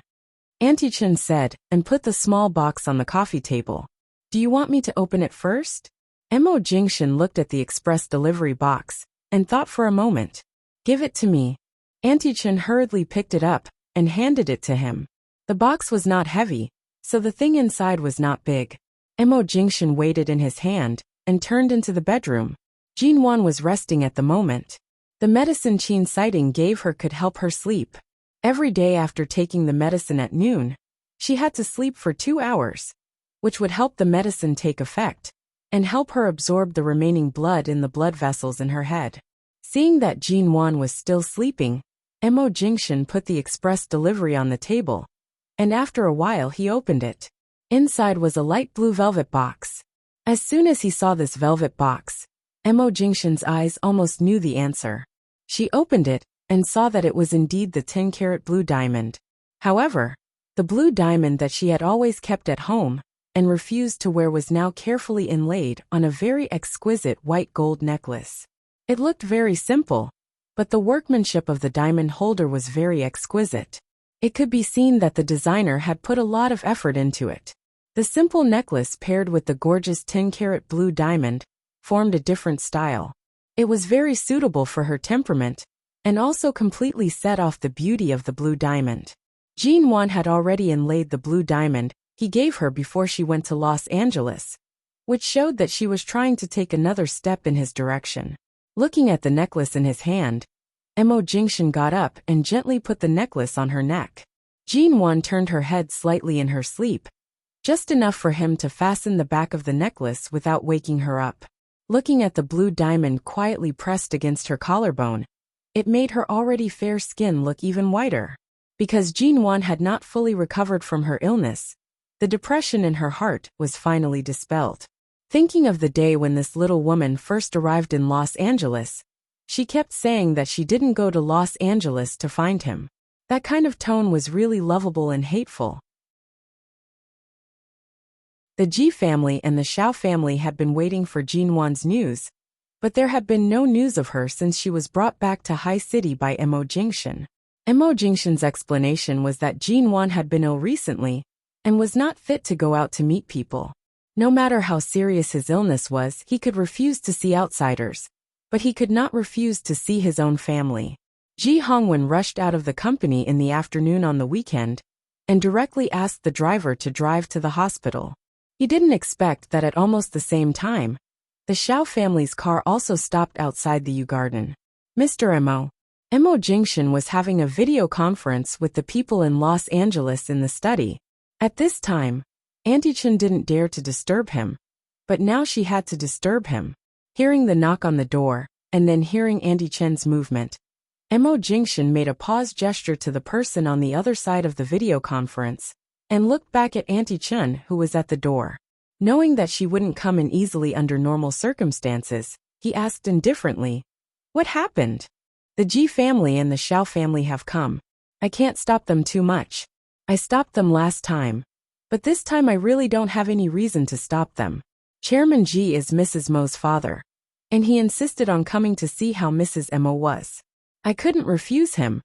Auntie Chen said, and put the small box on the coffee table. Do you want me to open it first? Mo Jingshan looked at the express delivery box and thought for a moment. Give it to me. Auntie Chen hurriedly picked it up and handed it to him. The box was not heavy, so the thing inside was not big. Mo Jingshan weighed it in his hand and turned into the bedroom. Jin Wan was resting at the moment. The medicine Qin Sighting gave her could help her sleep. Every day after taking the medicine at noon, she had to sleep for 2 hours, which would help the medicine take effect and help her absorb the remaining blood in the blood vessels in her head. Seeing that Jin Wan was still sleeping, Mo Jingshan put the express delivery on the table, and after a while he opened it. Inside was a light blue velvet box. As soon as he saw this velvet box, Mo Jingshan's eyes almost knew the answer. She opened it and saw that it was indeed the 10-carat blue diamond. However, the blue diamond that she had always kept at home and refused to wear was now carefully inlaid on a very exquisite white gold necklace. It looked very simple, but the workmanship of the diamond holder was very exquisite. It could be seen that the designer had put a lot of effort into it. The simple necklace paired with the gorgeous 10-carat blue diamond formed a different style. It was very suitable for her temperament and also completely set off the beauty of the blue diamond. Jin Wan had already inlaid the blue diamond he gave her before she went to Los Angeles, which showed that she was trying to take another step in his direction. Looking at the necklace in his hand, Mo Jingshan got up and gently put the necklace on her neck. Jin Wan turned her head slightly in her sleep, just enough for him to fasten the back of the necklace without waking her up. Looking at the blue diamond quietly pressed against her collarbone, it made her already fair skin look even whiter. Because Jin Wan had not fully recovered from her illness, the depression in her heart was finally dispelled. Thinking of the day when this little woman first arrived in Los Angeles, she kept saying that she didn't go to Los Angeles to find him. That kind of tone was really lovable and hateful. The Ji family and the Xiao family had been waiting for Jin Wan's news, but there had been no news of her since she was brought back to High City by Mo Jingshan. Mo Jingshan's explanation was that Jin Wan had been ill recently and was not fit to go out to meet people. No matter how serious his illness was, he could refuse to see outsiders, but he could not refuse to see his own family. Ji Hongwen rushed out of the company in the afternoon on the weekend and directly asked the driver to drive to the hospital. He didn't expect that at almost the same time, the Xiao family's car also stopped outside the U Garden. Mr. Mo Jingshan was having a video conference with the people in Los Angeles in the study. At this time, Auntie Chen didn't dare to disturb him, but now she had to disturb him. Hearing the knock on the door, and then hearing Auntie Chen's movement, Mo Jingshan made a pause gesture to the person on the other side of the video conference, and looked back at Auntie Chen, who was at the door. Knowing that she wouldn't come in easily under normal circumstances, he asked indifferently, "What happened?" "The Ji family and the Xiao family have come. I can't stop them too much. I stopped them last time, but this time I really don't have any reason to stop them. Chairman Ji is Mrs. Mo's father, and he insisted on coming to see how Mrs. Mo was. I couldn't refuse him,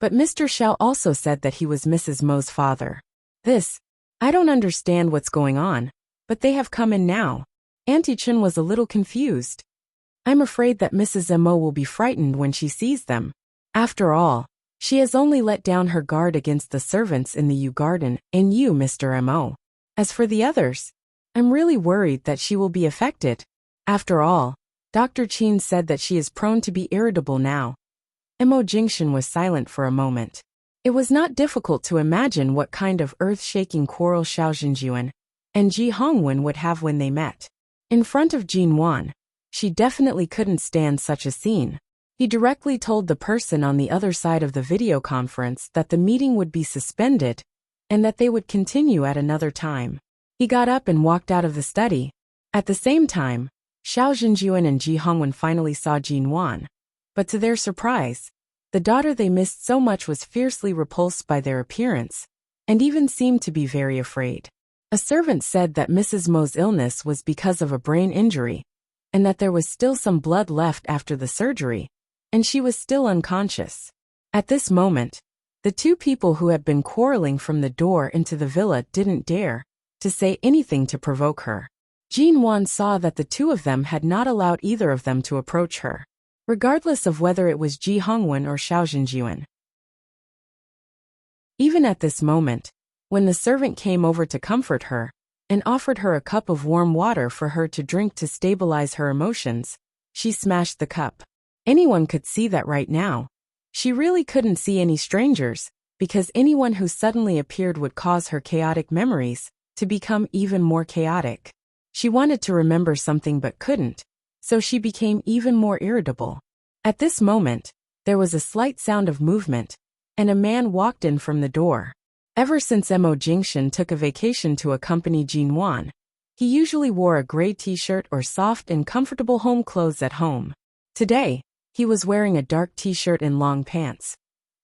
but Mr. Xiao also said that he was Mrs. Mo's father. I don't understand what's going on, but they have come in now." Auntie Chen was a little confused. "I'm afraid that Mrs. Mo will be frightened when she sees them. After all, she has only let down her guard against the servants in the U Garden and you, Mr. Mo. As for the others, I'm really worried that she will be affected. After all, Dr. Qin said that she is prone to be irritable now." Mo Jingshan was silent for a moment. It was not difficult to imagine what kind of earth-shaking quarrel Xiao Zhenjuan and Ji Hongwen would have when they met. In front of Jin Wan, she definitely couldn't stand such a scene. He directly told the person on the other side of the video conference that the meeting would be suspended and that they would continue at another time. He got up and walked out of the study. At the same time, Xiao Zhenjuan and Ji Hongwen finally saw Jin Wan, but to their surprise, the daughter they missed so much was fiercely repulsed by their appearance, and even seemed to be very afraid. A servant said that Mrs. Mo's illness was because of a brain injury, and that there was still some blood left after the surgery, and she was still unconscious. At this moment, the two people who had been quarreling from the door into the villa didn't dare to say anything to provoke her. Jin Wan saw that the two of them had not allowed either of them to approach her, regardless of whether it was Ji Hongwen or Xiao Zhenjuan. Even at this moment, when the servant came over to comfort her and offered her a cup of warm water for her to drink to stabilize her emotions, she smashed the cup. Anyone could see that right now. She really couldn't see any strangers, because anyone who suddenly appeared would cause her chaotic memories to become even more chaotic. She wanted to remember something but couldn't, so she became even more irritable. At this moment, there was a slight sound of movement, and a man walked in from the door. Ever since Mo Jingshan took a vacation to accompany Jin Wan, he usually wore a gray t-shirt or soft and comfortable home clothes at home. Today, he was wearing a dark t-shirt and long pants,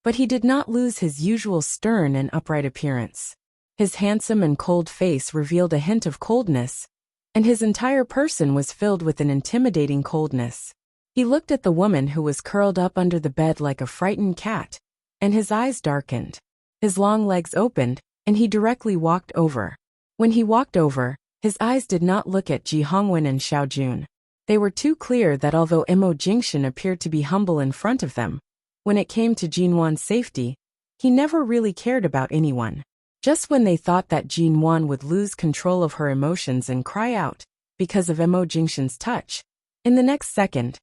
but he did not lose his usual stern and upright appearance. His handsome and cold face revealed a hint of coldness, and his entire person was filled with an intimidating coldness. He looked at the woman who was curled up under the bed like a frightened cat, and his eyes darkened. His long legs opened, and he directly walked over. When he walked over, his eyes did not look at Ji Hongwen and Xiao Jun. They were too clear that although Mo Jingshan appeared to be humble in front of them, when it came to Jin Wan's safety, he never really cared about anyone. Just when they thought that Jin Wan would lose control of her emotions and cry out because of Mo Jingshan's touch, in the next second,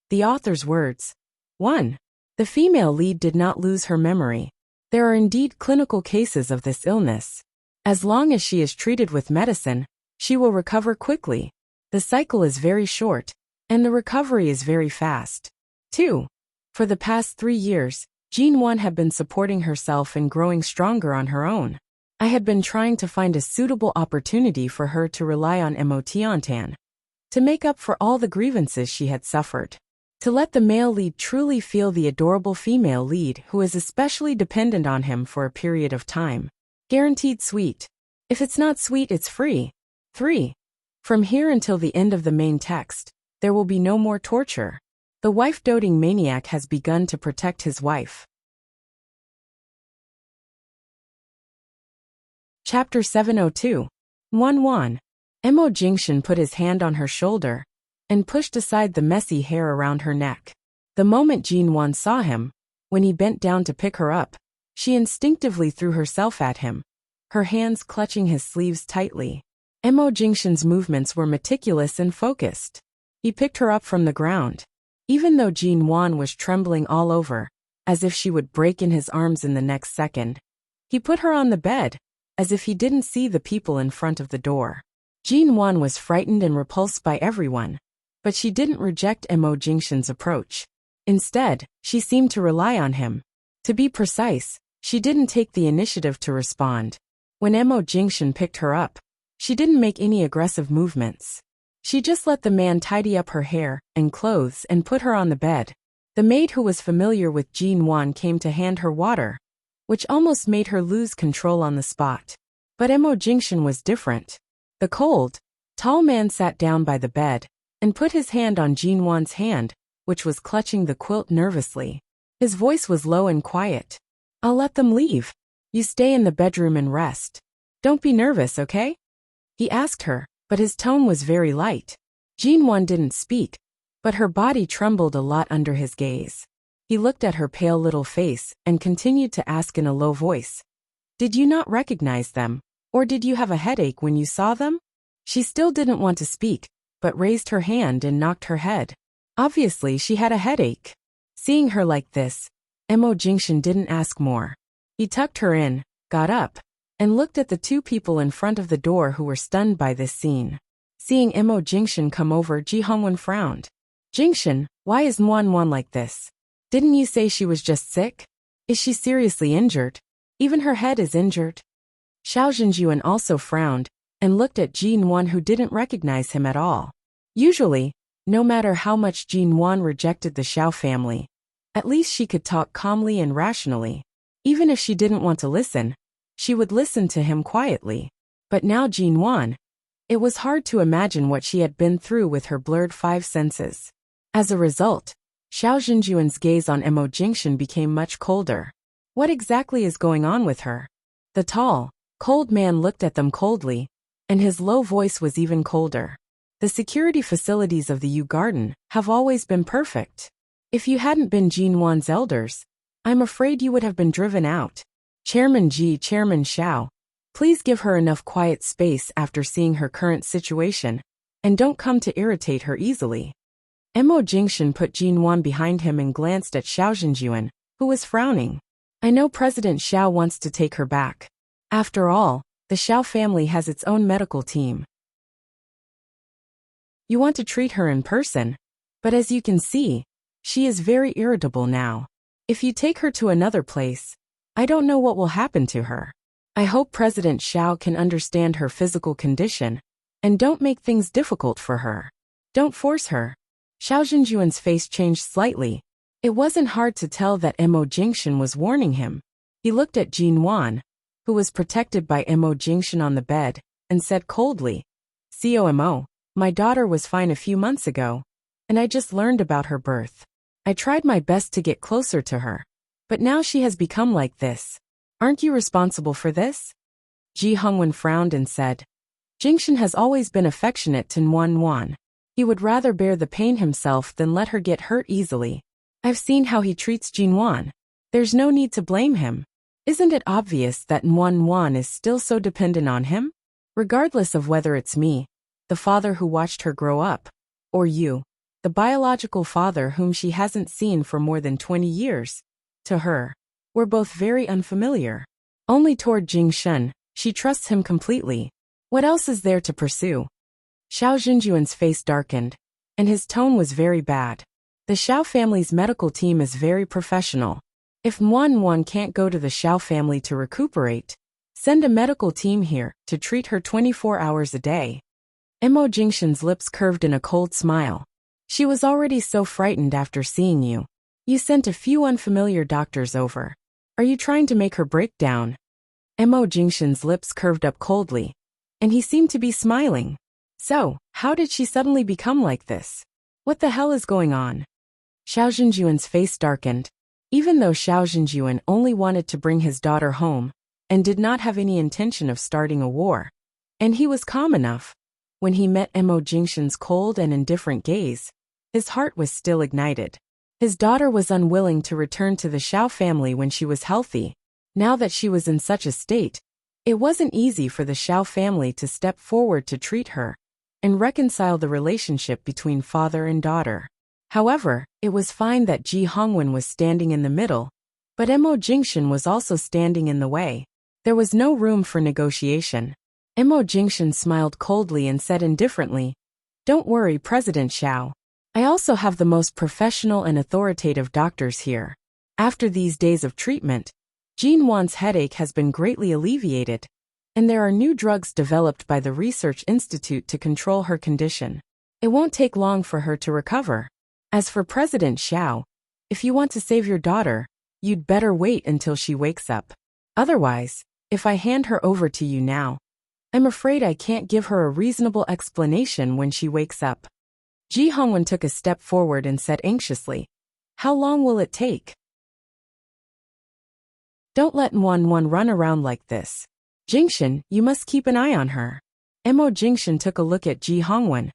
the author's words. 1. The female lead did not lose her memory. There are indeed clinical cases of this illness. As long as she is treated with medicine, she will recover quickly. The cycle is very short, and the recovery is very fast. 2. For the past 3 years, Jin Wan had been supporting herself and growing stronger on her own. I had been trying to find a suitable opportunity for her to rely on Mo Tiantan, to make up for all the grievances she had suffered. To let the male lead truly feel the adorable female lead who is especially dependent on him for a period of time. Guaranteed sweet. If it's not sweet, it's free. 3. From here until the end of the main text, there will be no more torture. The wife-doting maniac has begun to protect his wife. Chapter 702. 1-1. Mo Jingshan put his hand on her shoulder and pushed aside the messy hair around her neck. The moment Jin Wan saw him, when he bent down to pick her up, She instinctively threw herself at him, her hands clutching his sleeves tightly. Mo Jingshan's movements were meticulous and focused. He picked her up from the ground. Even though Jin Wan was trembling all over, as if she would break in his arms in the next second, he put her on the bed, as if he didn't see the people in front of the door. Jin Wan was frightened and repulsed by everyone, but she didn't reject Mo Jingshan's approach. Instead, she seemed to rely on him. To be precise, she didn't take the initiative to respond. When Mo Jingshan picked her up, she didn't make any aggressive movements. She just let the man tidy up her hair and clothes and put her on the bed. The maid who was familiar with Jin Wan came to hand her water, which almost made her lose control on the spot. But Mo Jingshan was different. The cold, tall man sat down by the bed and put his hand on Jin Wan's hand, which was clutching the quilt nervously. His voice was low and quiet. "I'll let them leave. You stay in the bedroom and rest. Don't be nervous, okay?" He asked her, but his tone was very light. Jin Wan didn't speak, but her body trembled a lot under his gaze. He looked at her pale little face and continued to ask in a low voice, "Did you not recognize them, or did you have a headache when you saw them?" She still didn't want to speak, but raised her hand and knocked her head. Obviously, she had a headache. Seeing her like this, Mo Jingshan didn't ask more. He tucked her in, got up, and looked at the two people in front of the door who were stunned by this scene. Seeing Mo Jingshan come over, Ji Hongwen frowned. "Jingshan, why is Nguyen Nguyen like this? Didn't you say she was just sick? Is she seriously injured? Even her head is injured." Xiao Zhenjuan also frowned and looked at Jin Wan, who didn't recognize him at all. Usually, no matter how much Jin Wan rejected the Xiao family, at least she could talk calmly and rationally. Even if she didn't want to listen, she would listen to him quietly. But now Jin Wan, it was hard to imagine what she had been through with her blurred five senses. As a result, Xiao Zhenjuan's gaze on Mo Jingshan became much colder. What exactly is going on with her? The tall, cold man looked at them coldly, and his low voice was even colder. "The security facilities of the Yu Garden have always been perfect. If you hadn't been Jin Wan's elders, I'm afraid you would have been driven out. Chairman Ji, Chairman Xiao, please give her enough quiet space after seeing her current situation, and don't come to irritate her easily." Mo Jingshan put Jin Wan behind him and glanced at Xiao Zhenjuan, who was frowning. "I know President Xiao wants to take her back. After all, the Xiao family has its own medical team. You want to treat her in person, but as you can see, she is very irritable now. If you take her to another place, I don't know what will happen to her. I hope President Xiao can understand her physical condition, and don't make things difficult for her. Don't force her." Xiao Zhenjuan's face changed slightly. It wasn't hard to tell that Mo Jingshan was warning him. He looked at Jin Wan, who was protected by Mo Jingshan on the bed, and said coldly, "COMO, my daughter was fine a few months ago, and I just learned about her birth. I tried my best to get closer to her, but now she has become like this. Aren't you responsible for this?" Ji Hongwen frowned and said, "Jingshan has always been affectionate to Nguyen Nguyen. He would rather bear the pain himself than let her get hurt easily. I've seen how he treats Jin Wan. There's no need to blame him. Isn't it obvious that Nguyen Nguyen is still so dependent on him? Regardless of whether it's me, the father who watched her grow up, or you, the biological father whom she hasn't seen for more than 20 years, to her, we're both very unfamiliar. Only toward Jingshan, she trusts him completely. What else is there to pursue?" Xiao Zhenjuan's face darkened, and his tone was very bad. "The Xiao family's medical team is very professional. If Nguyen Nguyen can't go to the Xiao family to recuperate, send a medical team here to treat her 24 hours a day." Mo Jingshan's lips curved in a cold smile. "She was already so frightened after seeing you. You sent a few unfamiliar doctors over. Are you trying to make her break down?" Mo Jingshan's lips curved up coldly, and he seemed to be smiling. "So, how did she suddenly become like this? What the hell is going on?" Xiao Zhenjuan's face darkened. Even though Xiao Zhenjuan only wanted to bring his daughter home, and did not have any intention of starting a war, and he was calm enough, when he met Mo Jingshan's cold and indifferent gaze, his heart was still ignited. His daughter was unwilling to return to the Xiao family when she was healthy. Now that she was in such a state, it wasn't easy for the Xiao family to step forward to treat her and reconcile the relationship between father and daughter. However, it was fine that Ji Hongwen was standing in the middle, but Mo Jingshan was also standing in the way. There was no room for negotiation. Mo Jingshan smiled coldly and said indifferently, "Don't worry, President Xiao. I also have the most professional and authoritative doctors here. After these days of treatment, Jin Wan's headache has been greatly alleviated, and there are new drugs developed by the Research Institute to control her condition. It won't take long for her to recover. As for President Xiao, if you want to save your daughter, you'd better wait until she wakes up. Otherwise, if I hand her over to you now, I'm afraid I can't give her a reasonable explanation when she wakes up." Ji Hongwen took a step forward and said anxiously, "How long will it take? Don't let Wan run around like this. Jingshan, you must keep an eye on her." Mo Jingshan took a look at Ji Hongwen.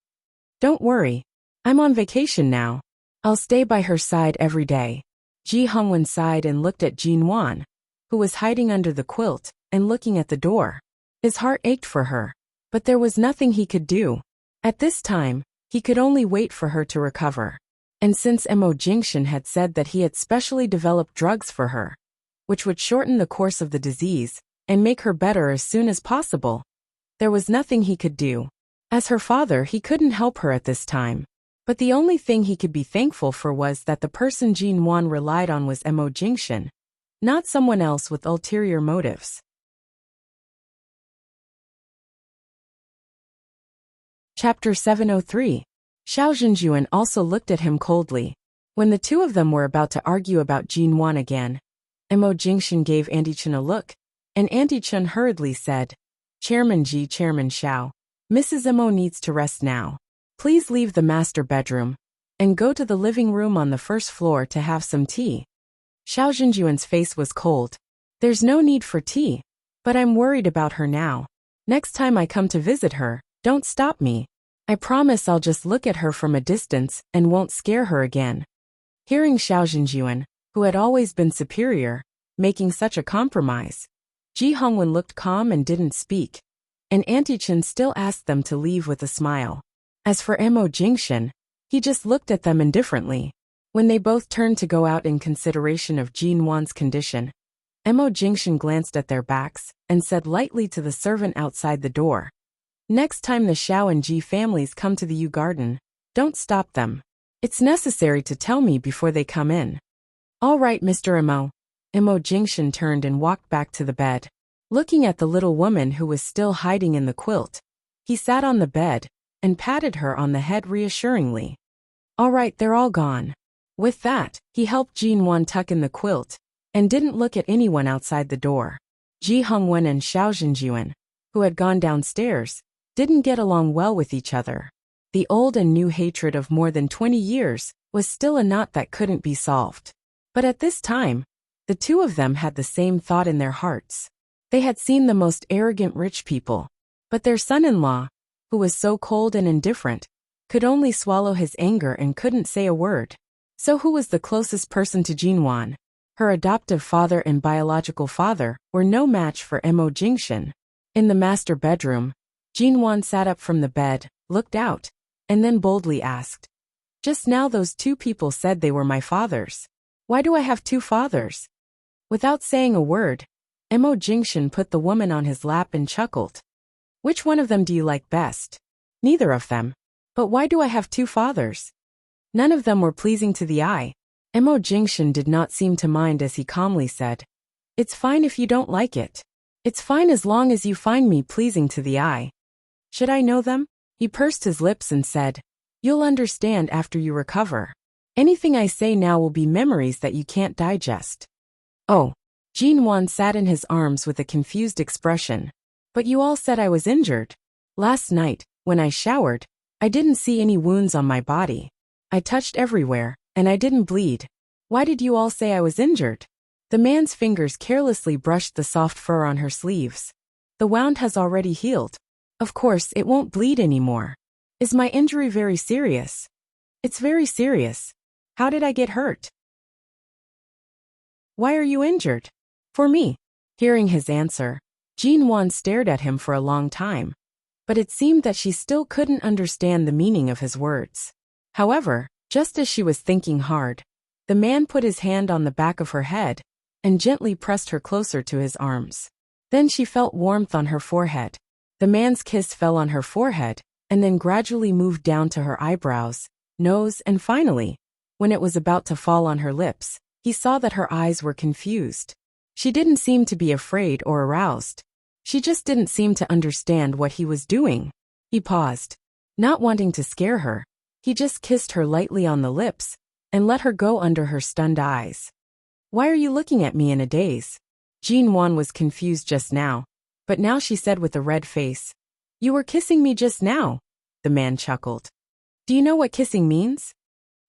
"Don't worry. I'm on vacation now. I'll stay by her side every day." Ji Hongwen sighed and looked at Jin Wan, who was hiding under the quilt and looking at the door. His heart ached for her, but there was nothing he could do. At this time, he could only wait for her to recover. And since Mo Jingshan had said that he had specially developed drugs for her, which would shorten the course of the disease and make her better as soon as possible, there was nothing he could do. As her father, he couldn't help her at this time. But the only thing he could be thankful for was that the person Jin Wan relied on was Mo Jingshan, not someone else with ulterior motives. Chapter 703. Xiao Zhenjuan also looked at him coldly. When the two of them were about to argue about Jin Wan again, Mo Jingshan gave Auntie Chen a look, and Auntie Chen hurriedly said, "Chairman Ji, Chairman Xiao, Mrs. Mo needs to rest now. Please leave the master bedroom and go to the living room on the first floor to have some tea." Xiao Zhenjuan's face was cold. "There's no need for tea, but I'm worried about her now. Next time I come to visit her, don't stop me. I promise I'll just look at her from a distance and won't scare her again." Hearing Xiao Zhenjuan, who had always been superior, making such a compromise, Ji Hongwen looked calm and didn't speak, and Auntie Chen still asked them to leave with a smile. As for Mo Jingshan, he just looked at them indifferently. When they both turned to go out in consideration of Jin Wan's condition, Mo Jingshan glanced at their backs and said lightly to the servant outside the door, "Next time the Xiao and Ji families come to the Yu Garden, don't stop them. It's necessary to tell me before they come in." "All right, Mr. Mo." Mo Jingshan turned and walked back to the bed. Looking at the little woman who was still hiding in the quilt, he sat on the bed and patted her on the head reassuringly. "All right, they're all gone." With that, he helped Jin Wan tuck in the quilt and didn't look at anyone outside the door. Ji Hongwen and Xiao Zhenjuan, who had gone downstairs, didn't get along well with each other. The old and new hatred of more than 20 years was still a knot that couldn't be solved. But at this time, the two of them had the same thought in their hearts. They had seen the most arrogant rich people, but their son-in-law, who was so cold and indifferent, could only swallow his anger and couldn't say a word. So who was the closest person to Jin Wan? Her adoptive father and biological father were no match for Mo Jingshan. In the master bedroom, Jin Wan sat up from the bed, looked out, and then boldly asked, "Just now those two people said they were my fathers. Why do I have two fathers?" Without saying a word, Mo Jingshan put the woman on his lap and chuckled. "Which one of them do you like best?" "Neither of them. But why do I have two fathers?" None of them were pleasing to the eye. Mo Jingshan did not seem to mind as he calmly said, "It's fine if you don't like it. It's fine as long as you find me pleasing to the eye. Should I know them?" He pursed his lips and said, "You'll understand after you recover. Anything I say now will be memories that you can't digest." "Oh." Jin Wan sat in his arms with a confused expression. "But you all said I was injured. Last night, when I showered, I didn't see any wounds on my body. I touched everywhere, and I didn't bleed. Why did you all say I was injured?" The man's fingers carelessly brushed the soft fur on her sleeves. "The wound has already healed. Of course, it won't bleed anymore. Is my injury very serious?" "It's very serious. How did I get hurt?" "Why are you injured?" "For me. Hearing his answer, Jin-won stared at him for a long time, but it seemed that she still couldn't understand the meaning of his words. However, just as she was thinking hard, the man put his hand on the back of her head and gently pressed her closer to his arms. Then she felt warmth on her forehead. The man's kiss fell on her forehead and then gradually moved down to her eyebrows, nose, and finally, when it was about to fall on her lips, he saw that her eyes were confused. She didn't seem to be afraid or aroused. She just didn't seem to understand what he was doing. He paused. Not wanting to scare her, he just kissed her lightly on the lips and let her go under her stunned eyes. "Why are you looking at me in a daze?" Jin-won was confused just now, but now she said with a red face, "You were kissing me just now." The man chuckled. "Do you know what kissing means?"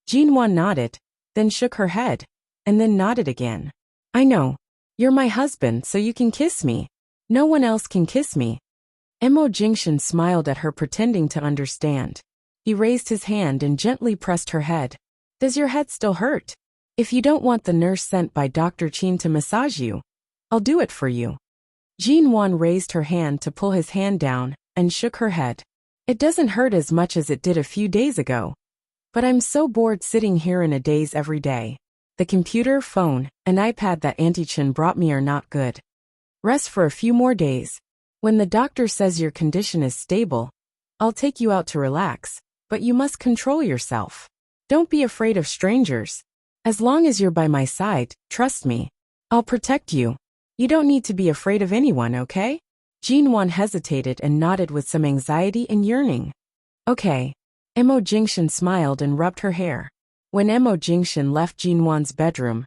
Jin-won nodded, then shook her head, and then nodded again. "I know. You're my husband, so you can kiss me. No one else can kiss me." Emo Jingshin smiled at her, pretending to understand. He raised his hand and gently pressed her head. "Does your head still hurt? If you don't want the nurse sent by Dr. Chin to massage you, I'll do it for you." Jin-won raised her hand to pull his hand down and shook her head. "It doesn't hurt as much as it did a few days ago. But I'm so bored sitting here in a daze every day. The computer, phone, and iPad that Auntie Chin brought me are not good. Rest for a few more days. When the doctor says your condition is stable, I'll take you out to relax, but you must control yourself. Don't be afraid of strangers. As long as you're by my side, trust me, I'll protect you. You don't need to be afraid of anyone, okay?" Jin-won hesitated and nodded with some anxiety and yearning. "Okay." Emo Jingshin smiled and rubbed her hair. When Emo Jingshin left Jin-won's bedroom,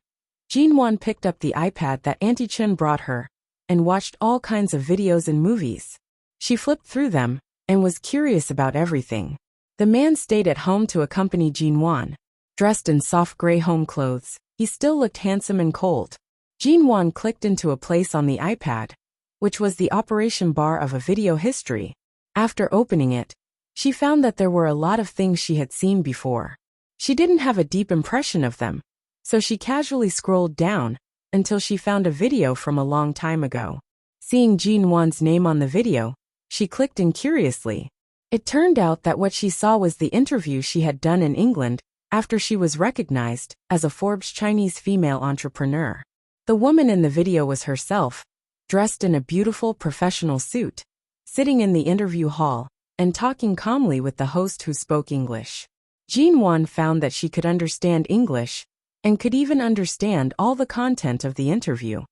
Jin-won picked up the iPad that Auntie Chin brought her and watched all kinds of videos and movies. She flipped through them and was curious about everything. The man stayed at home to accompany Jin-won. Dressed in soft gray home clothes, he still looked handsome and cold. Jin-won clicked into a place on the iPad, which was the operation bar of a video history. After opening it, she found that there were a lot of things she had seen before. She didn't have a deep impression of them, so she casually scrolled down until she found a video from a long time ago. Seeing Jin-won's name on the video, she clicked in curiously. It turned out that what she saw was the interview she had done in England after she was recognized as a Forbes Chinese female entrepreneur. The woman in the video was herself, dressed in a beautiful professional suit, sitting in the interview hall and talking calmly with the host who spoke English. Jin-won found that she could understand English and could even understand all the content of the interview.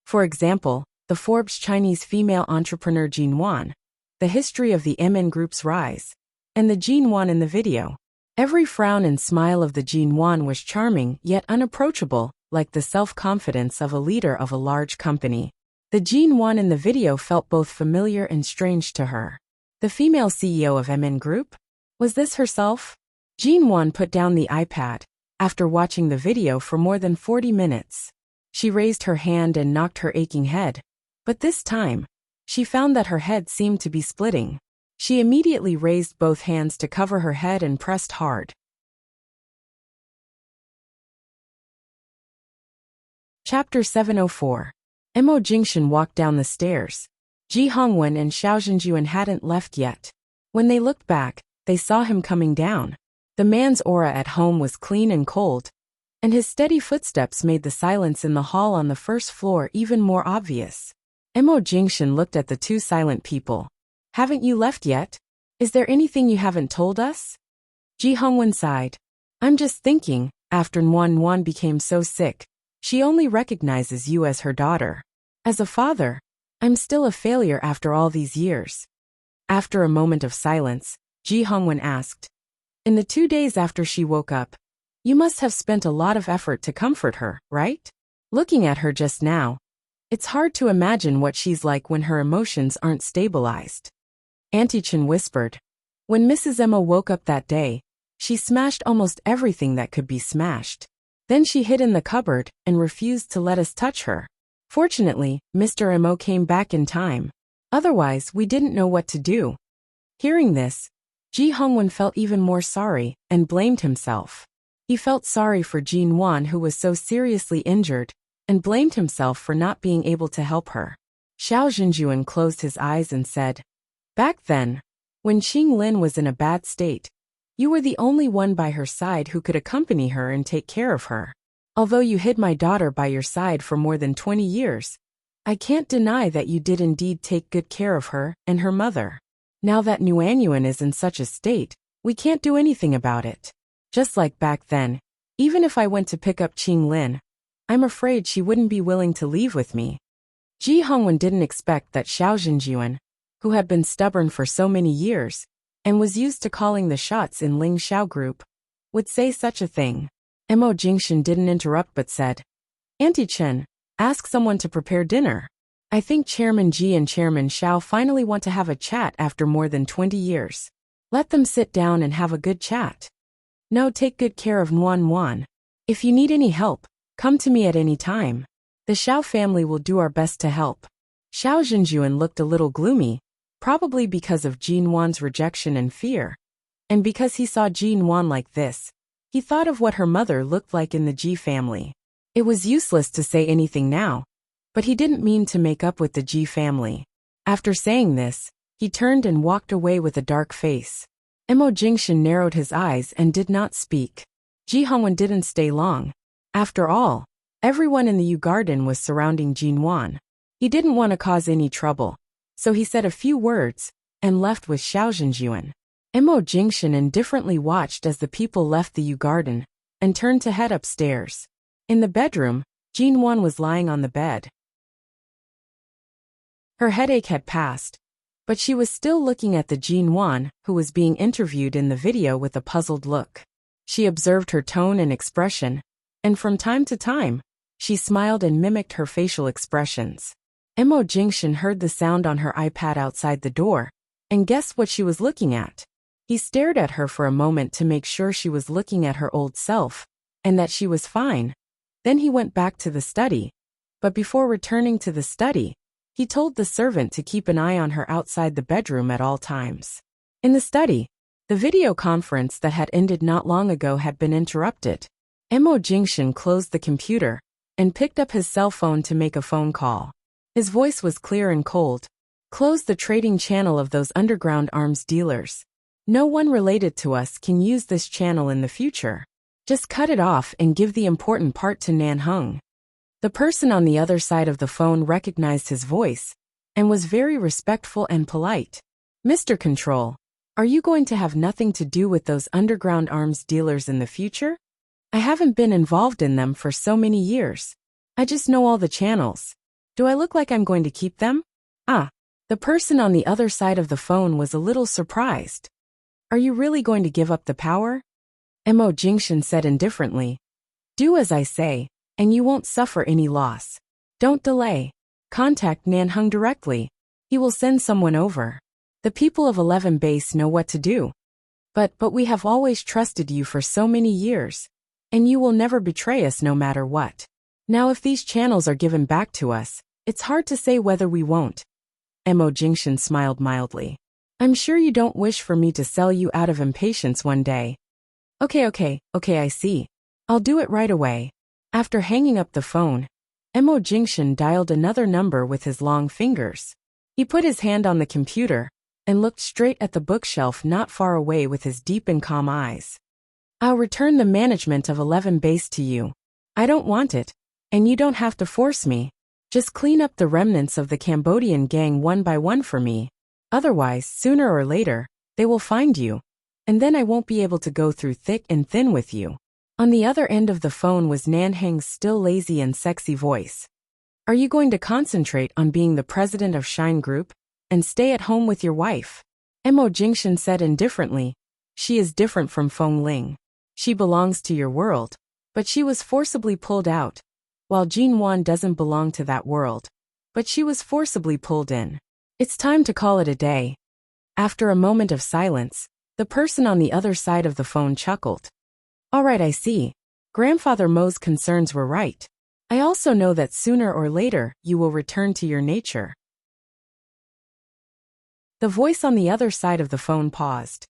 For example, the Forbes Chinese female entrepreneur Jin-won, the history of the MN Group's rise, and the Jin-won in the video. Every frown and smile of the Jin-won was charming yet unapproachable, like the self-confidence of a leader of a large company. The Jin-won in the video felt both familiar and strange to her. The female CEO of MN Group? Was this herself? Jin-won put down the iPad after watching the video for more than 40 minutes. She raised her hand and knocked her aching head, but this time, she found that her head seemed to be splitting. She immediately raised both hands to cover her head and pressed hard. Chapter 704. Emo Jingshin walked down the stairs. Ji Hongwen and Xiao Zhenjuan hadn't left yet. When they looked back, they saw him coming down. The man's aura at home was clean and cold, and his steady footsteps made the silence in the hall on the first floor even more obvious. Emo Jingshin looked at the two silent people. "Haven't you left yet? Is there anything you haven't told us?" Ji Hongwen sighed. "I'm just thinking, after Nuan became so sick, she only recognizes you as her daughter. As a father, I'm still a failure after all these years." After a moment of silence, Ji Hongwen asked, "In the 2 days after she woke up, you must have spent a lot of effort to comfort her, right? Looking at her just now, it's hard to imagine what she's like when her emotions aren't stabilized." Auntie Chin whispered, "When Mrs. Emma woke up that day, she smashed almost everything that could be smashed. Then she hid in the cupboard and refused to let us touch her. Fortunately, Mr. Mo came back in time. Otherwise, we didn't know what to do." Hearing this, Ji Hongwen felt even more sorry and blamed himself. He felt sorry for Jin-won, who was so seriously injured, and blamed himself for not being able to help her. Xiao Zhenjuan closed his eyes and said, "Back then, when Qing Lin was in a bad state, you were the only one by her side who could accompany her and take care of her. Although you hid my daughter by your side for more than 20 years, I can't deny that you did indeed take good care of her and her mother. Now that Nuanyuan is in such a state, we can't do anything about it. Just like back then, even if I went to pick up Qing Lin, I'm afraid she wouldn't be willing to leave with me." Ji Hongwen didn't expect that Xiao Zhenjuan, who had been stubborn for so many years, and was used to calling the shots in Ling Xiao group, would say such a thing. Mo Jingshan didn't interrupt but said, "Auntie Chen, ask someone to prepare dinner. I think Chairman Ji and Chairman Xiao finally want to have a chat after more than 20 years. Let them sit down and have a good chat. No, take good care of Nuan. If you need any help, come to me at any time. The Xiao family will do our best to help." Xiao Zhenjuan looked a little gloomy, probably because of Jin Wan's rejection and fear. And because he saw Jin Wan like this, he thought of what her mother looked like in the Ji family. It was useless to say anything now, but he didn't mean to make up with the Ji family. After saying this, he turned and walked away with a dark face. Mo Jingshan narrowed his eyes and did not speak. Ji Hongwen didn't stay long. After all, everyone in the Yu Garden was surrounding Jin Wan. He didn't want to cause any trouble, so he said a few words and left with Xiao Zhenjuan. Mo Jingshan indifferently watched as the people left the Yu Garden and turned to head upstairs. In the bedroom, Jin Wan was lying on the bed. Her headache had passed, but she was still looking at the Jin Wan who was being interviewed in the video with a puzzled look. She observed her tone and expression, and from time to time, she smiled and mimicked her facial expressions. Mo Jingshan heard the sound on her iPad outside the door, and guessed what she was looking at. He stared at her for a moment to make sure she was looking at her old self, and that she was fine. Then he went back to the study. But before returning to the study, he told the servant to keep an eye on her outside the bedroom at all times. In the study, the video conference that had ended not long ago had been interrupted. Mo Jingshan closed the computer and picked up his cell phone to make a phone call. His voice was clear and cold. "Close the trading channel of those underground arms dealers. No one related to us can use this channel in the future. Just cut it off and give the important part to Nanheng." The person on the other side of the phone recognized his voice and was very respectful and polite. "Mr. Control, are you going to have nothing to do with those underground arms dealers in the future? I haven't been involved in them for so many years. I just know all the channels. Do I look like I'm going to keep them?" The person on the other side of the phone was a little surprised. "Are you really going to give up the power?" Mo Jingshan said indifferently. "Do as I say, and you won't suffer any loss. Don't delay. Contact Nanheng directly. He will send someone over. The people of 11 Base know what to do. But we have always trusted you for so many years, and you will never betray us no matter what. Now if these channels are given back to us, it's hard to say whether we won't." Mo Jingshan smiled mildly. "I'm sure you don't wish for me to sell you out of impatience one day." Okay, I see. I'll do it right away." After hanging up the phone, Mo Jingshan dialed another number with his long fingers. He put his hand on the computer and looked straight at the bookshelf not far away with his deep and calm eyes. "I'll return the management of 11 Base to you. I don't want it, and you don't have to force me. Just clean up the remnants of the Cambodian gang one by one for me. Otherwise, sooner or later, they will find you, and then I won't be able to go through thick and thin with you." On the other end of the phone was Nanheng's still lazy and sexy voice. "Are you going to concentrate on being the president of Shine Group and stay at home with your wife?" Mo Jingshan said indifferently. "She is different from Feng Ling. She belongs to your world, but she was forcibly pulled out, while Jin Wan doesn't belong to that world, but she was forcibly pulled in. It's time to call it a day." After a moment of silence, the person on the other side of the phone chuckled. "All right, I see. Grandfather Mo's concerns were right. I also know that sooner or later you will return to your nature." The voice on the other side of the phone paused.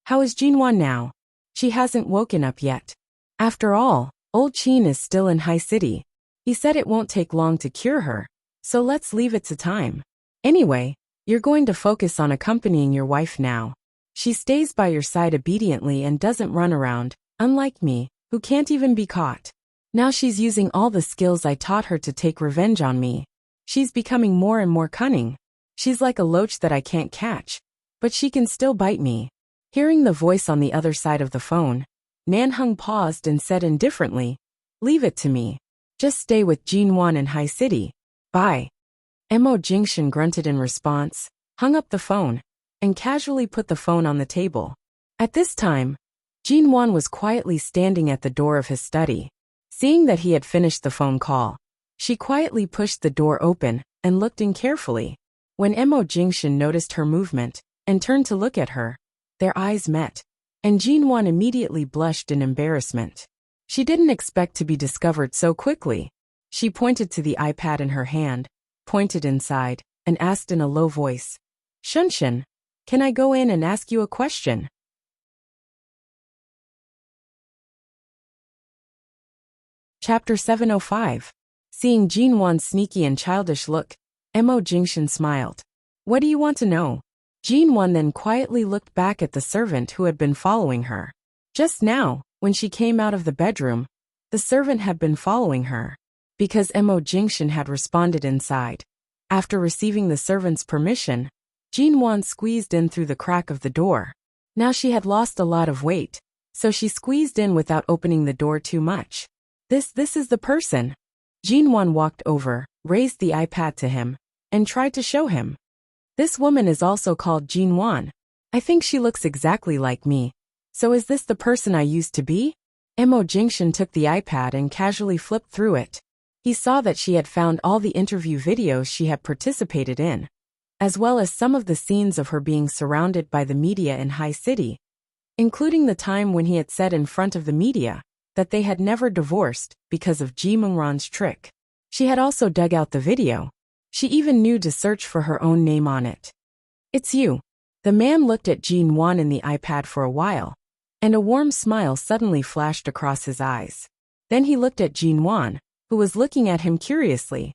"How is Jinwan now? She hasn't woken up yet. After all, old Qin is still in High City. He said it won't take long to cure her, so let's leave it to time. Anyway, you're going to focus on accompanying your wife now. She stays by your side obediently and doesn't run around, unlike me, who can't even be caught. Now she's using all the skills I taught her to take revenge on me. She's becoming more and more cunning. She's like a loach that I can't catch, but she can still bite me. Hearing the voice on the other side of the phone, Nanheng paused and said indifferently, "Leave it to me. Just stay with Jinwan in High City. Bye." Mo Jingshan grunted in response, hung up the phone, and casually put the phone on the table. At this time, Jinwan was quietly standing at the door of his study. Seeing that he had finished the phone call, she quietly pushed the door open and looked in carefully. When Mo Jingshan noticed her movement and turned to look at her, their eyes met, and Jinwan immediately blushed in embarrassment. She didn't expect to be discovered so quickly. She pointed to the iPad in her hand, pointed inside, and asked in a low voice, "Shunshin, can I go in and ask you a question?" Chapter 705. Seeing Jinwan's sneaky and childish look, Mo Jingshan smiled. "What do you want to know?" Jinwan then quietly looked back at the servant who had been following her. Just now, when she came out of the bedroom, the servant had been following her. Because Mo Jingshan had responded inside. After receiving the servant's permission, Jinwan squeezed in through the crack of the door. Now she had lost a lot of weight, so she squeezed in without opening the door too much. This is the person." Jinwan walked over, raised the iPad to him, and tried to show him. "This woman is also called Jinwan. I think she looks exactly like me. So is this the person I used to be?" Mo Jingshan took the iPad and casually flipped through it. He saw that she had found all the interview videos she had participated in, as well as some of the scenes of her being surrounded by the media in High City, including the time when he had said in front of the media that they had never divorced because of Ji Mungran's trick. She had also dug out the video. She even knew to search for her own name on it. "It's you." The man looked at Jinwan in the iPad for a while, and a warm smile suddenly flashed across his eyes. Then he looked at Jinwan, who was looking at him curiously.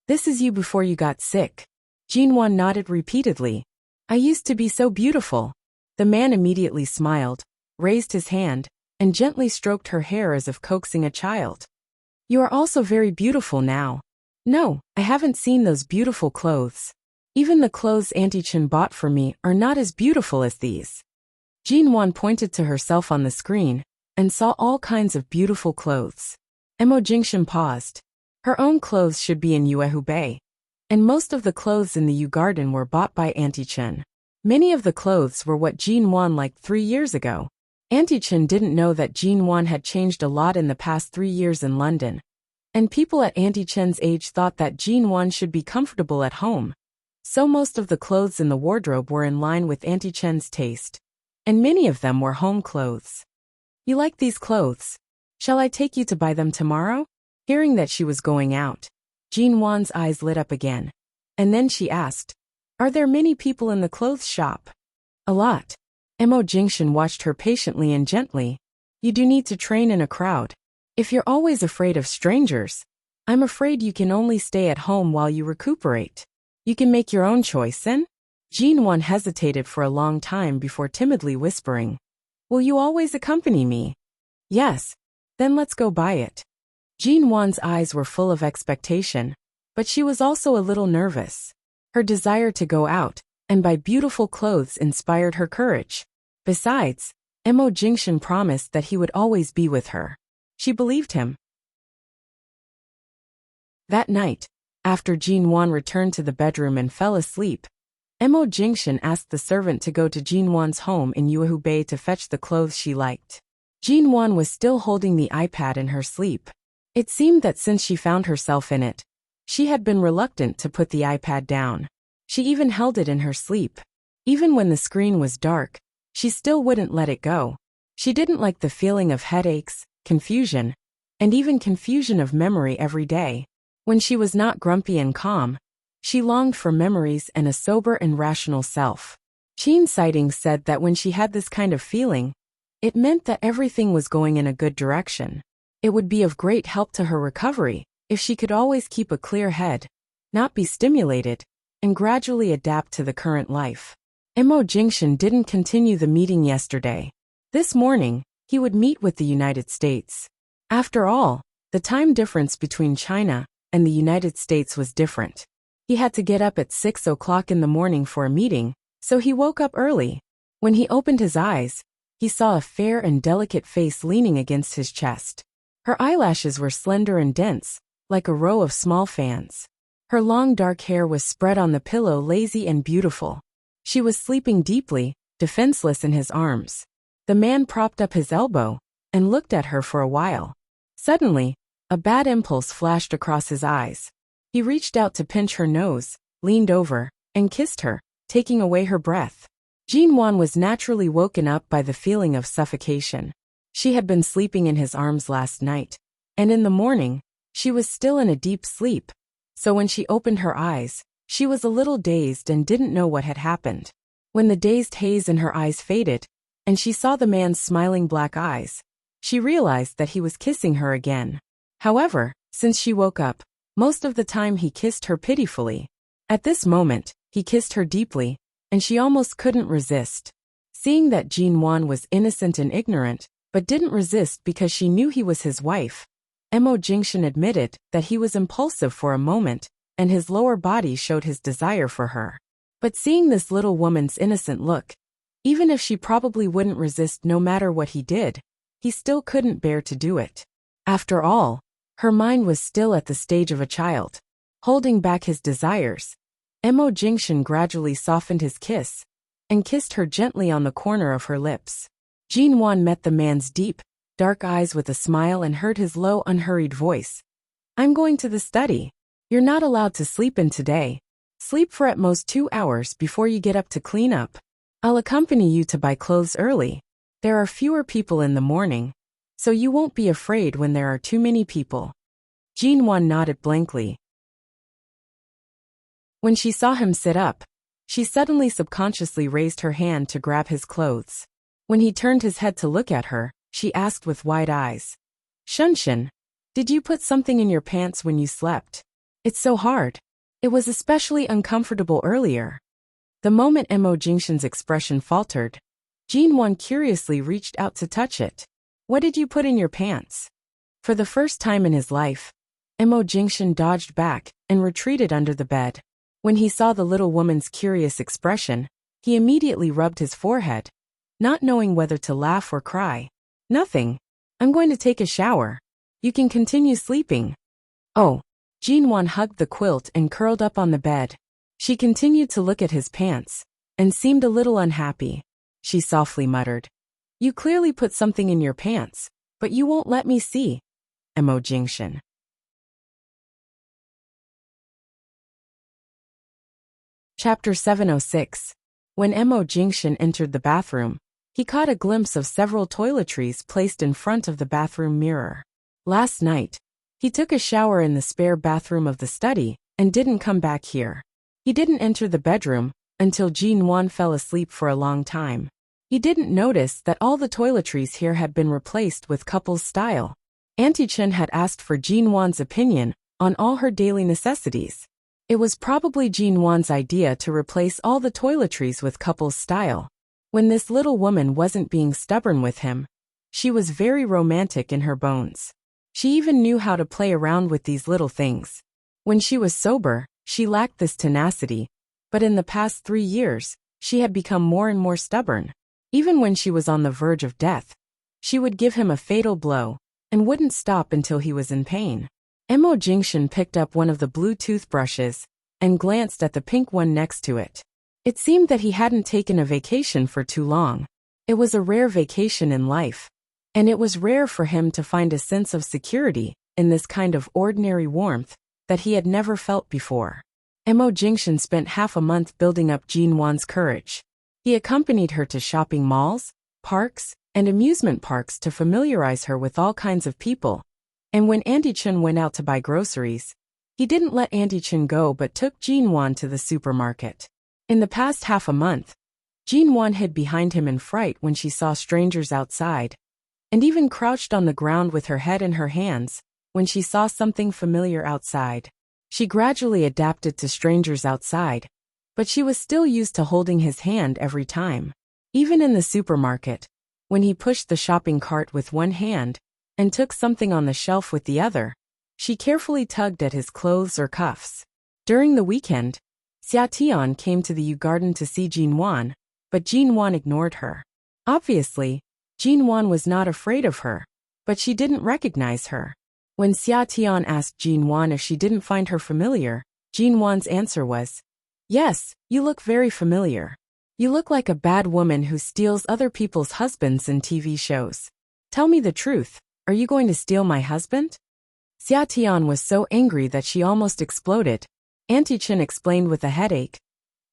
"This is you before you got sick." Jinwan nodded repeatedly. "I used to be so beautiful." The man immediately smiled, raised his hand, and gently stroked her hair as if coaxing a child. "You are also very beautiful now." "No, I haven't seen those beautiful clothes. Even the clothes Auntie Chen bought for me are not as beautiful as these." Jinwan pointed to herself on the screen and saw all kinds of beautiful clothes. Mo Jingshan paused. Her own clothes should be in Yuehubei, and most of the clothes in the Yu Garden were bought by Auntie Chen. Many of the clothes were what Jinwan liked 3 years ago. Auntie Chen didn't know that Jinwan had changed a lot in the past 3 years in London, and people at Auntie Chen's age thought that Jinwan should be comfortable at home. So most of the clothes in the wardrobe were in line with Auntie Chen's taste, and many of them were home clothes. "You like these clothes? Shall I take you to buy them tomorrow?" Hearing that she was going out, Jinwan's eyes lit up again, and then she asked, "Are there many people in the clothes shop?" "A lot." Mo Jingshan watched her patiently and gently. "You do need to train in a crowd. If you're always afraid of strangers, I'm afraid you can only stay at home while you recuperate. You can make your own choice, and?" Jinwan hesitated for a long time before timidly whispering, "Will you always accompany me?" "Yes." "Then let's go buy it." Jinwan's eyes were full of expectation, but she was also a little nervous. Her desire to go out and buy beautiful clothes inspired her courage. Besides, Mo Jingshan promised that he would always be with her. She believed him. That night, after Jinwan returned to the bedroom and fell asleep, Mo Jingshan asked the servant to go to Jinwan's home in Yuehubei to fetch the clothes she liked. Jinwan was still holding the iPad in her sleep. It seemed that since she found herself in it, she had been reluctant to put the iPad down. She even held it in her sleep. Even when the screen was dark, she still wouldn't let it go. She didn't like the feeling of headaches, confusion, and even confusion of memory every day. When she was not grumpy and calm, she longed for memories and a sober and rational self. Qin Sightings said that when she had this kind of feeling, it meant that everything was going in a good direction. It would be of great help to her recovery, If she could always keep a clear head, not be stimulated, and gradually adapt to the current life. Mo Jingshan didn't continue the meeting yesterday. This morning, he would meet with the United States. After all, the time difference between China and the United States was different. He had to get up at 6 o'clock in the morning for a meeting, so he woke up early. When he opened his eyes, he saw a fair and delicate face leaning against his chest. Her eyelashes were slender and dense, like a row of small fans. Her long dark hair was spread on the pillow, lazy and beautiful. She was sleeping deeply, defenseless in his arms. The man propped up his elbow and looked at her for a while. Suddenly, a bad impulse flashed across his eyes. He reached out to pinch her nose, leaned over, and kissed her, taking away her breath. Jinwan was naturally woken up by the feeling of suffocation. She had been sleeping in his arms last night, and in the morning, she was still in a deep sleep. So when she opened her eyes, she was a little dazed and didn't know what had happened. When the dazed haze in her eyes faded, and she saw the man's smiling black eyes, she realized that he was kissing her again. However, since she woke up, most of the time he kissed her pitifully. At this moment, he kissed her deeply, and she almost couldn't resist. Seeing that Jinwan was innocent and ignorant, but didn't resist because she knew he was his wife, Mo Jingshan admitted that he was impulsive for a moment, and his lower body showed his desire for her. But seeing this little woman's innocent look, even if she probably wouldn't resist no matter what he did, he still couldn't bear to do it. After all, her mind was still at the stage of a child. Holding back his desires, Mo Jingshan gradually softened his kiss and kissed her gently on the corner of her lips. Jinwan met the man's deep, dark eyes with a smile and heard his low, unhurried voice. "I'm going to the study. You're not allowed to sleep in today. Sleep for at most 2 hours before you get up to clean up. I'll accompany you to buy clothes early. There are fewer people in the morning, so you won't be afraid when there are too many people." Jinwan nodded blankly. When she saw him sit up, she suddenly subconsciously raised her hand to grab his clothes. When he turned his head to look at her, she asked with wide eyes, "Shunshin, did you put something in your pants when you slept? It's so hard. It was especially uncomfortable earlier." The moment Mo Jingshan's expression faltered, Jinwan curiously reached out to touch it. "What did you put in your pants?" For the first time in his life, Mo Jingshan dodged back and retreated under the bed. When he saw the little woman's curious expression, he immediately rubbed his forehead, not knowing whether to laugh or cry. "Nothing. I'm going to take a shower. You can continue sleeping." "Oh." Jinwan hugged the quilt and curled up on the bed. She continued to look at his pants and seemed a little unhappy. She softly muttered, "You clearly put something in your pants, but you won't let me see." Mo Jingshan. Chapter 706. When Mo Jingshan entered the bathroom, he caught a glimpse of several toiletries placed in front of the bathroom mirror. Last night, he took a shower in the spare bathroom of the study and didn't come back here. He didn't enter the bedroom until Jinwan fell asleep for a long time. He didn't notice that all the toiletries here had been replaced with couples style. Auntie Chen had asked for Jinwan's opinion on all her daily necessities. It was probably Jinwan's idea to replace all the toiletries with couples style. When this little woman wasn't being stubborn with him, she was very romantic in her bones. She even knew how to play around with these little things. When she was sober, she lacked this tenacity, but in the past 3 years, she had become more and more stubborn. Even when she was on the verge of death, she would give him a fatal blow and wouldn't stop until he was in pain. Mo Jingshan picked up one of the blue toothbrushes and glanced at the pink one next to it. It seemed that he hadn't taken a vacation for too long. It was a rare vacation in life, and it was rare for him to find a sense of security in this kind of ordinary warmth that he had never felt before. Mo Jingshan spent half a month building up Jinwan's courage. He accompanied her to shopping malls, parks, and amusement parks to familiarize her with all kinds of people. And when Auntie Chen went out to buy groceries, he didn't let Auntie Chen go but took Jinwan to the supermarket. In the past half a month, Jinwan hid behind him in fright when she saw strangers outside, and even crouched on the ground with her head in her hands when she saw something familiar outside. She gradually adapted to strangers outside, but she was still used to holding his hand every time. Even in the supermarket, when he pushed the shopping cart with one hand and took something on the shelf with the other, she carefully tugged at his clothes or cuffs. During the weekend, Xia Tian came to the Yu Garden to see Jinwan, but Jinwan ignored her. Obviously, Jinwan was not afraid of her, but she didn't recognize her. When Xia Tian asked Jinwan if she didn't find her familiar, Jinwan's answer was, "Yes, you look very familiar. You look like a bad woman who steals other people's husbands in TV shows. Tell me the truth, are you going to steal my husband?" Xia Tian was so angry that she almost exploded. Auntie Chen explained with a headache,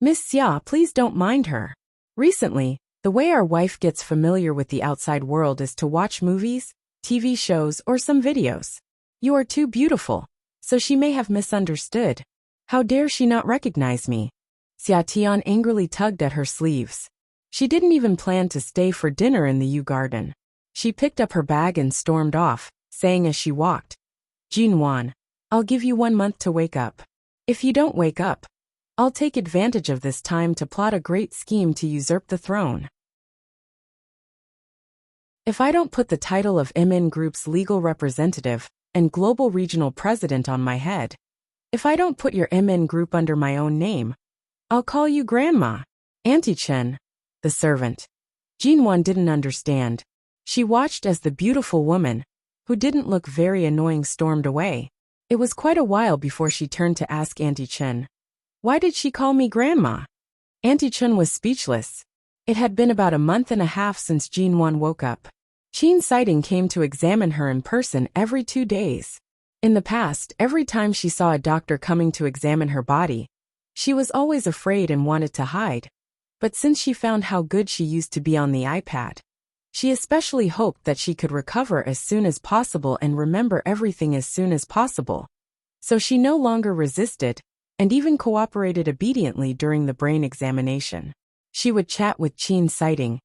"Miss Xia, please don't mind her. Recently, the way our wife gets familiar with the outside world is to watch movies, TV shows, or some videos. You are too beautiful, so she may have misunderstood. How dare she not recognize me?" Xia Tian angrily tugged at her sleeves. She didn't even plan to stay for dinner in the Yu Garden. She picked up her bag and stormed off, saying as she walked, "Jinwan, I'll give you 1 month to wake up. If you don't wake up, I'll take advantage of this time to plot a great scheme to usurp the throne. If I don't put the title of MN Group's legal representative and global regional president on my head, if I don't put your MN Group under my own name, I'll call you Grandma." Auntie Chen, the servant. Jinwan didn't understand. She watched as the beautiful woman, who didn't look very annoying, stormed away. It was quite a while before she turned to ask Auntie Chen, "Why did she call me Grandma?" Auntie Chen was speechless. It had been about a month and a half since Jinwan woke up. Qin Sighting came to examine her in person every 2 days. In the past, every time she saw a doctor coming to examine her body, she was always afraid and wanted to hide. But since she found how good she used to be on the iPad, she especially hoped that she could recover as soon as possible and remember everything as soon as possible. So she no longer resisted, and even cooperated obediently during the brain examination. She would chat with Qin Sighting,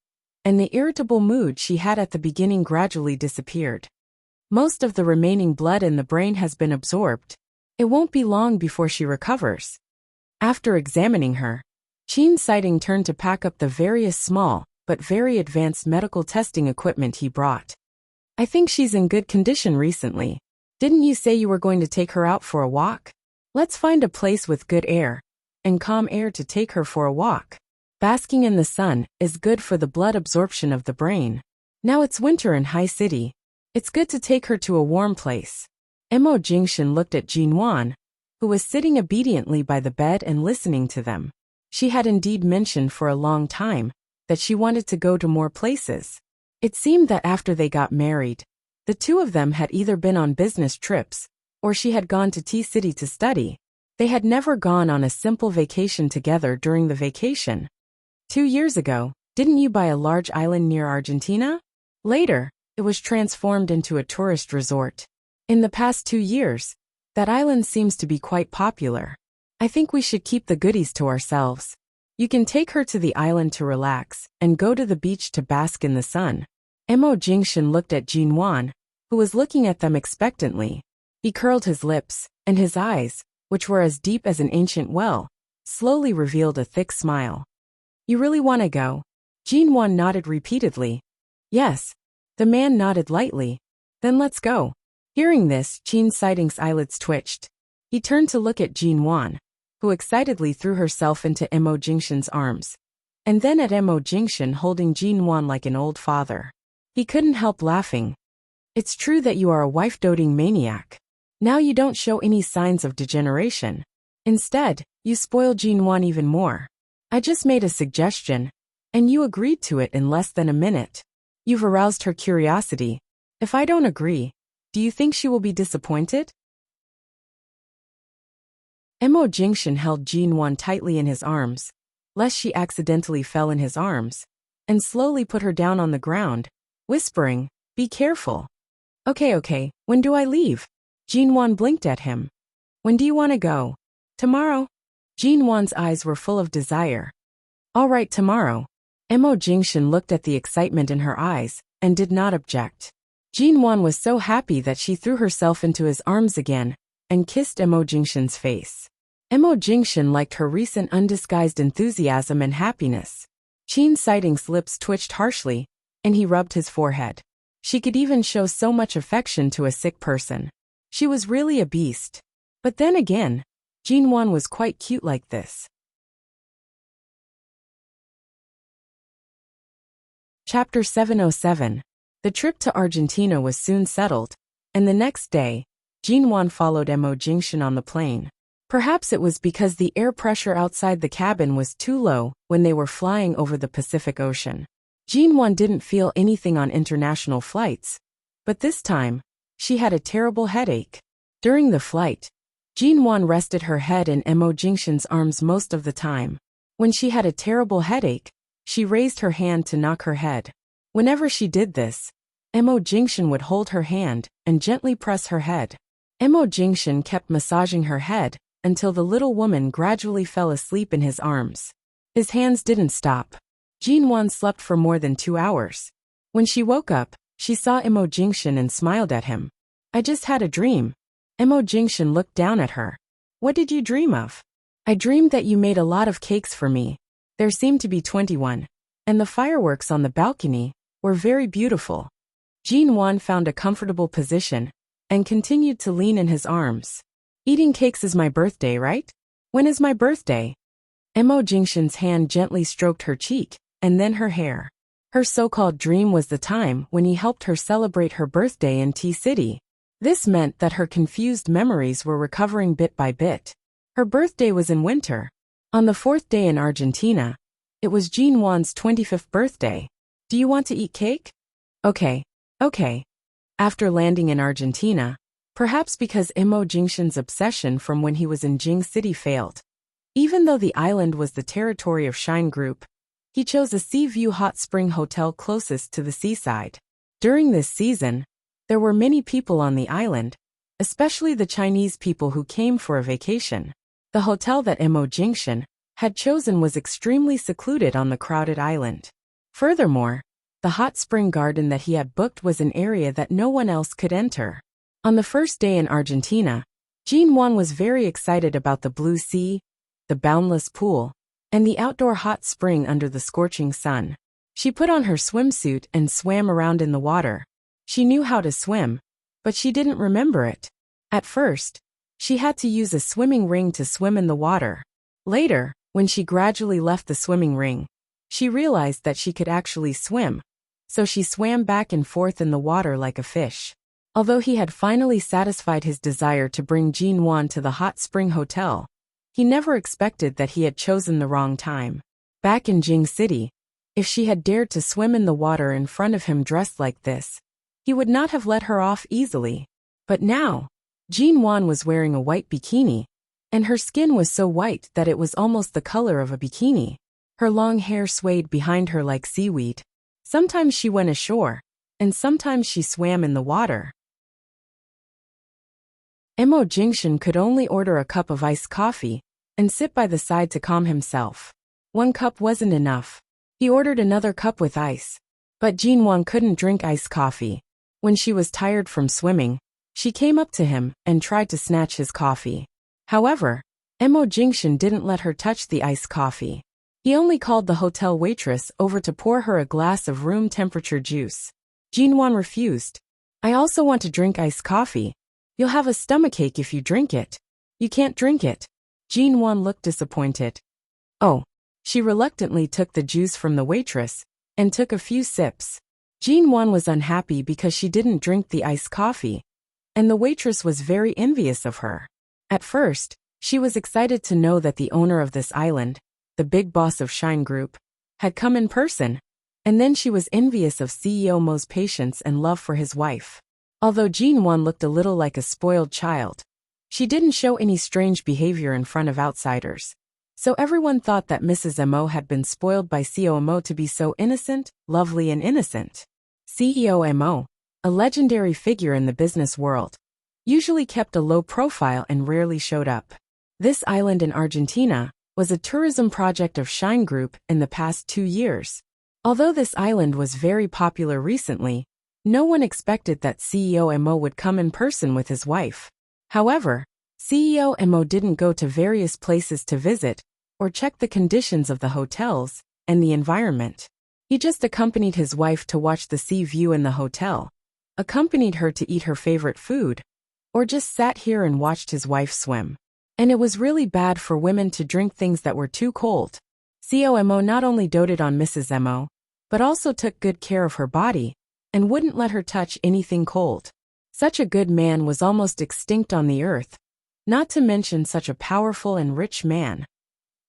and the irritable mood she had at the beginning gradually disappeared. Most of the remaining blood in the brain has been absorbed. It won't be long before she recovers. After examining her, Qin Sighting turned to pack up the various small, but very advanced medical testing equipment he brought. "I think she's in good condition recently. Didn't you say you were going to take her out for a walk? Let's find a place with good air and calm air to take her for a walk. Basking in the sun is good for the blood absorption of the brain. Now it's winter in High City. It's good to take her to a warm place." Mo Jingshan looked at Jinwan, who was sitting obediently by the bed and listening to them. She had indeed mentioned for a long time that she wanted to go to more places. It seemed that after they got married, the two of them had either been on business trips, or she had gone to T-City to study. They had never gone on a simple vacation together during the vacation. 2 years ago, didn't you buy a large island near Argentina? Later, it was transformed into a tourist resort. In the past 2 years, that island seems to be quite popular. I think we should keep the goodies to ourselves. You can take her to the island to relax and go to the beach to bask in the sun. Mo Jingshan looked at Jinwan, who was looking at them expectantly. He curled his lips, and his eyes, which were as deep as an ancient well, slowly revealed a thick smile. "You really want to go?" Jinwan nodded repeatedly. "Yes." The man nodded lightly. "Then let's go." Hearing this, Qin Sighting's eyelids twitched. He turned to look at Jinwan, who excitedly threw herself into Mo Jingshan's arms, and then at Mo Jingshan holding Jinwan like an old father. He couldn't help laughing. "It's true that you are a wife-doting maniac. Now you don't show any signs of degeneration. Instead, you spoil Jinwan even more. I just made a suggestion, and you agreed to it in less than a minute. You've aroused her curiosity. If I don't agree, do you think she will be disappointed?" Mo Jingshan held Jinwan tightly in his arms, lest she accidentally fell in his arms, and slowly put her down on the ground, whispering, "Be careful." Okay, when do I leave?" Jinwan blinked at him. "When do you want to go?" "Tomorrow." Jinwan's eyes were full of desire. "All right, tomorrow." Mo Jingshan looked at the excitement in her eyes and did not object. Jinwan was so happy that she threw herself into his arms again and kissed Emo Jingshan's face. Emo Jingshan liked her recent undisguised enthusiasm and happiness. Qin Sighting's lips twitched harshly, and he rubbed his forehead. She could even show so much affection to a sick person. She was really a beast. But then again, Jinwan was quite cute like this. Chapter 707. The trip to Argentina was soon settled, and the next day, Jinwan followed Emo Jingshan on the plane. Perhaps it was because the air pressure outside the cabin was too low when they were flying over the Pacific Ocean. Jinwan didn't feel anything on international flights, but this time, she had a terrible headache. During the flight, Jinwan rested her head in Emo Jingshan's arms most of the time. When she had a terrible headache, she raised her hand to knock her head. Whenever she did this, Emo Jingshan would hold her hand and gently press her head. Emo Jingshan kept massaging her head until the little woman gradually fell asleep in his arms. His hands didn't stop. Jinwan slept for more than 2 hours. When she woke up, she saw Emo Jingshan and smiled at him. "I just had a dream." Emo Jingshan looked down at her. "What did you dream of?" "I dreamed that you made a lot of cakes for me. There seemed to be 21. And the fireworks on the balcony were very beautiful." Jinwan found a comfortable position and continued to lean in his arms. "Eating cakes is my birthday, right? When is my birthday?" Emo Jingshan's hand gently stroked her cheek and then her hair. Her so-called dream was the time when he helped her celebrate her birthday in T-City. This meant that her confused memories were recovering bit by bit. Her birthday was in winter. On the 4th day in Argentina, it was Jinwan's 25th birthday. "Do you want to eat cake?" Okay. After landing in Argentina, perhaps because Emo Jingshan's obsession from when he was in Jing City failed. Even though the island was the territory of Shine Group, he chose a sea view hot spring hotel closest to the seaside. During this season, there were many people on the island, especially the Chinese people who came for a vacation. The hotel that Emo Jingshan had chosen was extremely secluded on the crowded island. Furthermore, the hot spring garden that he had booked was an area that no one else could enter. On the first day in Argentina, Jinwan was very excited about the blue sea, the boundless pool, and the outdoor hot spring under the scorching sun. She put on her swimsuit and swam around in the water. She knew how to swim, but she didn't remember it. At first, she had to use a swimming ring to swim in the water. Later, when she gradually left the swimming ring, she realized that she could actually swim, so she swam back and forth in the water like a fish. Although he had finally satisfied his desire to bring Jinwan to the hot spring hotel, he never expected that he had chosen the wrong time. Back in Jing City, if she had dared to swim in the water in front of him dressed like this, he would not have let her off easily. But now, Jinwan was wearing a white bikini, and her skin was so white that it was almost the color of a bikini. Her long hair swayed behind her like seaweed. Sometimes she went ashore, and sometimes she swam in the water. Emo Jingshan could only order a cup of iced coffee and sit by the side to calm himself. 1 cup wasn't enough. He ordered another cup with ice. But Jinwan couldn't drink iced coffee. When she was tired from swimming, she came up to him and tried to snatch his coffee. However, Emo Jingshan didn't let her touch the iced coffee. He only called the hotel waitress over to pour her a glass of room-temperature juice. Jinwan refused. "I also want to drink iced coffee. You'll have a stomachache if you drink it." "You can't drink it." Jinwan looked disappointed. "Oh." She reluctantly took the juice from the waitress and took a few sips. Jinwan was unhappy because she didn't drink the iced coffee, and the waitress was very envious of her. At first, she was excited to know that the owner of this island, the big boss of Shine Group, had come in person, and then she was envious of CEO Mo's patience and love for his wife. Although Jinwan looked a little like a spoiled child, she didn't show any strange behavior in front of outsiders. So everyone thought that Mrs. Mo had been spoiled by CEO Mo to be so innocent, lovely and innocent. CEO Mo, a legendary figure in the business world, usually kept a low profile and rarely showed up. This island in Argentina was a tourism project of Shine Group in the past 2 years. Although this island was very popular recently, No one expected that CEO Mo would come in person with his wife. However, CEO Mo didn't go to various places to visit or check the conditions of the hotels and the environment. He just accompanied his wife to watch the sea view in the hotel, accompanied her to eat her favorite food, or just sat here and watched his wife swim. And it was really bad for women to drink things that were too cold. CEO Mo not only doted on Mrs. Mo, but also took good care of her body and wouldn't let her touch anything cold. Such a good man was almost extinct on the earth, not to mention such a powerful and rich man.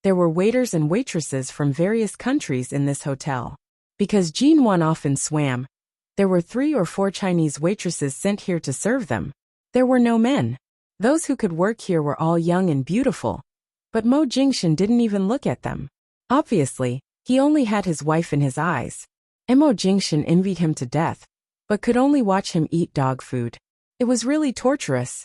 There were waiters and waitresses from various countries in this hotel. Because Jinwan often swam, there were 3 or 4 Chinese waitresses sent here to serve them. There were no men. Those who could work here were all young and beautiful, but Mo Jingshan didn't even look at them. Obviously, he only had his wife in his eyes. Mo Jingshan envied him to death, but could only watch him eat dog food. It was really torturous.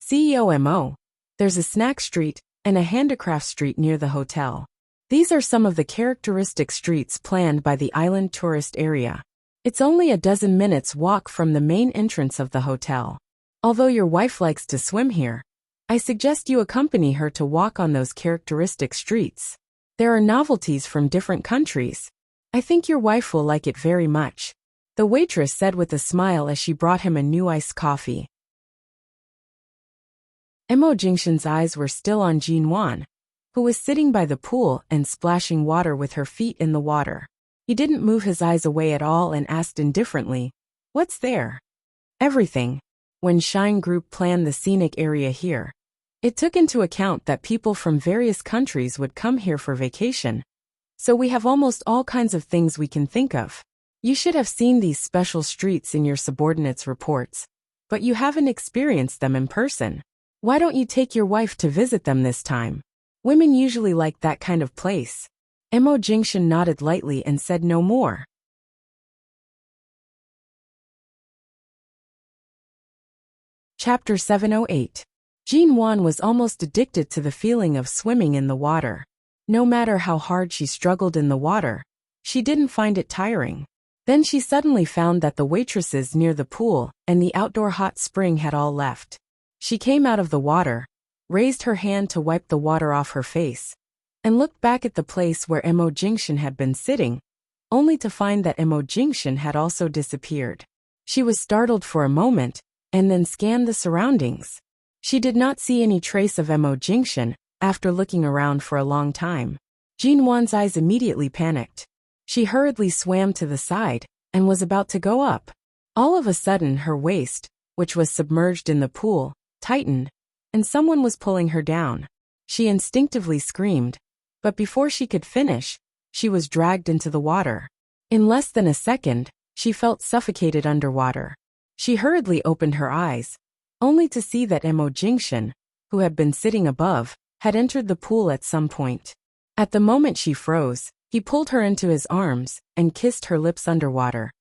CEO Mo, there's a snack street and a handicraft street near the hotel. These are some of the characteristic streets planned by the island tourist area. It's only a dozen minutes walk from the main entrance of the hotel. Although your wife likes to swim here, I suggest you accompany her to walk on those characteristic streets. There are novelties from different countries. I think your wife will like it very much, the waitress said with a smile as she brought him a new iced coffee. Mo Jingshan's eyes were still on Jinwan, who was sitting by the pool and splashing water with her feet in the water. He didn't move his eyes away at all and asked indifferently, "What's there?" "Everything." When Shine Group planned the scenic area here, it took into account that people from various countries would come here for vacation. So we have almost all kinds of things we can think of. You should have seen these special streets in your subordinates' reports, but you haven't experienced them in person. Why don't you take your wife to visit them this time? Women usually like that kind of place. Mo Jingshan nodded lightly and said no more. Chapter 708. Jinwan was almost addicted to the feeling of swimming in the water. No matter how hard she struggled in the water, she didn't find it tiring. Then she suddenly found that the waitresses near the pool and the outdoor hot spring had all left. She came out of the water, raised her hand to wipe the water off her face, and looked back at the place where Mo Jingshan had been sitting, only to find that Mo Jingshan had also disappeared. She was startled for a moment, and then scanned the surroundings. She did not see any trace of Mo Jingshan after looking around for a long time. Jinwan's eyes immediately panicked. She hurriedly swam to the side and was about to go up. All of a sudden her waist, which was submerged in the pool, tightened, and someone was pulling her down. She instinctively screamed, but before she could finish, she was dragged into the water. In less than a second, she felt suffocated underwater. She hurriedly opened her eyes, only to see that Mo Jingshan, who had been sitting above, had entered the pool at some point. At the moment she froze, he pulled her into his arms and kissed her lips underwater,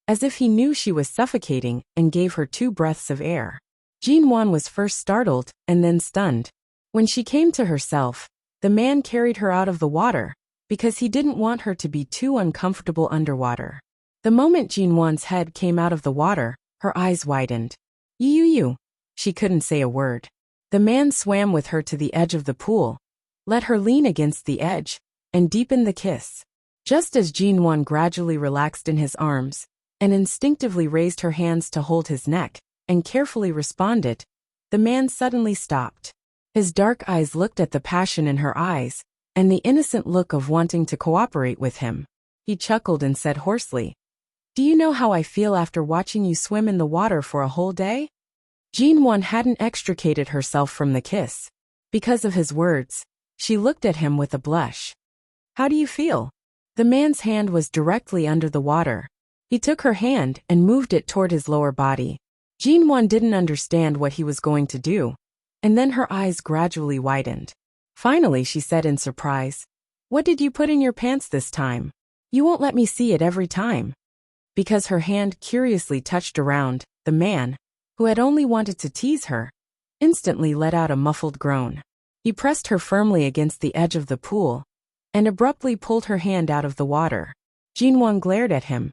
as if he knew she was suffocating and gave her 2 breaths of air. Jinwan was first startled and then stunned. When she came to herself, the man carried her out of the water because he didn't want her to be too uncomfortable underwater. The moment Jinwan's head came out of the water, her eyes widened. You. She couldn't say a word. The man swam with her to the edge of the pool, let her lean against the edge, and deepened the kiss. Just as Jinwan gradually relaxed in his arms and instinctively raised her hands to hold his neck and carefully responded, the man suddenly stopped. His dark eyes looked at the passion in her eyes and the innocent look of wanting to cooperate with him. He chuckled and said hoarsely, "Do you know how I feel after watching you swim in the water for a whole day?" Jinwan hadn't extricated herself from the kiss. Because of his words, she looked at him with a blush. "How do you feel?" The man's hand was directly under the water. He took her hand and moved it toward his lower body. Jinwan didn't understand what he was going to do, and then her eyes gradually widened. Finally she said in surprise, "What did you put in your pants this time? You won't let me see it every time." Because her hand curiously touched around, the man, who had only wanted to tease her, instantly let out a muffled groan. He pressed her firmly against the edge of the pool and abruptly pulled her hand out of the water. Jinwan glared at him.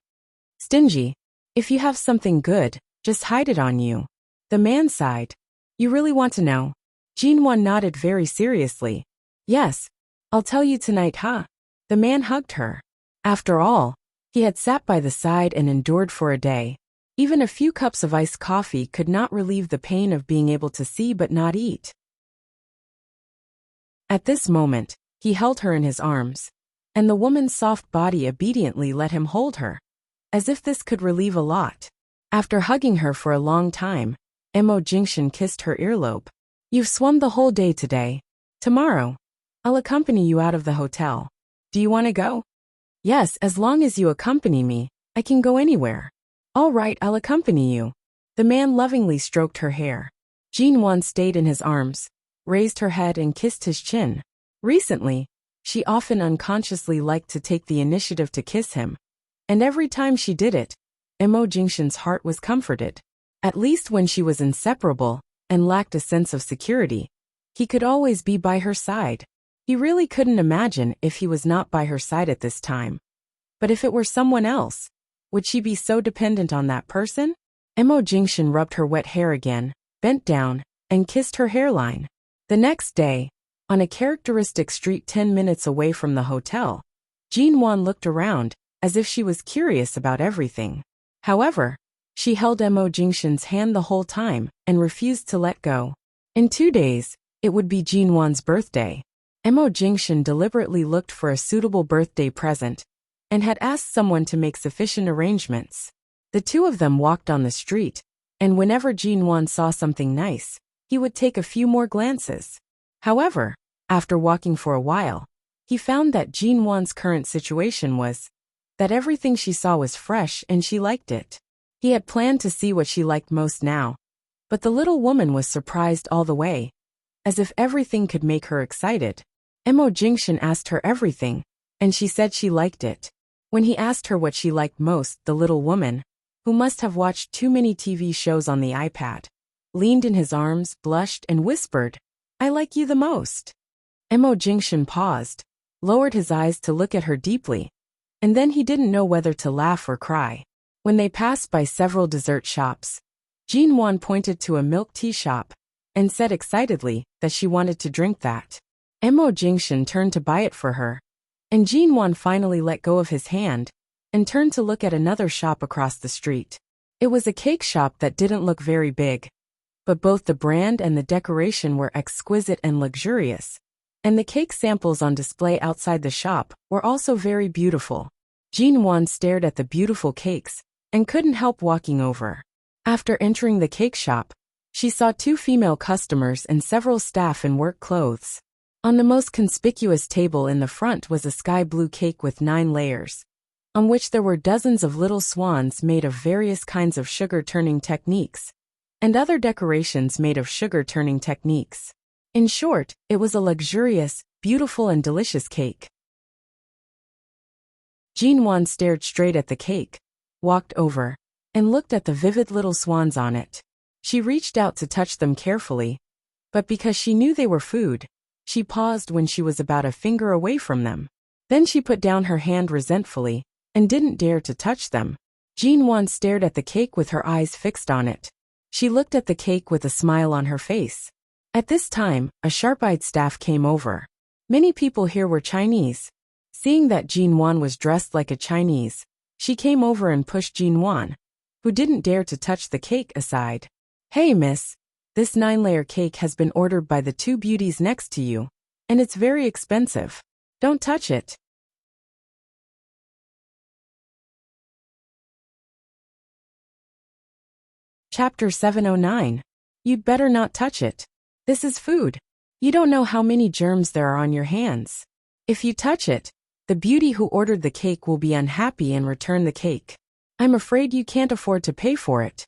"Stingy. If you have something good, just hide it on you. The man sighed. You really want to know? Jinwon nodded very seriously. Yes. I'll tell you tonight, huh? The man hugged her. After all, he had sat by the side and endured for a day. Even a few cups of iced coffee could not relieve the pain of being able to see but not eat. At this moment, he held her in his arms, and the woman's soft body obediently let him hold her, as if this could relieve a lot. After hugging her for a long time, Mo Jingshan kissed her earlobe. You've swum the whole day today. Tomorrow, I'll accompany you out of the hotel. Do you want to go? Yes, as long as you accompany me, I can go anywhere. All right, I'll accompany you. The man lovingly stroked her hair. Jinwon stayed in his arms, raised her head and kissed his chin. Recently, she often unconsciously liked to take the initiative to kiss him, and every time she did it, Mo Jingshan's heart was comforted. At least when she was inseparable and lacked a sense of security, he could always be by her side. He really couldn't imagine if he was not by her side at this time. But if it were someone else, would she be so dependent on that person? Mo Jingshan rubbed her wet hair again, bent down, and kissed her hairline. The next day, on a characteristic street 10 minutes away from the hotel, Jinwon looked around, as if she was curious about everything. However, she held Mo Jingshan's hand the whole time and refused to let go. In 2 days, it would be Jinwon's birthday. Mo Jingshan deliberately looked for a suitable birthday present and had asked someone to make sufficient arrangements. The two of them walked on the street, and whenever Jinwon saw something nice, he would take a few more glances. However, after walking for a while, he found that Jinwon's current situation was that everything she saw was fresh and she liked it. He had planned to see what she liked most now, but the little woman was surprised all the way, as if everything could make her excited. Mo Jingshan asked her everything, and she said she liked it. When he asked her what she liked most, the little woman, who must have watched too many TV shows on the iPad, leaned in his arms, blushed, and whispered, I like you the most. Mo Jingshan paused, lowered his eyes to look at her deeply, and then he didn't know whether to laugh or cry. When they passed by several dessert shops, Jinwon pointed to a milk tea shop and said excitedly that she wanted to drink that. Mo Jingshan turned to buy it for her, and Jinwon finally let go of his hand and turned to look at another shop across the street. It was a cake shop that didn't look very big, but both the brand and the decoration were exquisite and luxurious, and the cake samples on display outside the shop were also very beautiful. Jinwon stared at the beautiful cakes and couldn't help walking over. After entering the cake shop, she saw 2 female customers and several staff in work clothes. On the most conspicuous table in the front was a sky blue cake with 9 layers, on which there were dozens of little swans made of various kinds of sugar-turning techniques, and other decorations made of sugar-turning techniques. In short, it was a luxurious, beautiful and delicious cake. Jinwon stared straight at the cake, walked over, and looked at the vivid little swans on it. She reached out to touch them carefully, but because she knew they were food, she paused when she was about a finger away from them. Then she put down her hand resentfully and didn't dare to touch them. Jinwon stared at the cake with her eyes fixed on it. She looked at the cake with a smile on her face. At this time, a sharp-eyed staff came over. Many people here were Chinese. Seeing that Jinwon was dressed like a Chinese, she came over and pushed Jinwon, who didn't dare to touch the cake, aside. Hey miss, this 9-layer cake has been ordered by the 2 beauties next to you, and it's very expensive. Don't touch it. Chapter 709. You'd better not touch it. This is food. You don't know how many germs there are on your hands. If you touch it, the beauty who ordered the cake will be unhappy and return the cake. I'm afraid you can't afford to pay for it.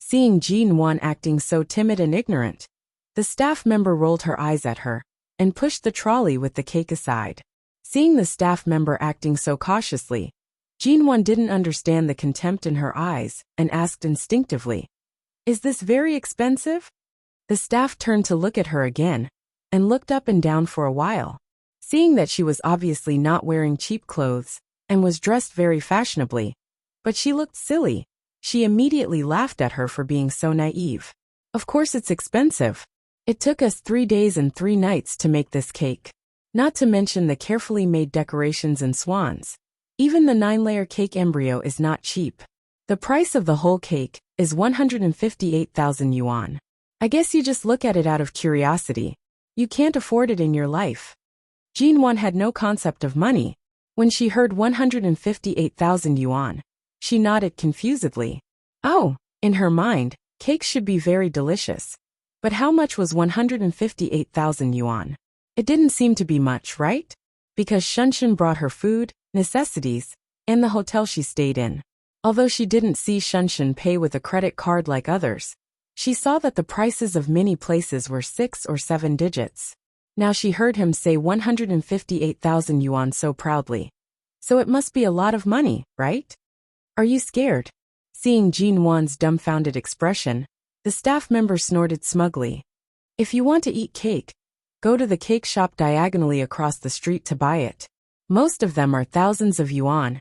Seeing Jinwon acting so timid and ignorant, the staff member rolled her eyes at her and pushed the trolley with the cake aside. Seeing the staff member acting so cautiously, Jinwon didn't understand the contempt in her eyes and asked instinctively, Is this very expensive? The staff turned to look at her again and looked up and down for a while. Seeing that she was obviously not wearing cheap clothes and was dressed very fashionably, but she looked silly, She immediately laughed at her for being so naive. Of course it's expensive. It took us 3 days and 3 nights to make this cake. Not to mention the carefully made decorations and swans. Even the 9-layer cake embryo is not cheap. The price of the whole cake is 158,000 yuan. I guess you just look at it out of curiosity. You can't afford it in your life. Jinwan had no concept of money. When she heard 158,000 yuan, she nodded confusedly. Oh, in her mind, cakes should be very delicious. But how much was 158,000 yuan? It didn't seem to be much, right? Because Shunshin brought her food, necessities, and the hotel she stayed in. Although she didn't see Shunshin pay with a credit card like others, she saw that the prices of many places were 6 or 7 digits. Now she heard him say 158,000 yuan so proudly. So it must be a lot of money, right? Are you scared? Seeing Jinwan's dumbfounded expression, the staff member snorted smugly. If you want to eat cake, go to the cake shop diagonally across the street to buy it. Most of them are thousands of yuan,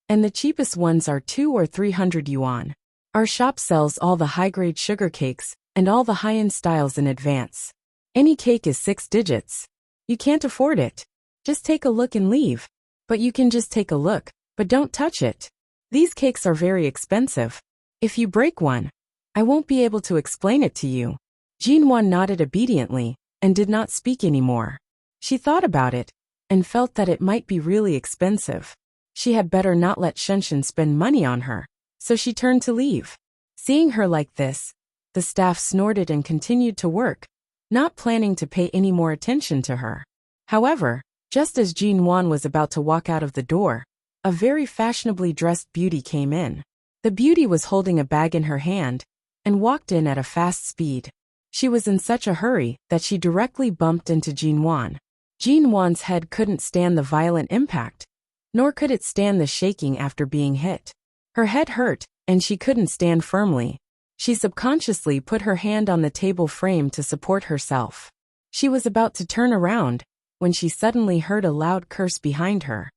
and the cheapest ones are 200 or 300 yuan. Our shop sells all the high-grade sugar cakes and all the high-end styles in advance. Any cake is 6 digits. You can't afford it. Just take a look and leave. But you can just take a look, but don't touch it. These cakes are very expensive. If you break one, I won't be able to explain it to you. Jinwan nodded obediently and did not speak anymore. She thought about it and felt that it might be really expensive. She had better not let Shunshin spend money on her, so she turned to leave. Seeing her like this, the staff snorted and continued to work, not planning to pay any more attention to her. However, just as Jinwan was about to walk out of the door, a very fashionably dressed beauty came in. The beauty was holding a bag in her hand and walked in at a fast speed. She was in such a hurry that she directly bumped into Jinwan. Jinwan's head couldn't stand the violent impact, nor could it stand the shaking after being hit. Her head hurt, and she couldn't stand firmly. She subconsciously put her hand on the table frame to support herself. She was about to turn around when she suddenly heard a loud curse behind her.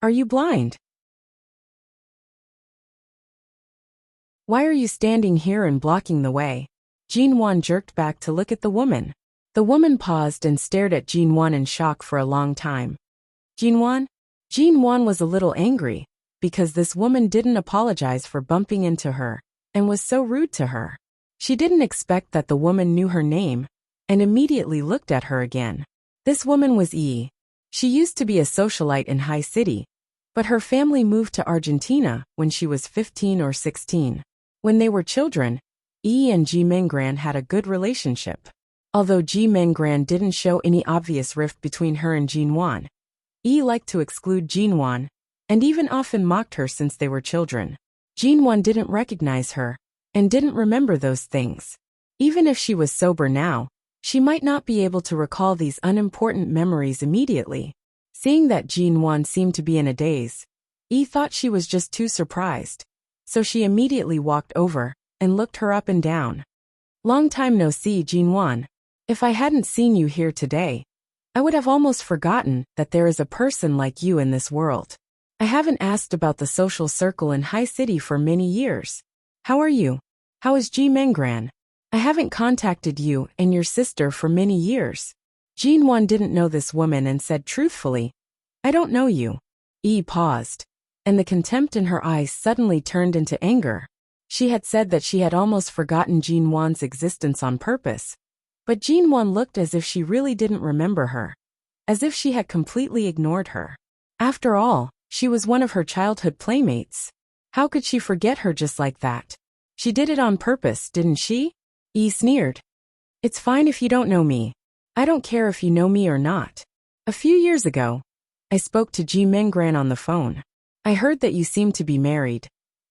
Are you blind? Why are you standing here and blocking the way? Jinwan jerked back to look at the woman. The woman paused and stared at Jinwan in shock for a long time. Jinwan? Jinwan was a little angry, because this woman didn't apologize for bumping into her, and was so rude to her. She didn't expect that the woman knew her name, and immediately looked at her again. This woman was Yi. She used to be a socialite in High City, but her family moved to Argentina when she was 15 or 16. When they were children, Yi and Ji Menggran had a good relationship. Although Ji Menggran didn't show any obvious rift between her and Jinwan, Yi liked to exclude Jinwan, and even often mocked her since they were children. Jinwan didn't recognize her, and didn't remember those things. Even if she was sober now, she might not be able to recall these unimportant memories immediately. Seeing that Jinwan seemed to be in a daze, Yi thought she was just too surprised, so she immediately walked over and looked her up and down. Long time no see, Jinwan. If I hadn't seen you here today, I would have almost forgotten that there is a person like you in this world. I haven't asked about the social circle in High City for many years. How are you? How is Ji Menggran? I haven't contacted you and your sister for many years. Jinwan didn't know this woman and said truthfully, I don't know you. Yi paused, and the contempt in her eyes suddenly turned into anger. She had said that she had almost forgotten Jinwan's existence on purpose, but Jinwan looked as if she really didn't remember her, as if she had completely ignored her. After all, she was one of her childhood playmates. How could she forget her just like that? She did it on purpose, didn't she? Yi sneered. It's fine if you don't know me. I don't care if you know me or not. A few years ago, I spoke to Ji Menggran on the phone. I heard that you seemed to be married,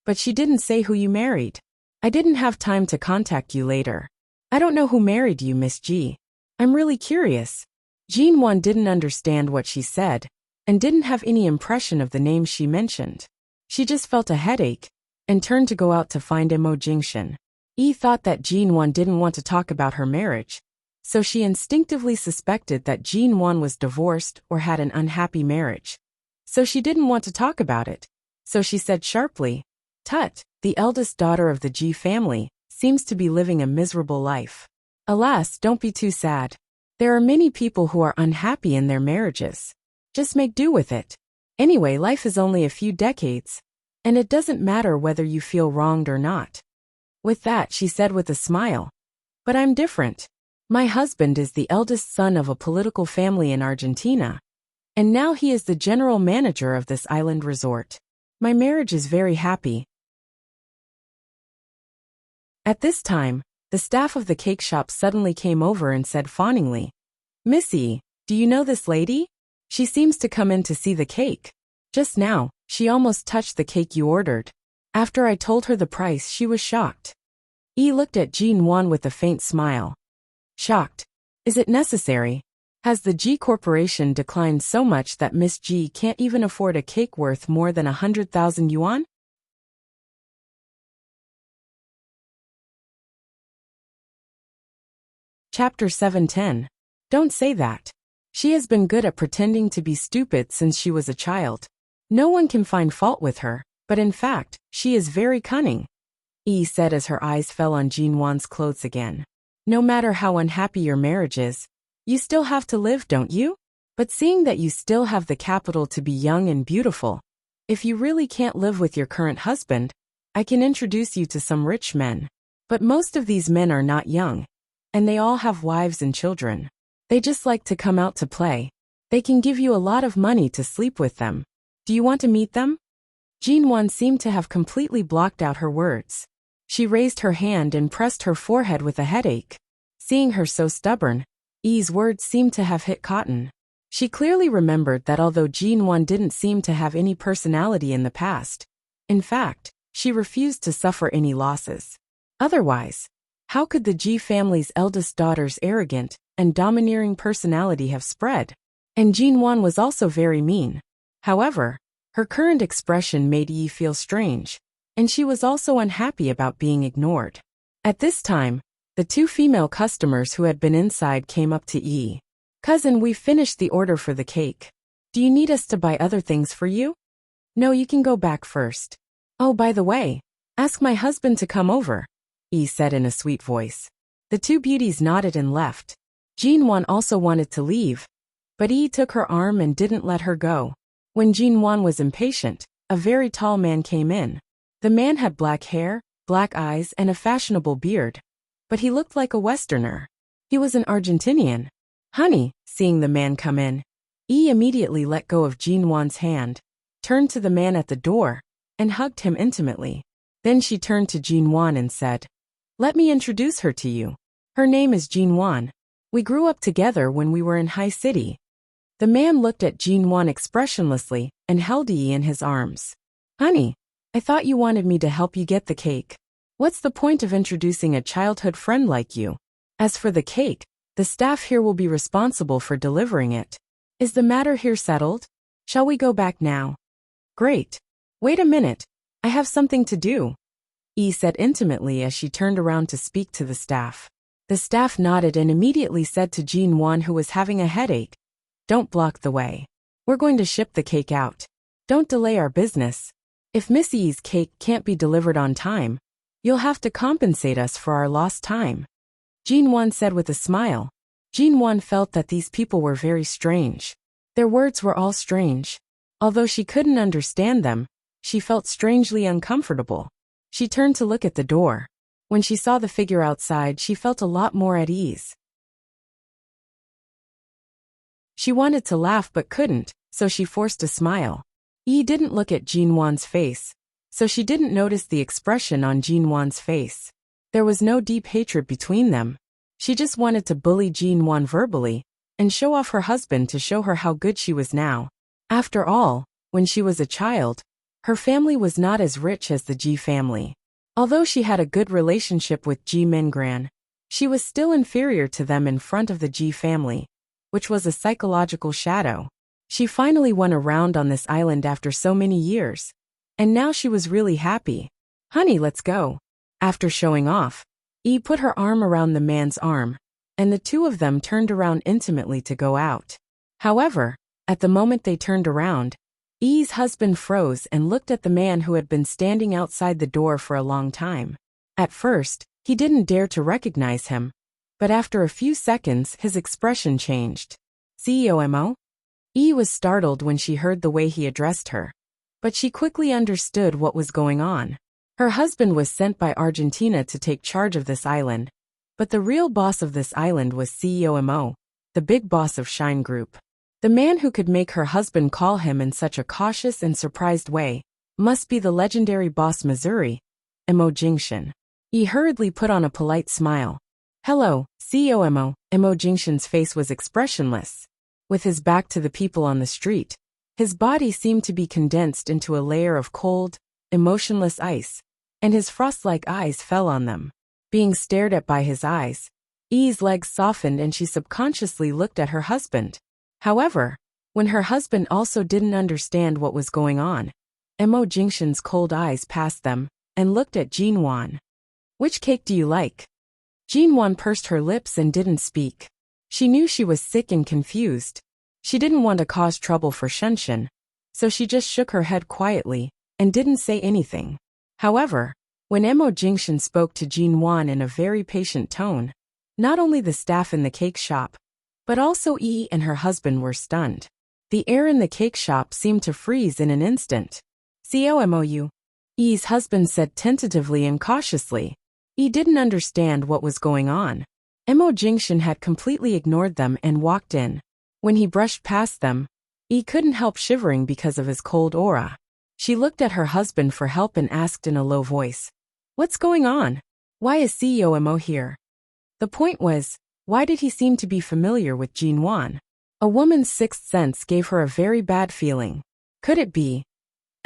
but she didn't say who you married. I didn't have time to contact you later. I don't know who married you, Miss Ji. I'm really curious. Jinwan didn't understand what she said, and didn't have any impression of the name she mentioned. She just felt a headache, and turned to go out to find Mo Jingshan. Yi thought that Jinwan didn't want to talk about her marriage, so she instinctively suspected that Jinwan was divorced or had an unhappy marriage. So she didn't want to talk about it, so she said sharply, Tut, the eldest daughter of the G family, seems to be living a miserable life. Alas, don't be too sad. There are many people who are unhappy in their marriages. Just make do with it. Anyway, life is only a few decades, and it doesn't matter whether you feel wronged or not. With that, she said with a smile. But I'm different. My husband is the eldest son of a political family in Argentina, and now he is the general manager of this island resort. My marriage is very happy. At this time, the staff of the cake shop suddenly came over and said fawningly, "Missy, do you know this lady? She seems to come in to see the cake. Just now, she almost touched the cake you ordered. After I told her the price, she was shocked." Yi looked at Jin Wan with a faint smile. Shocked. Is it necessary? Has the G Corporation declined so much that Miss G can't even afford a cake worth more than 100,000 yuan? Chapter 710. Don't say that. She has been good at pretending to be stupid since she was a child. No one can find fault with her, but in fact, she is very cunning, Yi said as her eyes fell on Jin Wan's clothes again. No matter how unhappy your marriage is, you still have to live, don't you? But seeing that you still have the capital to be young and beautiful, if you really can't live with your current husband, I can introduce you to some rich men. But most of these men are not young, and they all have wives and children. They just like to come out to play. They can give you a lot of money to sleep with them. Do you want to meet them? Jin Wan seemed to have completely blocked out her words. She raised her hand and pressed her forehead with a headache. Seeing her so stubborn, Yi's words seemed to have hit cotton. She clearly remembered that although Jin Wan didn't seem to have any personality in the past, in fact, she refused to suffer any losses. Otherwise, how could the G family's eldest daughter's arrogant and domineering personality have spread? And Jin Wan was also very mean. However, her current expression made Yi feel strange, and she was also unhappy about being ignored. At this time, the two female customers who had been inside came up to Yi. "Cousin, we've finished the order for the cake. Do you need us to buy other things for you?" "No, you can go back first. Oh, by the way, ask my husband to come over," Yi said in a sweet voice. The two beauties nodded and left. Jin Wan also wanted to leave, but Yi took her arm and didn't let her go. When Jin Wan was impatient, a very tall man came in. The man had black hair, black eyes, and a fashionable beard, but he looked like a Westerner. He was an Argentinian. "Honey," seeing the man come in, Yi immediately let go of Jin Wan's hand, turned to the man at the door, and hugged him intimately. Then she turned to Jin Wan and said, "Let me introduce her to you. Her name is Jin Wan. We grew up together when we were in High City." The man looked at Jin Wan expressionlessly and held Yi in his arms. "Honey, I thought you wanted me to help you get the cake. What's the point of introducing a childhood friend like you? As for the cake, the staff here will be responsible for delivering it. Is the matter here settled? Shall we go back now?" "Great. Wait a minute. I have something to do," Yi said intimately as she turned around to speak to the staff. The staff nodded and immediately said to Jin Wan, who was having a headache, "Don't block the way. We're going to ship the cake out. Don't delay our business. If Miss Yi's cake can't be delivered on time, you'll have to compensate us for our lost time," Jin Wan said with a smile. Jin Wan felt that these people were very strange. Their words were all strange. Although she couldn't understand them, she felt strangely uncomfortable. She turned to look at the door. When she saw the figure outside, she felt a lot more at ease. She wanted to laugh but couldn't, so she forced a smile. Yi didn't look at Jin Wan's face, so she didn't notice the expression on Jin Wan's face. There was no deep hatred between them. She just wanted to bully Jin Wan verbally and show off her husband to show her how good she was now. After all, when she was a child, her family was not as rich as the Ji family. Although she had a good relationship with Ji Mingran, she was still inferior to them in front of the Ji family, which was a psychological shadow. She finally won a round on this island after so many years, and now she was really happy. "Honey, let's go." After showing off, Yi put her arm around the man's arm, and the two of them turned around intimately to go out. However, at the moment they turned around, E's husband froze and looked at the man who had been standing outside the door for a long time. At first, he didn't dare to recognize him, but after a few seconds his expression changed. CEO Mo? E was startled when she heard the way he addressed her, but she quickly understood what was going on. Her husband was sent by Argentina to take charge of this island, but the real boss of this island was CEO Mo, the big boss of Shine Group. The man who could make her husband call him in such a cautious and surprised way must be the legendary boss Missouri, Mo Jingshan. He hurriedly put on a polite smile. Hello, CEO Mo. Mo Jingshan's face was expressionless. With his back to the people on the street, his body seemed to be condensed into a layer of cold, emotionless ice, and his frost-like eyes fell on them. Being stared at by his eyes, E's legs softened and she subconsciously looked at her husband. However, when her husband also didn't understand what was going on, Mo Jingshan's cold eyes passed them and looked at Jinwan. Which cake do you like? Jinwan pursed her lips and didn't speak. She knew she was sick and confused. She didn't want to cause trouble for Shenshin, so she just shook her head quietly and didn't say anything. However, when Mo Jingshan spoke to Jinwan in a very patient tone, not only the staff in the cake shop, but also E and her husband were stunned. The air in the cake shop seemed to freeze in an instant. COMOU. E's husband said tentatively and cautiously. E didn't understand what was going on. Mo Jingshan had completely ignored them and walked in. When he brushed past them, E couldn't help shivering because of his cold aura. She looked at her husband for help and asked in a low voice, "What's going on? Why is CEO Mo here?" The point was, why did he seem to be familiar with Jinwan? A woman's sixth sense gave her a very bad feeling. Could it be?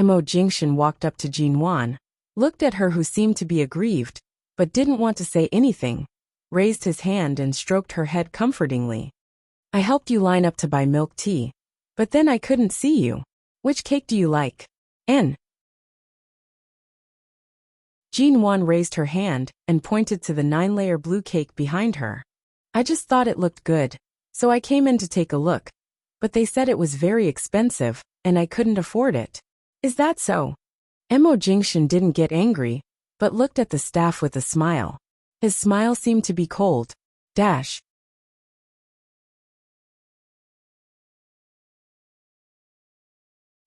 Mo Jingshan walked up to Jinwan, looked at her who seemed to be aggrieved, but didn't want to say anything, raised his hand and stroked her head comfortingly. I helped you line up to buy milk tea, but then I couldn't see you. Which cake do you like? N. Jinwan raised her hand and pointed to the 9-layer blue cake behind her. I just thought it looked good, so I came in to take a look, but they said it was very expensive, and I couldn't afford it. Is that so? Mo Jingshan didn't get angry, but looked at the staff with a smile. His smile seemed to be cold.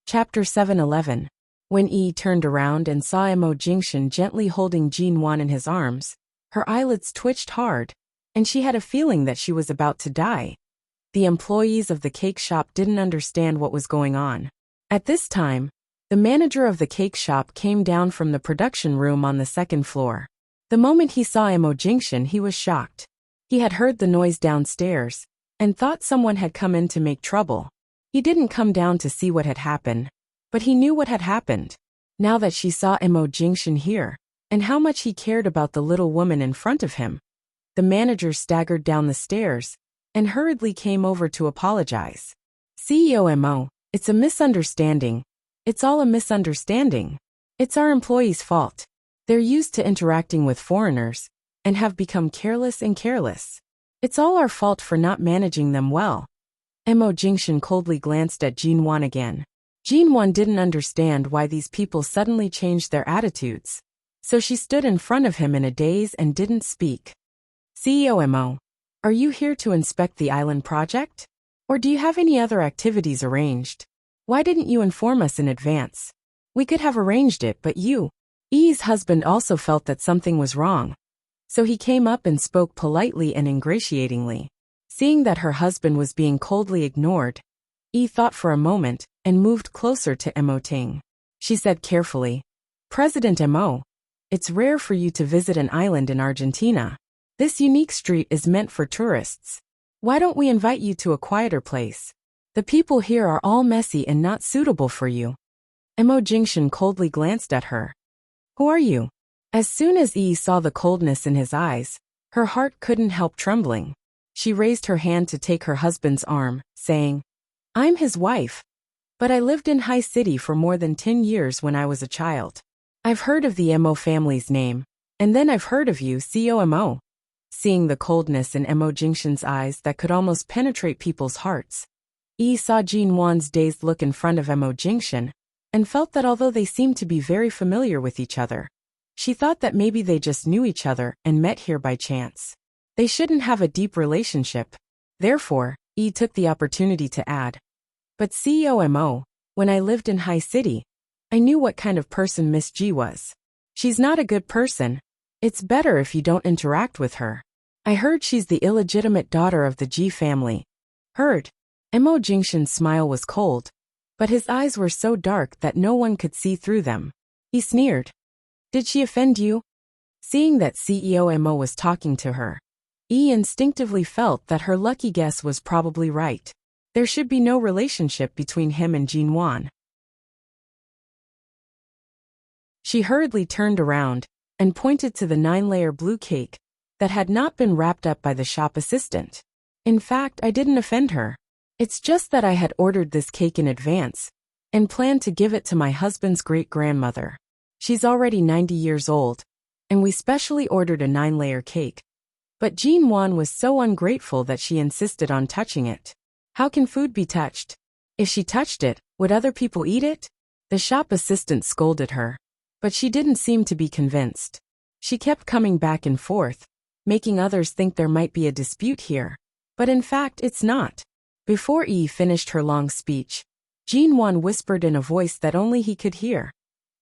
Chapter 7:11. When E turned around and saw Mo Jingshan gently holding Jinwan in his arms, her eyelids twitched hard, and she had a feeling that she was about to die. The employees of the cake shop didn't understand what was going on. At this time, the manager of the cake shop came down from the production room on the second floor. The moment he saw Mo Jingshan, he was shocked. He had heard the noise downstairs and thought someone had come in to make trouble. He didn't come down to see what had happened, but he knew what had happened. Now that she saw Mo Jingshan here, and how much he cared about the little woman in front of him, the manager staggered down the stairs and hurriedly came over to apologize. CEO Mo, it's a misunderstanding. It's all a misunderstanding. It's our employees' fault. They're used to interacting with foreigners and have become careless. It's all our fault for not managing them well. Mo Jingshan coldly glanced at Jinwan again. Jinwan didn't understand why these people suddenly changed their attitudes, so she stood in front of him in a daze and didn't speak. CEO Mo, are you here to inspect the island project? Or do you have any other activities arranged? Why didn't you inform us in advance? We could have arranged it, but you. E's husband also felt that something was wrong, so he came up and spoke politely and ingratiatingly. Seeing that her husband was being coldly ignored, E thought for a moment and moved closer to Mo Ting. She said carefully, President Mo, it's rare for you to visit an island in Argentina. This unique street is meant for tourists. Why don't we invite you to a quieter place? The people here are all messy and not suitable for you. Mo Jingshan coldly glanced at her. Who are you? As soon as E saw the coldness in his eyes, her heart couldn't help trembling. She raised her hand to take her husband's arm, saying, I'm his wife. But I lived in High City for more than 10 years when I was a child. I've heard of the Mo family's name, and then I've heard of you, CEO Mo. Seeing the coldness in Mo Jingshan's eyes that could almost penetrate people's hearts, Yi saw Jin Wan's dazed look in front of Mo Jingxian, and felt that although they seemed to be very familiar with each other, she thought that maybe they just knew each other and met here by chance. They shouldn't have a deep relationship. Therefore, Yi took the opportunity to add, "But CEO Mo, when I lived in High City, I knew what kind of person Miss Ji was. She's not a good person. It's better if you don't interact with her. I heard she's the illegitimate daughter of the Ji family." Heard? Mo Jingxian's smile was cold, but his eyes were so dark that no one could see through them. He sneered. "Did she offend you?" Seeing that CEO Mo was talking to her, Yi instinctively felt that her lucky guess was probably right. There should be no relationship between him and Jin Wan. She hurriedly turned around and pointed to the 9-layer blue cake that had not been wrapped up by the shop assistant. "In fact, I didn't offend her. It's just that I had ordered this cake in advance and planned to give it to my husband's great-grandmother. She's already 90 years old, and we specially ordered a 9-layer cake. But Jin Wan was so ungrateful that she insisted on touching it. How can food be touched? If she touched it, would other people eat it?" The shop assistant scolded her, but she didn't seem to be convinced. She kept coming back and forth, making others think there might be a dispute here. But in fact, it's not. Before Yi finished her long speech, Jin Wan whispered in a voice that only he could hear,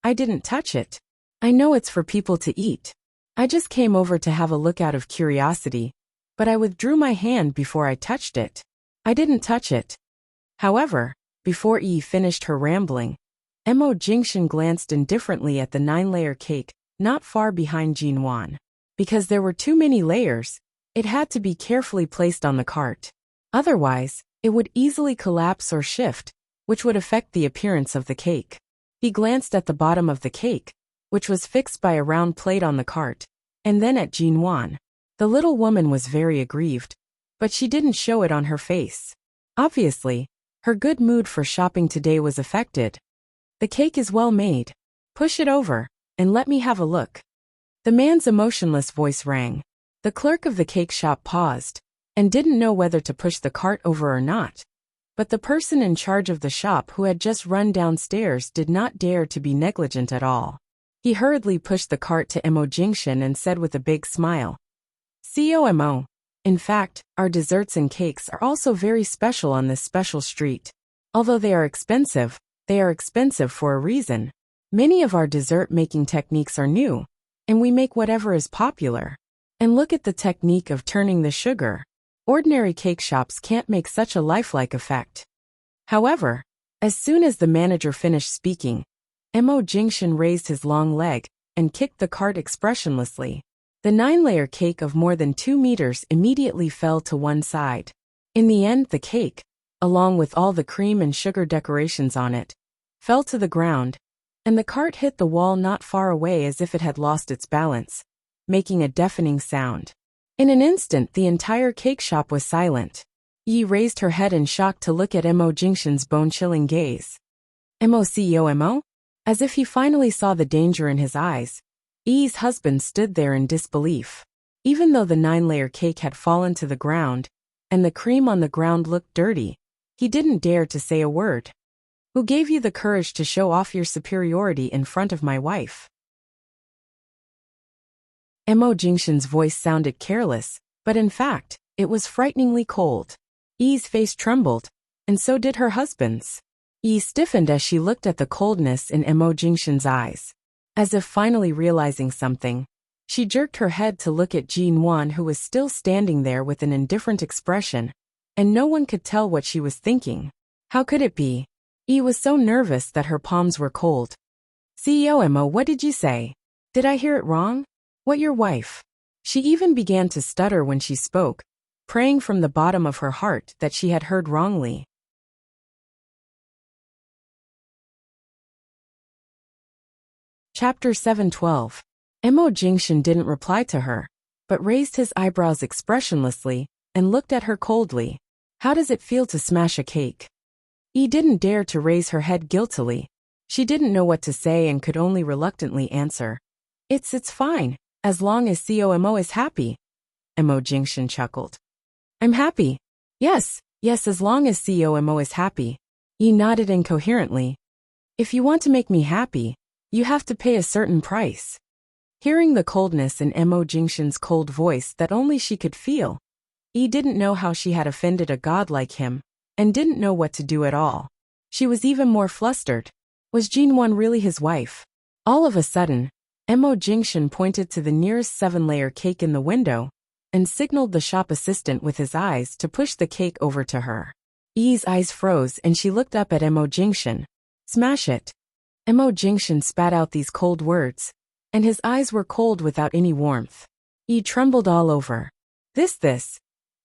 "I didn't touch it. I know it's for people to eat. I just came over to have a look out of curiosity, but I withdrew my hand before I touched it. I didn't touch it." However, before Yi finished her rambling, Mo Jingxian glanced indifferently at the 9-layer cake, not far behind Jin Wan. Because there were too many layers, it had to be carefully placed on the cart. Otherwise, it would easily collapse or shift, which would affect the appearance of the cake. He glanced at the bottom of the cake, which was fixed by a round plate on the cart, and then at Jin Wan. The little woman was very aggrieved, but she didn't show it on her face. Obviously, her good mood for shopping today was affected. "The cake is well made. Push it over, and let me have a look." The man's emotionless voice rang. The clerk of the cake shop paused, and didn't know whether to push the cart over or not. But the person in charge of the shop who had just run downstairs did not dare to be negligent at all. He hurriedly pushed the cart to Mo Jingxian and said with a big smile, "CEO Mo, in fact, our desserts and cakes are also very special on this special street. Although they are expensive for a reason. Many of our dessert-making techniques are new, and we make whatever is popular. And look at the technique of turning the sugar. Ordinary cake shops can't make such a lifelike effect." However, as soon as the manager finished speaking, Mo Jingxian raised his long leg and kicked the cart expressionlessly. The 9-layer cake of more than 2 meters immediately fell to one side. In the end, the cake, along with all the cream and sugar decorations on it, fell to the ground, and the cart hit the wall not far away as if it had lost its balance, making a deafening sound. In an instant, the entire cake shop was silent. Yi raised her head in shock to look at Mo Jingxian's bone-chilling gaze. "CEO Mo?" As if he finally saw the danger in his eyes, Yi's husband stood there in disbelief. Even though the 9-layer cake had fallen to the ground, and the cream on the ground looked dirty, he didn't dare to say a word. "Who gave you the courage to show off your superiority in front of my wife?" Mo Jingxian's voice sounded careless, but in fact, it was frighteningly cold. Yi's face trembled, and so did her husband's. Yi stiffened as she looked at the coldness in Mo Jingxian's eyes. As if finally realizing something, she jerked her head to look at Jin Wan, who was still standing there with an indifferent expression, and no one could tell what she was thinking. How could it be? Yi was so nervous that her palms were cold. "CEO Mo, what did you say? Did I hear it wrong? What, your wife?" She even began to stutter when she spoke, praying from the bottom of her heart that she had heard wrongly. Chapter 712. Mo Jingxian didn't reply to her, but raised his eyebrows expressionlessly and looked at her coldly. "How does it feel to smash a cake?" Yi didn't dare to raise her head guiltily. She didn't know what to say and could only reluctantly answer, It's fine, as long as COMO is happy." Mo Jingxian chuckled. "I'm happy. Yes, Yes, as long as COMO is happy. Yi nodded incoherently. If you want to make me happy, you have to pay a certain price. Hearing the coldness in Mo Jingshan's cold voice that only she could feel, Yi didn't know how she had offended a god like him, and didn't know what to do at all. She was even more flustered. Was Jinwon really his wife? All of a sudden, Mo Jingshan pointed to the nearest 7-layer cake in the window, and signaled the shop assistant with his eyes to push the cake over to her. Yi's eyes froze and she looked up at Mo Jingshan. Smash it. Mo Jingshan spat out these cold words, and his eyes were cold without any warmth. Yi trembled all over. This.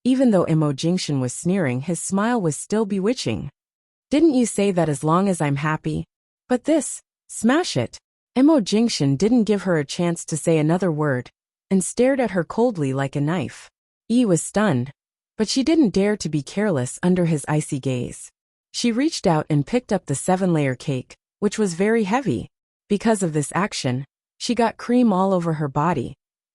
Even though Mo Jingshan was sneering, his smile was still bewitching. Didn't you say that as long as I'm happy? But this, smash it. Mo Jingshan didn't give her a chance to say another word, and stared at her coldly like a knife. Yi was stunned, but she didn't dare to be careless under his icy gaze. She reached out and picked up the 7-layer cake, which was very heavy. Because of this action, she got cream all over her body,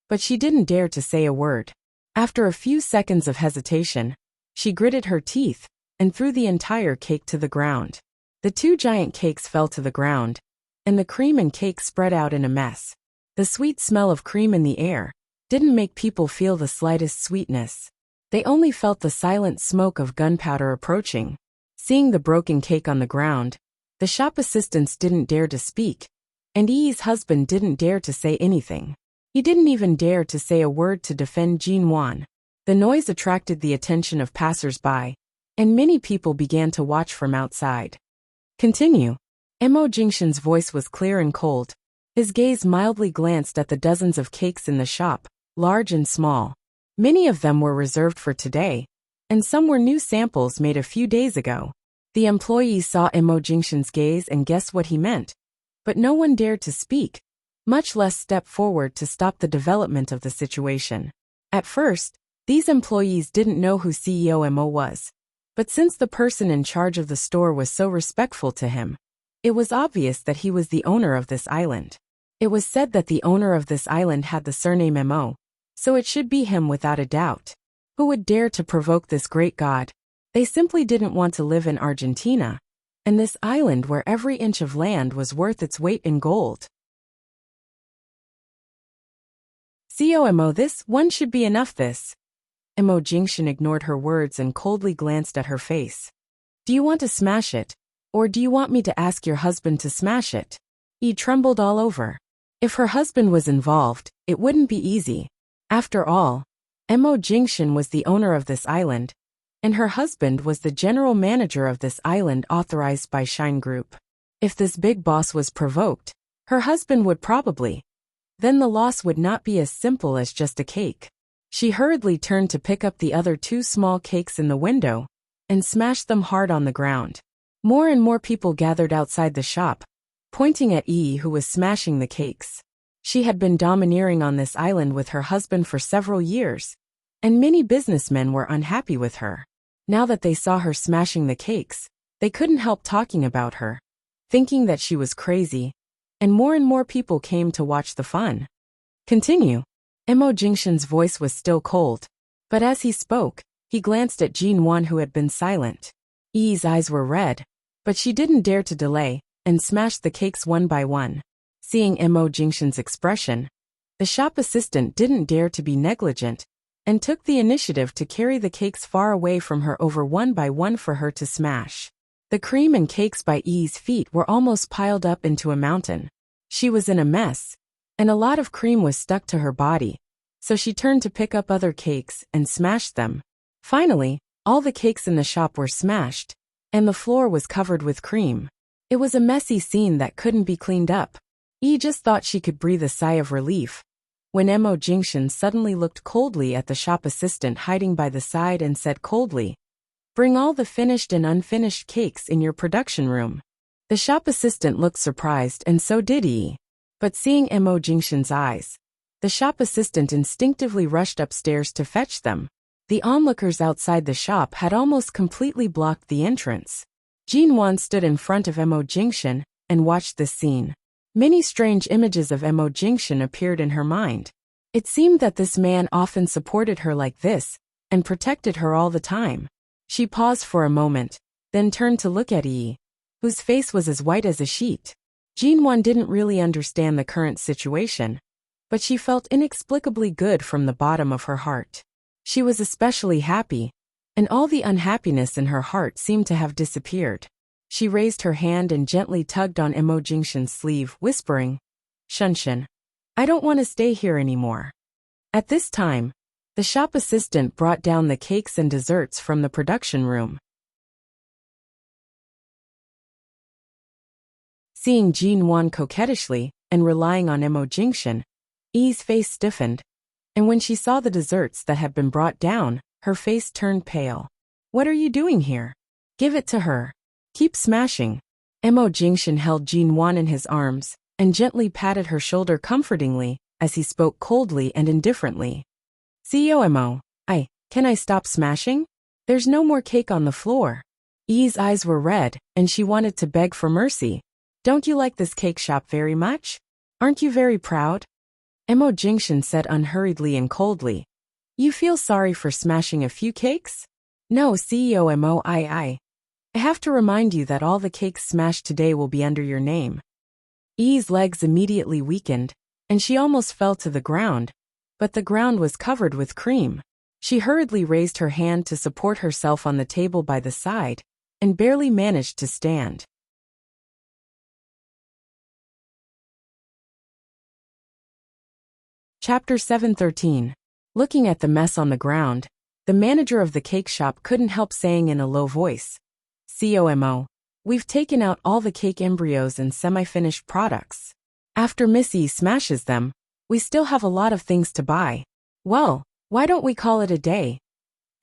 but she didn't dare to say a word. After a few seconds of hesitation, she gritted her teeth and threw the entire cake to the ground. The 2 giant cakes fell to the ground, and the cream and cake spread out in a mess. The sweet smell of cream in the air didn't make people feel the slightest sweetness. They only felt the silent smoke of gunpowder approaching. Seeing the broken cake on the ground, the shop assistants didn't dare to speak, and Yi's husband didn't dare to say anything. He didn't even dare to say a word to defend Jinwon. The noise attracted the attention of passers-by, and many people began to watch from outside. Continue. Mo Jingshan's voice was clear and cold. His gaze mildly glanced at the dozens of cakes in the shop, large and small. Many of them were reserved for today, and some were new samples made a few days ago. The employees saw Mo Jingshan's gaze and guessed what he meant, but no one dared to speak, much less step forward to stop the development of the situation. At first, these employees didn't know who CEO Mo was, but since the person in charge of the store was so respectful to him, it was obvious that he was the owner of this island. It was said that the owner of this island had the surname Mo, so it should be him without a doubt. Who would dare to provoke this great god? They simply didn't want to live in Argentina, and this island where every inch of land was worth its weight in gold. COMO, this one should be enough. This. Mo Jingshan ignored her words and coldly glanced at her face. Do you want to smash it? Or do you want me to ask your husband to smash it? Yi trembled all over. If her husband was involved, it wouldn't be easy. After all, Mo Jingshan was the owner of this island, and her husband was the general manager of this island authorized by Shine Group. If this big boss was provoked, her husband would probably. Then the loss would not be as simple as just a cake. She hurriedly turned to pick up the other 2 small cakes in the window, and smashed them hard on the ground. More and more people gathered outside the shop, pointing at Yi, who was smashing the cakes. She had been domineering on this island with her husband for several years, and many businessmen were unhappy with her. Now that they saw her smashing the cakes, they couldn't help talking about her, thinking that she was crazy, and more people came to watch the fun. Continue. Mo Jingshan's voice was still cold, but as he spoke, he glanced at Jinwon, who had been silent. Yi's eyes were red, but she didn't dare to delay, and smashed the cakes one by one. Seeing Mo Jingshan's expression, the shop assistant didn't dare to be negligent, and took the initiative to carry the cakes far away from her over one by one for her to smash. The cream and cakes by Yi's feet were almost piled up into a mountain. She was in a mess, and a lot of cream was stuck to her body, so she turned to pick up other cakes and smashed them. Finally, all the cakes in the shop were smashed, and the floor was covered with cream. It was a messy scene that couldn't be cleaned up. Yi just thought she could breathe a sigh of relief, when Mo Jingshan suddenly looked coldly at the shop assistant hiding by the side and said coldly, "Bring all the finished and unfinished cakes in your production room." The shop assistant looked surprised, and so did Yi. But seeing Mo Jingshan's eyes, the shop assistant instinctively rushed upstairs to fetch them. The onlookers outside the shop had almost completely blocked the entrance. Jinwon stood in front of Mo Jingshan and watched this scene. Many strange images of Mo Jingshan appeared in her mind. It seemed that this man often supported her like this, and protected her all the time. She paused for a moment, then turned to look at Yi, whose face was as white as a sheet. Jinwan didn't really understand the current situation, but she felt inexplicably good from the bottom of her heart. She was especially happy, and all the unhappiness in her heart seemed to have disappeared. She raised her hand and gently tugged on Emo Jingshan's sleeve, whispering, "Shunshin, I don't want to stay here anymore." At this time, the shop assistant brought down the cakes and desserts from the production room. Seeing Jinwan coquettishly and relying on Emo Jingshan, Yi's face stiffened, and when she saw the desserts that had been brought down, her face turned pale. "What are you doing here? Give it to her. Keep smashing." Emo Jingshan held Jinwan in his arms and gently patted her shoulder comfortingly as he spoke coldly and indifferently. "CEO Emo, can I stop smashing? There's no more cake on the floor." Yi's eyes were red, and she wanted to beg for mercy. "Don't you like this cake shop very much? Aren't you very proud?" Emo Jingshan said unhurriedly and coldly, "You feel sorry for smashing a few cakes?" "No, CEO Emo, I have to remind you that all the cakes smashed today will be under your name." Yi's legs immediately weakened, and she almost fell to the ground, but the ground was covered with cream. She hurriedly raised her hand to support herself on the table by the side, and barely managed to stand. Chapter 713. Looking at the mess on the ground, the manager of the cake shop couldn't help saying in a low voice, "COMO, we've taken out all the cake embryos and semi-finished products. After Missy smashes them, we still have a lot of things to buy. Well, why don't we call it a day?"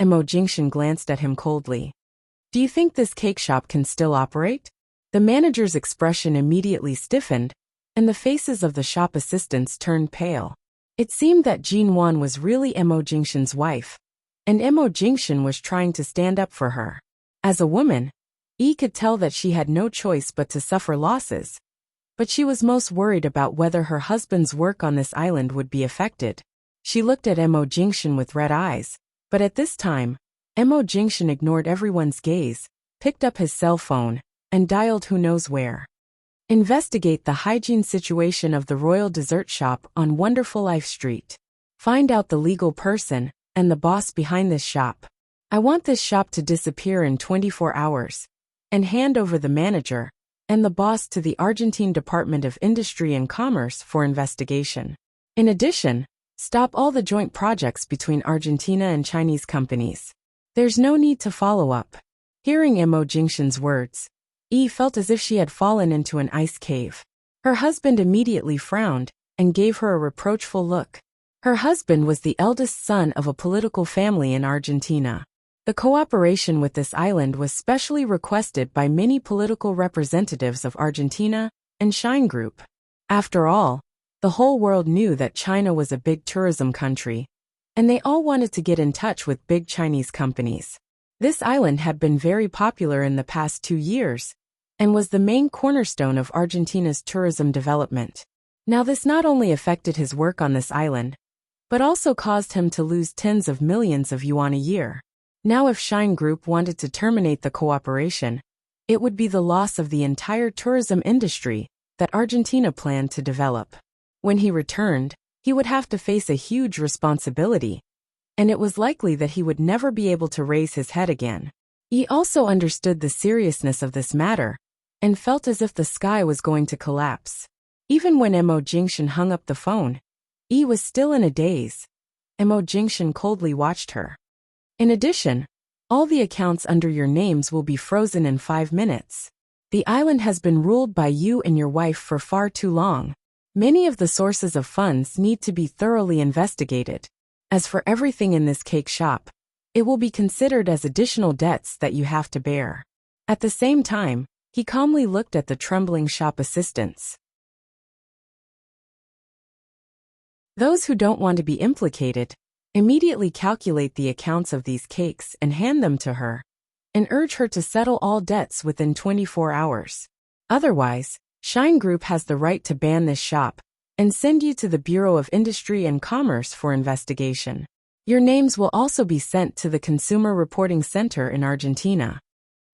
Emo Jingshan glanced at him coldly. "Do you think this cake shop can still operate?" The manager's expression immediately stiffened, and the faces of the shop assistants turned pale. It seemed that Jinwan was really Emo Jingshan's wife, and Emo Jingshan was trying to stand up for her. As a woman, Yi could tell that she had no choice but to suffer losses, but she was most worried about whether her husband's work on this island would be affected. She looked at Emo Jingshan with red eyes, but at this time, Emo Jingshan ignored everyone's gaze, picked up his cell phone, and dialed who knows where. Investigate the hygiene situation of the Royal Dessert Shop on Wonderful Life Street. Find out the legal person and the boss behind this shop. I want this shop to disappear in 24 hours, and hand over the manager and the boss to the Argentine Department of Industry and Commerce for investigation. In addition, stop all the joint projects between Argentina and Chinese companies. There's no need to follow up." Hearing Emo Jingshan's words, Yi felt as if she had fallen into an ice cave. Her husband immediately frowned and gave her a reproachful look. Her husband was the eldest son of a political family in Argentina. The cooperation with this island was specially requested by many political representatives of Argentina and Shine Group. After all, the whole world knew that China was a big tourism country, and they all wanted to get in touch with big Chinese companies. This island had been very popular in the past 2 years, and was the main cornerstone of Argentina's tourism development. Now this not only affected his work on this island, but also caused him to lose tens of millions of yuan a year. Now if Shine Group wanted to terminate the cooperation, it would be the loss of the entire tourism industry that Argentina planned to develop. When he returned, he would have to face a huge responsibility, and it was likely that he would never be able to raise his head again. He also understood the seriousness of this matter, and felt as if the sky was going to collapse. Even when Emo Jingshan hung up the phone, Yi was still in a daze. Emo Jingshan coldly watched her. "In addition, all the accounts under your names will be frozen in 5 minutes. The island has been ruled by you and your wife for far too long. Many of the sources of funds need to be thoroughly investigated. As for everything in this cake shop, it will be considered as additional debts that you have to bear." At the same time, he calmly looked at the trembling shop assistants. Those who don't want to be implicated, immediately calculate the accounts of these cakes and hand them to her, and urge her to settle all debts within 24 hours. Otherwise, Shine Group has the right to ban this shop and send you to the Bureau of Industry and Commerce for investigation. Your names will also be sent to the Consumer Reporting Center in Argentina.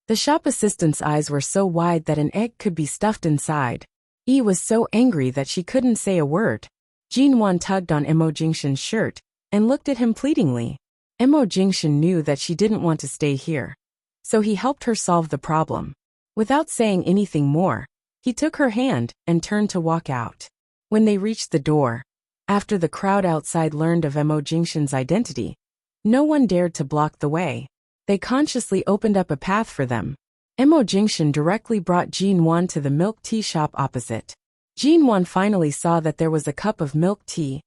The shop assistant's eyes were so wide that an egg could be stuffed inside. Yi was so angry that she couldn't say a word. Jinwan tugged on Emo Jingshan's shirt and looked at him pleadingly. Emo Jingshan knew that she didn't want to stay here, so he helped her solve the problem. Without saying anything more, he took her hand and turned to walk out. When they reached the door, after the crowd outside learned of Emo Jingshan's identity, no one dared to block the way. They consciously opened up a path for them. Emo Jingshan directly brought Jinwan to the milk tea shop opposite. Jinwan finally saw that there was a cup of milk tea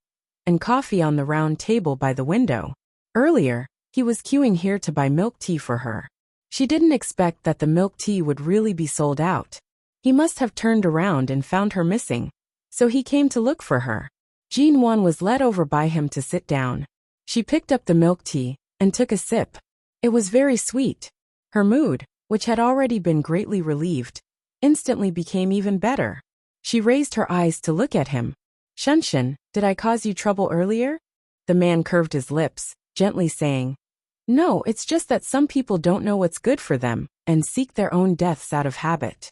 and coffee on the round table by the window. Earlier, he was queuing here to buy milk tea for her. She didn't expect that the milk tea would really be sold out. He must have turned around and found her missing, so he came to look for her. Jinwan was led over by him to sit down. She picked up the milk tea and took a sip. It was very sweet. Her mood, which had already been greatly relieved, instantly became even better. She raised her eyes to look at him. Shunshin, did I cause you trouble earlier? The man curved his lips, gently saying, No, it's just that some people don't know what's good for them and seek their own deaths out of habit.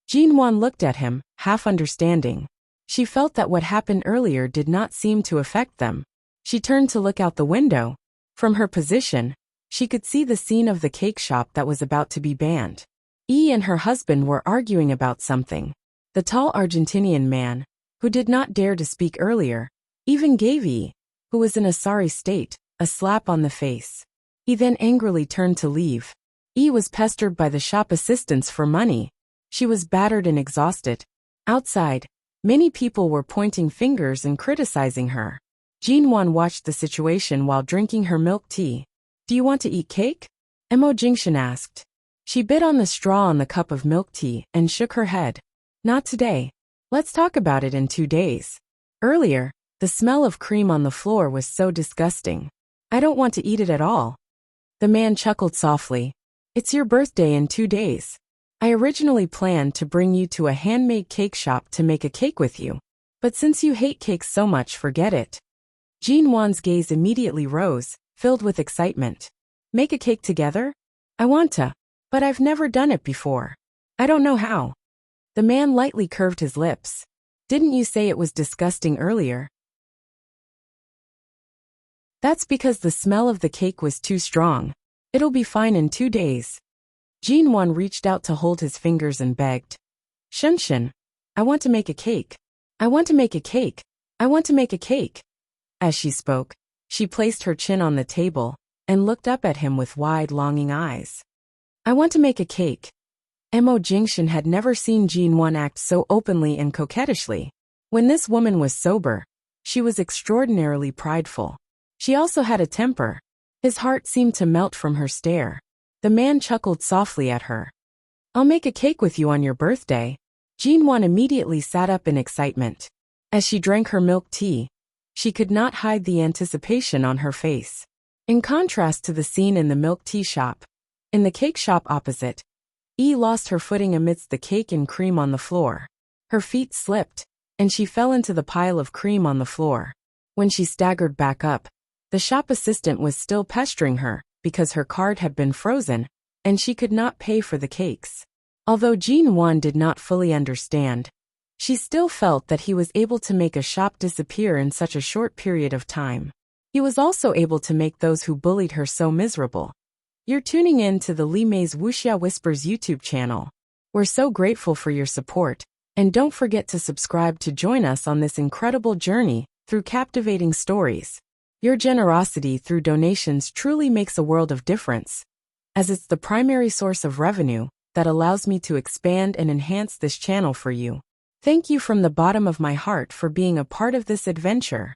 Jinwan looked at him, half understanding. She felt that what happened earlier did not seem to affect them. She turned to look out the window. From her position, she could see the scene of the cake shop that was about to be banned. Yi and her husband were arguing about something. The tall Argentinian man, who did not dare to speak earlier, even gave Yi, who was in a sorry state, a slap on the face. He then angrily turned to leave. Yi was pestered by the shop assistants for money. She was battered and exhausted. Outside, many people were pointing fingers and criticizing her. Jinwan watched the situation while drinking her milk tea. Do you want to eat cake? Emo Jingshan asked. She bit on the straw on the cup of milk tea and shook her head. Not today. Let's talk about it in 2 days. Earlier, the smell of cream on the floor was so disgusting. I don't want to eat it at all. The man chuckled softly. It's your birthday in 2 days. I originally planned to bring you to a handmade cake shop to make a cake with you. But since you hate cakes so much, forget it. Jinwan's gaze immediately rose, filled with excitement. Make a cake together? I want to, but I've never done it before. I don't know how. The man lightly curved his lips. Didn't you say it was disgusting earlier? That's because the smell of the cake was too strong. It'll be fine in 2 days. Jinwan reached out to hold his fingers and begged. Shunshin, I want to make a cake. I want to make a cake. I want to make a cake. As she spoke, she placed her chin on the table and looked up at him with wide, longing eyes. I want to make a cake. Emo Jingshan had never seen Jinwan act so openly and coquettishly. When this woman was sober, she was extraordinarily prideful. She also had a temper. His heart seemed to melt from her stare. The man chuckled softly at her. I'll make a cake with you on your birthday. Jinwan immediately sat up in excitement. As she drank her milk tea, she could not hide the anticipation on her face. In contrast to the scene in the milk tea shop, in the cake shop opposite, Yi lost her footing amidst the cake and cream on the floor. Her feet slipped, and she fell into the pile of cream on the floor. When she staggered back up, the shop assistant was still pestering her because her card had been frozen, and she could not pay for the cakes. Although Jinwan did not fully understand, she still felt that he was able to make a shop disappear in such a short period of time. He was also able to make those who bullied her so miserable. You're tuning in to the Li Mei's Wuxia Whispers YouTube channel. We're so grateful for your support, and don't forget to subscribe to join us on this incredible journey through captivating stories. Your generosity through donations truly makes a world of difference, as it's the primary source of revenue that allows me to expand and enhance this channel for you. Thank you from the bottom of my heart for being a part of this adventure.